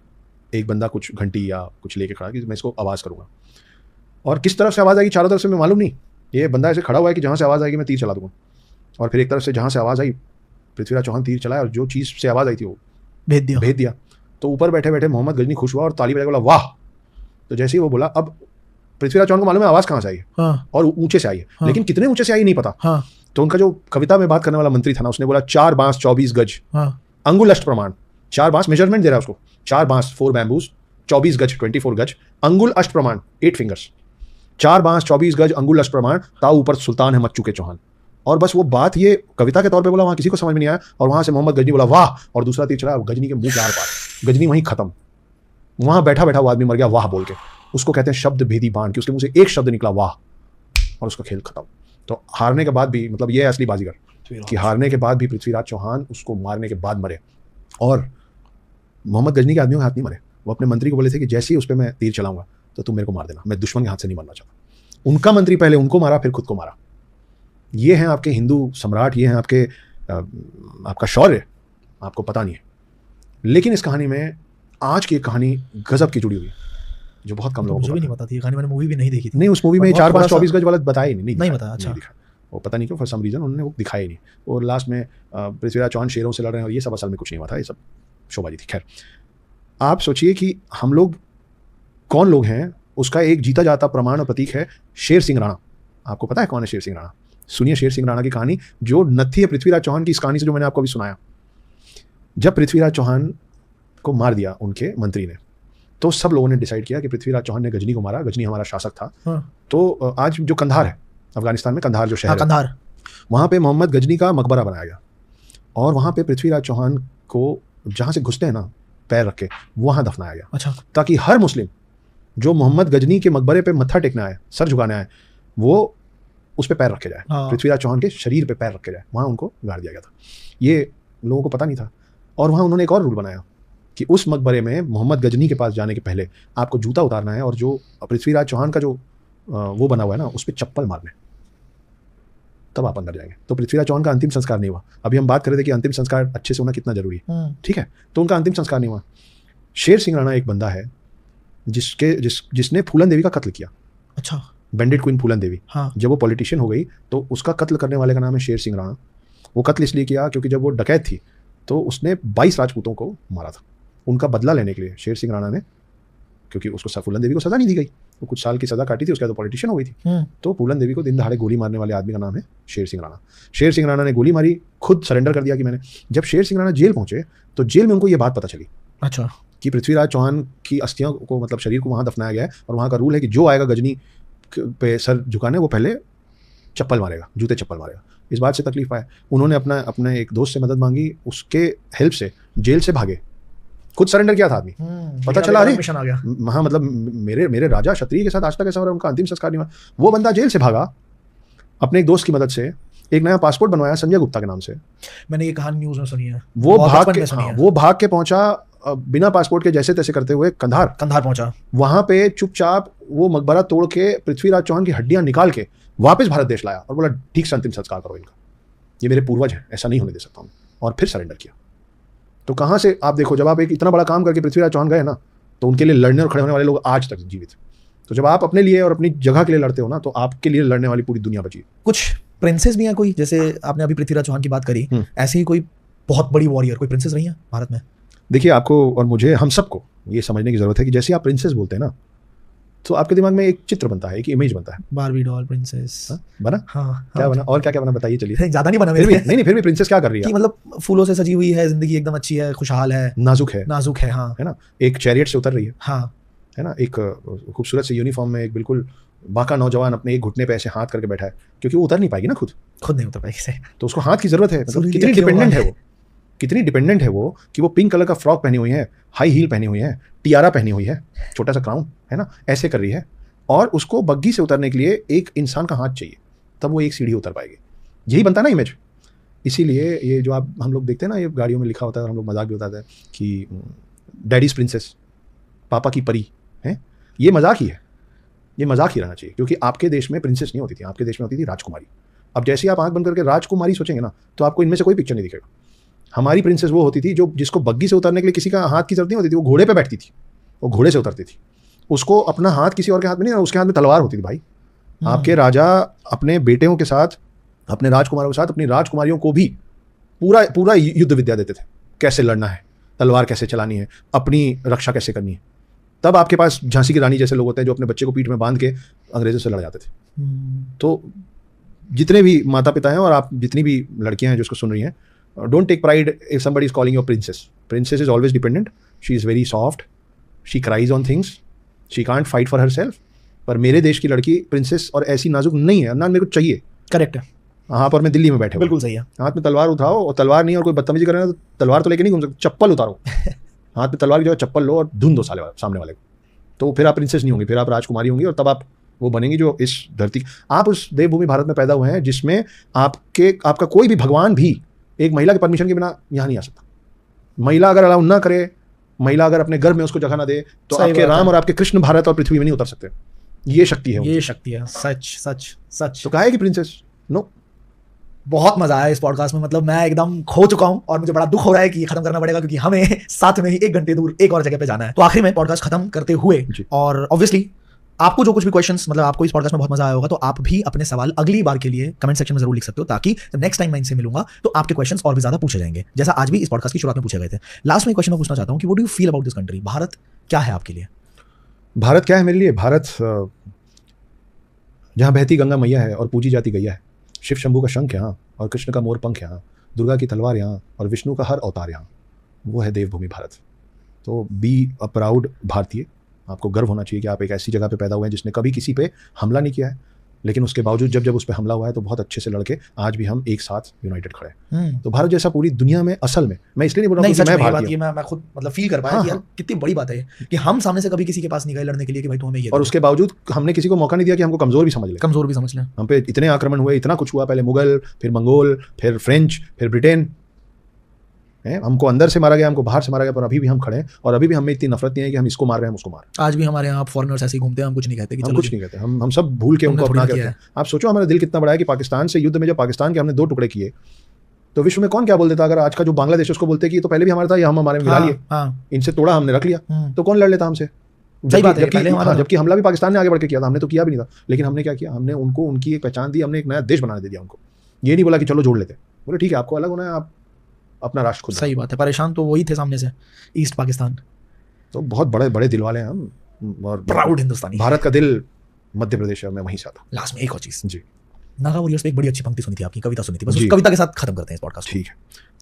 एक बंदा कुछ घंटी या कुछ लेके खड़ा कि मैं इसको आवाज़ करूँगा, और किस तरफ से आवाज़ आएगी चारों तरफ से मैं मालूम नहीं। ये बंदा ऐसे खड़ा हुआ है कि जहाँ से आवाज़ आएगी मैं तीर चला दूँगा। और फिर एक तरफ से जहाँ से आवाज़ आई, पृथ्वीराज चौहान तीर चलाया और जो चीज़ से आवाज़ आई थी वो भेज दिया। तो ऊपर बैठे बैठे मोहम्मद गजनी खुश हुआ और ताली बजा के बोला वाह। तो जैसे ही वो बोला, अब पृथ्वीराज चौहान को मालूम है आवाज कहाँ से आई है, हाँ, और ऊंचे से आई है, हाँ, लेकिन कितने ऊंचे से आई नहीं पता। हाँ, तो उनका जो कविता में बात करने वाला मंत्री था ना, उसने बोला 4 बांस 24 गज, हाँ, अंगुल अष्ट प्रमाण। 4 बांस मेजरमेंट दे रहा है उसको, 4 बांस 4 बैम्बूज, 24 गज 24 गज, अंगुल अष्ट प्रमाण 8 फिंगर्स, 4 बांस 24 गज अंगुल अष्ट प्रमाण, ताऊ ऊपर सुल्तान है मच चुके चौहान। और बस वो बात ये कविता के तौर पे बोला, वहां किसी को समझ में नहीं आया, और वहां से मोहम्मद गजनी बोला वाह, और दूसरा तीर चला गजनी के मुंह के आर पार, गजनी वहीं खत्म, वहां बैठा बैठा वो आदमी मर गया वाह बोल के। उसको कहते हैं शब्द भेदी बाण, कि उसके मुंह से एक शब्द निकला वाह, और उसका खेल खत्म। तो हारने के बाद भी, मतलब ये है असली बाजीगर, कि हारने के बाद भी पृथ्वीराज चौहान उसको मारने के बाद मरे। और मोहम्मद गजनी के आदमियों के हाथ नहीं मरे, वो अपने मंत्री को बोले थे कि जैसे ही उस पर मैं तीर चलाऊंगा तो तुम मेरे को मार देना, मैं दुश्मन के हाथ से नहीं मरना चाहता। उनका मंत्री पहले उनको मारा, फिर खुद को मारा। ये हैं आपके हिंदू सम्राट, ये हैं आपके आपका शौर्य, आपको पता नहीं है। लेकिन इस कहानी में आज की एक कहानी गजब की जुड़ी हुई है, जो बहुत कम लोगों को मुझे भी नहीं पता थी, कहानी मैंने मूवी भी नहीं देखी थी। नहीं, उस मूवी में 4 बांस 24 गज वाला बताया ही नहीं बताया। अच्छा, दिखा, वो पता नहीं क्यों फॉर सम रीजन उन्होंने वो दिखाया ही नहीं। और लास्ट में पृथ्वीराज चौहान शेरों से लड़ रहे हैं, और ये सब असल में कुछ नहीं हुआ था, ये सब शोबाजी थी। खैर, आप सोचिए कि हम लोग कौन लोग हैं, उसका एक जीता जाता प्रमाण और प्रतीक है शेर सिंह राणा। आपको पता है कौन है शेर सिंह राणा? सुनिए शेर सिंह राणा की कहानी, जो नथी है पृथ्वीराज चौहान की इस कहानी से, जो मैंने आपको अभी सुनाया। जब पृथ्वीराज चौहान को मार दिया उनके मंत्री ने, तो सब लोगों ने डिसाइड किया कि पृथ्वीराज चौहान ने गजनी को मारा, गजनी हमारा शासक था। हाँ। तो आज जो कंधार है, अफगानिस्तान में कंधार जो शहर है, कंधार, वहाँ पे मोहम्मद गजनी का मकबरा बनाया गया, और वहाँ पे पृथ्वीराज चौहान को जहाँ से घुसते हैं ना पैर रख के, वहाँ दफनाया गया। अच्छा, ताकि हर मुस्लिम जो मोहम्मद गजनी के मकबरे पे मत्था टेकने आए, सर झुकाने आए, वो उस पे पैर रखे जाए। हाँ। पृथ्वीराज चौहान के शरीर पे पैर रखे जाए, वहाँ उनको गाड़ दिया गया था। ये लोगों को पता नहीं था। और वहाँ उन्होंने एक और रूल बनाया कि उस मकबरे में मोहम्मद गजनी के पास जाने के पहले आपको जूता उतारना है, और जो पृथ्वीराज चौहान का जो वो बना हुआ है ना, उस पर चप्पल मारने, तब आप अंदर जाएंगे। तो पृथ्वीराज चौहान का अंतिम संस्कार नहीं हुआ। अभी हम बात कर रहे थे कि अंतिम संस्कार अच्छे से होना कितना जरूरी है, ठीक है? तो उनका अंतिम संस्कार नहीं हुआ। शेर सिंह राणा एक बंदा है जिसने फूलन देवी का कत्ल किया। अच्छा, बैंडिट क्वीन फूलन देवी। हाँ। जब वो पॉलिटिशियन हो गई तो उसका कत्ल करने वाले का नाम है शेर सिंह राणा। वो कत्ल इसलिए किया क्योंकि जब वो डकैत थी तो उसने 22 राजपूतों को मारा था। उनका बदला लेने के लिए शेर सिंह राणा ने, क्योंकि उसको फूलन देवी को सजा नहीं दी गई, वो कुछ साल की सजा काटी थी, उसके बाद तो पॉलिटिशियन हो गई थी, तो फूलन देवी को दिन दहाड़े गोली मारने वाले आदमी का नाम है शेर सिंह राणा। शेर सिंह राणा ने गोली मारी, खुद सरेंडर कर दिया कि मैंने। जब शेर सिंह राणा जेल पहुंचे तो जेल में उनको ये बात पता चली, अच्छा, कि पृथ्वीराज चौहान की अस्थियों को, मतलब शरीर को वहाँ दफनाया गया है, और वहाँ का रूल है कि जो आएगा गजनी पे सर झुकाने, वो पहले चप्पल मारेगा, जूते चप्पल मारेगा। इस बात से तकलीफ आए, उन्होंने अपने एक दोस्त से मदद मांगी, उसके हेल्प से जेल से भागे, खुद सरेंडर किया था आदमी। पता चला अरे मिशन आ गया, हाँ, मतलब मेरे राजा क्षत्रिय के साथ आज तक ऐसा हो रहा है, उनका अंतिम संस्कार नहीं हुआ। वो बंदा जेल से भागा, अपने एक दोस्त की मदद से एक नया पासपोर्ट बनवाया संजय गुप्ता के नाम से। मैंने ये कहानी न्यूज़ में सुनी है। वो भाग के पहुंचा बिना पासपोर्ट के, जैसे तैसे करते हुए कंधार पहुंचा। वहां पे चुपचाप वो मकबरा तोड़ के पृथ्वीराज चौहान की हड्डियां निकाल के वापस भारत देश लाया, और बोला ठीक से अंतिम संस्कार करो इनका, ये मेरे पूर्वज हैं, ऐसा नहीं होने दे सकता हूं, और फिर सरेंडर किया। तो कहां से आप देखो, जब आप एक इतना बड़ा काम करके पृथ्वीराज चौहान गए ना, तो उनके लिए लड़ने और खड़े होने वाले लोग आज तक जीवित। तो जब आप अपने लिए और अपनी जगह के लिए लड़ते हो ना, तो आपके लिए लड़ने वाली पूरी दुनिया बची। कुछ प्रिंसेस भी हैं कोई, जैसे आपने अभी पृथ्वीराज चौहान की बात करी, ऐसे ही कोई बहुत बड़ी वॉरियर कोई प्रिंसेस रही है भारत में? देखिए, आपको और मुझे, हम सबको ये समझने की जरूरत है कि जैसे आप प्रिंसेस बोलते हैं ना, तो आपके दिमाग में एक चित्र बनता है, एक इमेज बनता है। बारबी डॉल प्रिंसेस बना? हाँ। क्या बना? और क्या बना बताइए, चलिए। ज्यादा नहीं बना फिर भी नहीं, फिर भी प्रिंसेस क्या कर रही है? कि मतलब फूलों से सजी हुई है, जिंदगी एकदम अच्छी है, खुशहाल है, नाजुक है, हाँ, है ना? एक चैरियट से उतर रही है, हाँ, है ना? एक खूबसूरत से यूनिफॉर्म में एक बिल्कुल बाका नौजवान अपने एक घुटने पे ऐसे हाथ करके बैठा है, क्योंकि वो उतर नहीं पाएगी ना, खुद नहीं उतर पाएगी, तो उसको हाथ की जरूरत है। मतलब कितनी डिपेंडेंट है वो कि वो पिंक कलर का फ्रॉक पहनी हुई है, हाई हील पहनी हुई है, टियारा पहनी हुई है, छोटा सा क्राउन, है ना, ऐसे कर रही है, और उसको बग्गी से उतरने के लिए एक इंसान का हाथ चाहिए, तब वो एक सीढ़ी उतर पाएगी। यही बनता है ना इमेज। इसीलिए ये जो हम लोग देखते हैं ना, ये गाड़ियों में लिखा होता है, और हम लोग मजाक भी बताते हैं कि डैडीज प्रिंसेस, पापा की परी है। ये मजाक ही है, ये मजाक ही रहना चाहिए, क्योंकि आपके देश में प्रिंसेस नहीं होती थी, आपके देश में होती थी राजकुमारी। अब जैसे आप आंख बंद करके राजकुमारी सोचेंगे ना, तो आपको इनमें से कोई पिक्चर नहीं दिखेगा। हमारी प्रिंसेस वो होती थी जिसको बग्गी से उतरने के लिए किसी का हाथ की जरूरत नहीं होती थी, वो घोड़े पे बैठती थी, वो घोड़े से उतरती थी, उसको अपना हाथ किसी और के हाथ में नहीं, उसके हाथ में तलवार होती थी। भाई, आपके राजा अपने बेटियों के साथ, अपने राजकुमारों के साथ, अपनी राजकुमारियों को भी पूरा युद्ध विद्या देते थे, कैसे लड़ना है, तलवार कैसे चलानी है, अपनी रक्षा कैसे करनी है। तब आपके पास झांसी की रानी जैसे लोग होते हैं जो अपने बच्चे को पीठ में बांध के अंग्रेजों से लड़ जाते थे। तो जितने भी माता पिता हैं और आप जितनी भी लड़कियां हैं जो इसको सुन रही हैं, don't take pride if somebody is calling your princess. Princess is always dependent, she is very soft, she cries on things, she can't fight for herself. पर मेरे देश की लड़की प्रिंसेस और ऐसी नाजुक नहीं है ना, मेरे को चाहिए। करेक्ट है। हाँ, पर मैं दिल्ली में बैठे, बिल्कुल सही है। हाथ में तलवार उठाओ, और तलवार नहीं और कोई बदतमीजी करे ना तो तलवार तो लेके नहीं घूम सकते, चप्पल उतारो हाथ में तलवार की जगह चप्पल लो और धुन दो सामने वाले को, तो फिर आप प्रिंसेस नहीं होंगी, फिर आप राजकुमारी होंगी, और तब आप वो बनेंगी जो इस धरती। आप उस देवभूमि भारत में पैदा हुए हैं जिसमें आपका कोई भी भगवान भी एक महिला के परमिशन के बिना यहाँ नहीं आ सकता। महिला अगर अलाउ ना करे, महिला अगर अपने गर्भ में उसको जगह ना दे, तो आपके राम और आपके कृष्ण भारत और पृथ्वी में नहीं उतर सकते। ये शक्ति है, ये शक्ति है। सच सच सच। तो कहा है कि प्रिंसेस नो। बहुत मजा आया इस पॉडकास्ट में, मतलब मैं एकदम खो चुका हूं और मुझे बड़ा दुख हो रहा है कि ये खत्म करना पड़ेगा, क्योंकि हमें साथ में ही 1 घंटे दूर एक और जगह पे जाना है। तो आखिर में पॉडकास्ट खत्म करते हुए, और ऑब्वियसली आपको जो कुछ भी क्वेश्चंस, मतलब आपको इस पॉडकास्ट में बहुत मजा आया होगा, तो आप भी अपने सवाल अगली बार के लिए कमेंट सेक्शन में जरूर लिख सकते हो, ताकि नेक्स्ट टाइम मैं इनसे मिलूंगा तो आपके क्वेश्चंस और भी ज्यादा पूछे जाएंगे, जैसा आज भी इस पॉडकास्ट की शुरुआत में पूछे गए थे। लास्ट में क्वेश्चन मैं पूछना चाहता हूं कि what do you feel about this country? Bharat क्या है आपके लिए? भारत क्या है मेरे लिए? भारत जहाँ बहती गंगा मैया है और पूजी जाती गैया है, शिव शंभू का शंख यहाँ और कृष्ण का मोर पंख यहाँ, दुर्गा की तलवार यहाँ और विष्णु का हर अवतार यहाँ, वो है देवभूमि भारत। तो बी अ प्राउड भारतीय। आपको गर्व होना चाहिए कि आप एक ऐसी जगह पे पैदा हुए हैं जिसने कभी किसी पे हमला नहीं किया है, लेकिन उसके बावजूद जब उस पर हमला हुआ है तो बहुत अच्छे से लड़के आज भी हम एक साथ यूनाइटेड खड़े हैं। तो भारत जैसा पूरी दुनिया में, असल में मैं इसलिए नहीं बोल रहा हूँ कि मैं भारतीय हूं, मैं खुद मतलब फील कर पाया कि यार कितनी बड़ी बात है कि हम सामने से कभी किसी के पास नहीं गए लड़ने के लिए कि भाई तुम हमें ये, और उसके बावजूद हमने किसी को मौका नहीं दिया कि हमको कमजोर भी समझ लें। हम पे इतने आक्रमण हुए, इतना कुछ हुआ, पहले मुगल, फिर मंगोल, फिर फ्रेंच, फिर ब्रिटेन, हमको अंदर से मारा गया, हमको बाहर से मारा गया, पर अभी भी हम खड़े हैं और अभी भी हमें इतनी नफरत नहीं है कि हम इसको मार रहे हैं, हम उसको मार रहे हैं। आज भी हमारे यहाँ फॉरेनर्स ऐसे ही घूमते हैं, हम कुछ नहीं कहते कि हम कुछ नहीं कहते, हम सब भूल के उनको अपना के रखते हैं। आप सोचो हमारा दिल कितना बड़ा है कि पाकिस्तान से युद्ध में जब पाकिस्तान के हमने 2 टुकड़े किए तो विश्व में कौन क्या बोल देता? अगर आज का जो बांग्लादेश उसको बोलते कि तो पहले भी हमारा था, ये हम हमारे में मिला लिए, इनसे तोड़ा हमने रख लिया, तो कौन लड़ लेता हमसे? जबकि हमला भी पाकिस्तान ने आगे बढ़ के किया था, हमने तो किया भी नहीं था, लेकिन हमने क्या किया? हमने उनको उनकी एक पहचान दी, हमने एक नया देश बनाने दे दिया उनको। ये नहीं बोला कि चलो जोड़ लेते, बोले ठीक है आपको अलग होना है, आप अपना राष्ट्र खुद। सही बात है। परेशान तो वही थे सामने से, ईस्ट पाकिस्तान। तो बहुत बड़े बड़े दिल वाले हैं हम, और प्राउड हिंदुस्तानी। भारत का दिल मध्य प्रदेश है, मैं वहीं से आता। लास्ट में एक और चीज जी, नागा वॉरियर्स पे एक बड़ी अच्छी पंक्ति सुनी थी आपकी, कविता सुनी थी, बस उस कविता के साथ खत्म करते हैं इस पॉडकास्ट। ठीक है,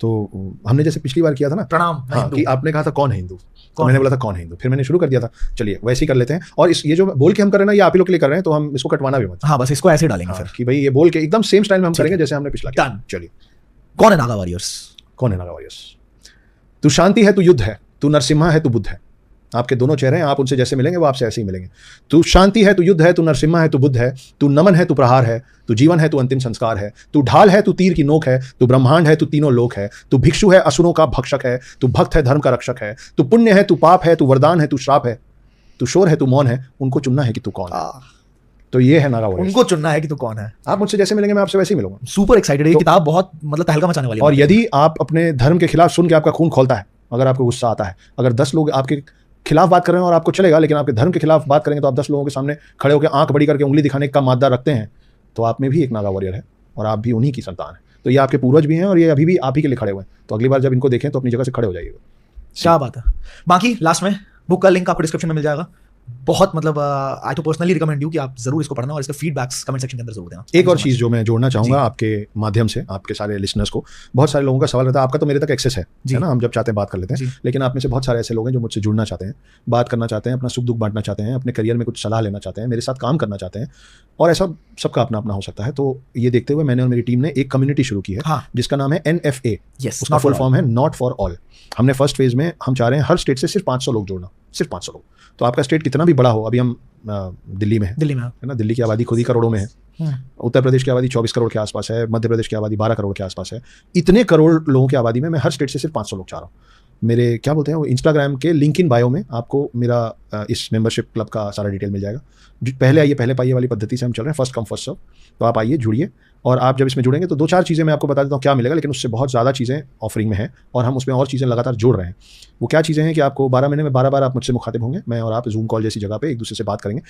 तो हमने जैसे पिछली बार किया था ना, प्रणाम, हाँ, कि आपने कहा था कौन है हिंदू, तो मैंने बोला था कौन है हिंदू, फिर मैंने शुरू कर दिया था, चलिए वैसे ही कर लेते हैं। और ये जो बोल के हम कर रहे हैं ना, ये आप ही लोग के लिए कर रहे हैं, तो हम इसको कटवाना भी मत। हाँ, बस इसको ऐसे डालेंगे फिर कि भाई ये बोल के एकदम सेम स्टाइल में हम करेंगे जैसे हमने पिछला किया। चलिए, कौन है नागा वॉरियर्स? कौन है नागा वॉरियर्स? तू शांति है, तू युद्ध है, तू नरसिम्हा है, तू बुद्ध है। आपके दोनों चेहरे हैं, आप उनसे जैसे मिलेंगे वो आपसे ऐसे ही मिलेंगे। तू शांति है, तू युद्ध है, तू नरसिम्हा है, तू बुद्ध है, तू नमन है, तू प्रहार है, तू जीवन है, तू अंतिम संस्कार है, तू ढाल है, तू तीर की नोक है, तू ब्रह्मांड है, तू तीनों लोक है, तू भिक्षु है, असुरों का भक्षक है, तू भक्त है, धर्म का रक्षक है, तू पुण्य है, तू पाप है, तू वरदान है, तू श्राप है, तू शोर है, तू मौन है। उनको चुनना है कि तू कौन है। तो ये है नागा वॉरियर्स। उनको चुनना है कि तू कौन है। आप मुझसे जैसे मिलेंगे मैं आपसे वैसे ही मिलूंगा। सुपर एक्साइटेड है, ये किताब बहुत मतलब तहलका मचाने वाली है। और यदि आप अपने धर्म के खिलाफ सुन के आपका खून खौलता है, अगर आपको गुस्सा आता है, अगर 10 लोग आपके खिलाफ बात कर रहे हैं और आपको चलेगा, लेकिन आपके धर्म के खिलाफ बात करेंगे तो आप 10 लोगों के सामने खड़े होकर आंख बड़ी करके उंगली दिखाने का मादा रखते हैं, तो आप में भी एक नागा वॉरियर है और आप भी उन्हीं की संतान है। तो ये आपके पूर्वज भी हैं और ये अभी भी आप ही के लिए खड़े हुए हैं। तो अगली बार जब इनको देखें तो अपनी जगह से खड़े हो जाइएगा। क्या बात है। बाकी लास्ट में बुक का लिंक आपको डिस्क्रिप्शन में मिल जाएगा। बहुत मतलब आई तो पर्सनली रिकमेंड यू कि आप जरूर इसको पढ़ना और इसके फीडबैक्स कमेंट सेक्शन के अंदर जरूर देना। एक और चीज़ जो मैं जोड़ना चाहूँगा आपके माध्यम से, आपके सारे लिसनर्स को, बहुत सारे लोगों का सवाल रहता है, आपका तो मेरे तक एक्सेस है ना, हम जब चाहते हैं बात कर लेते हैं, लेकिन आप में से बहुत सारे ऐसे लोग हैं जो मुझसे जुड़ना चाहते हैं, बात करना चाहते हैं, अपना सुख दुख बांटना चाहते हैं, अपने करियर में कुछ सलाह लेना चाहते हैं, मेरे साथ काम करना चाहते हैं, और ऐसा सबका अपना अपना हो सकता है। तो ये देखते हुए मैंने और मेरी टीम ने एक कम्युनिटी शुरू की है जिसका नाम है NFA। उसका फुल फॉर्म है नॉट फॉर ऑल। हमने फर्स्ट फेज में हम चाह रहे हैं हर स्टेट से सिर्फ 500 लोग जोड़ना, सिर्फ 500 लोग। तो आपका स्टेट कितना भी बड़ा हो, अभी हम दिल्ली में है ना, दिल्ली की आबादी खुद ही करोड़ों में है, उत्तर प्रदेश की आबादी 24 करोड़ के आसपास है, मध्य प्रदेश की आबादी 12 करोड़ के आसपास है। इतने करोड़ लोगों की आबादी में मैं हर स्टेट से सिर्फ 500 लोग चाह रहा हूँ। मेरे क्या बोलते हैं वो इंस्टाग्राम के लिंक इन बायो में आपको मेरा इस मेंबरशिप क्लब का सारा डिटेल मिल जाएगा। पहले आइए पहले पाइए वाली पद्धति से हम चल रहे हैं, फर्स्ट कम फर्स्ट सर्व। तो आप आइए, जुड़िए, और आप जब इसमें जुड़ेंगे तो 2-4 चीज़ें मैं आपको बता देता हूँ क्या मिलेगा, लेकिन उससे बहुत ज़्यादा चीज़ें ऑफरिंग में हैं और हम उसमें और चीज़ें लगातार जोड़ रहे हैं। वो क्या चीज़ें हैं कि आपको 12 महीने में 12 बार आप मुझसे मुखातिब होंगे, मैं और आप जूम कॉल जैसी जगह पे एक दूसरे से बात करेंगे।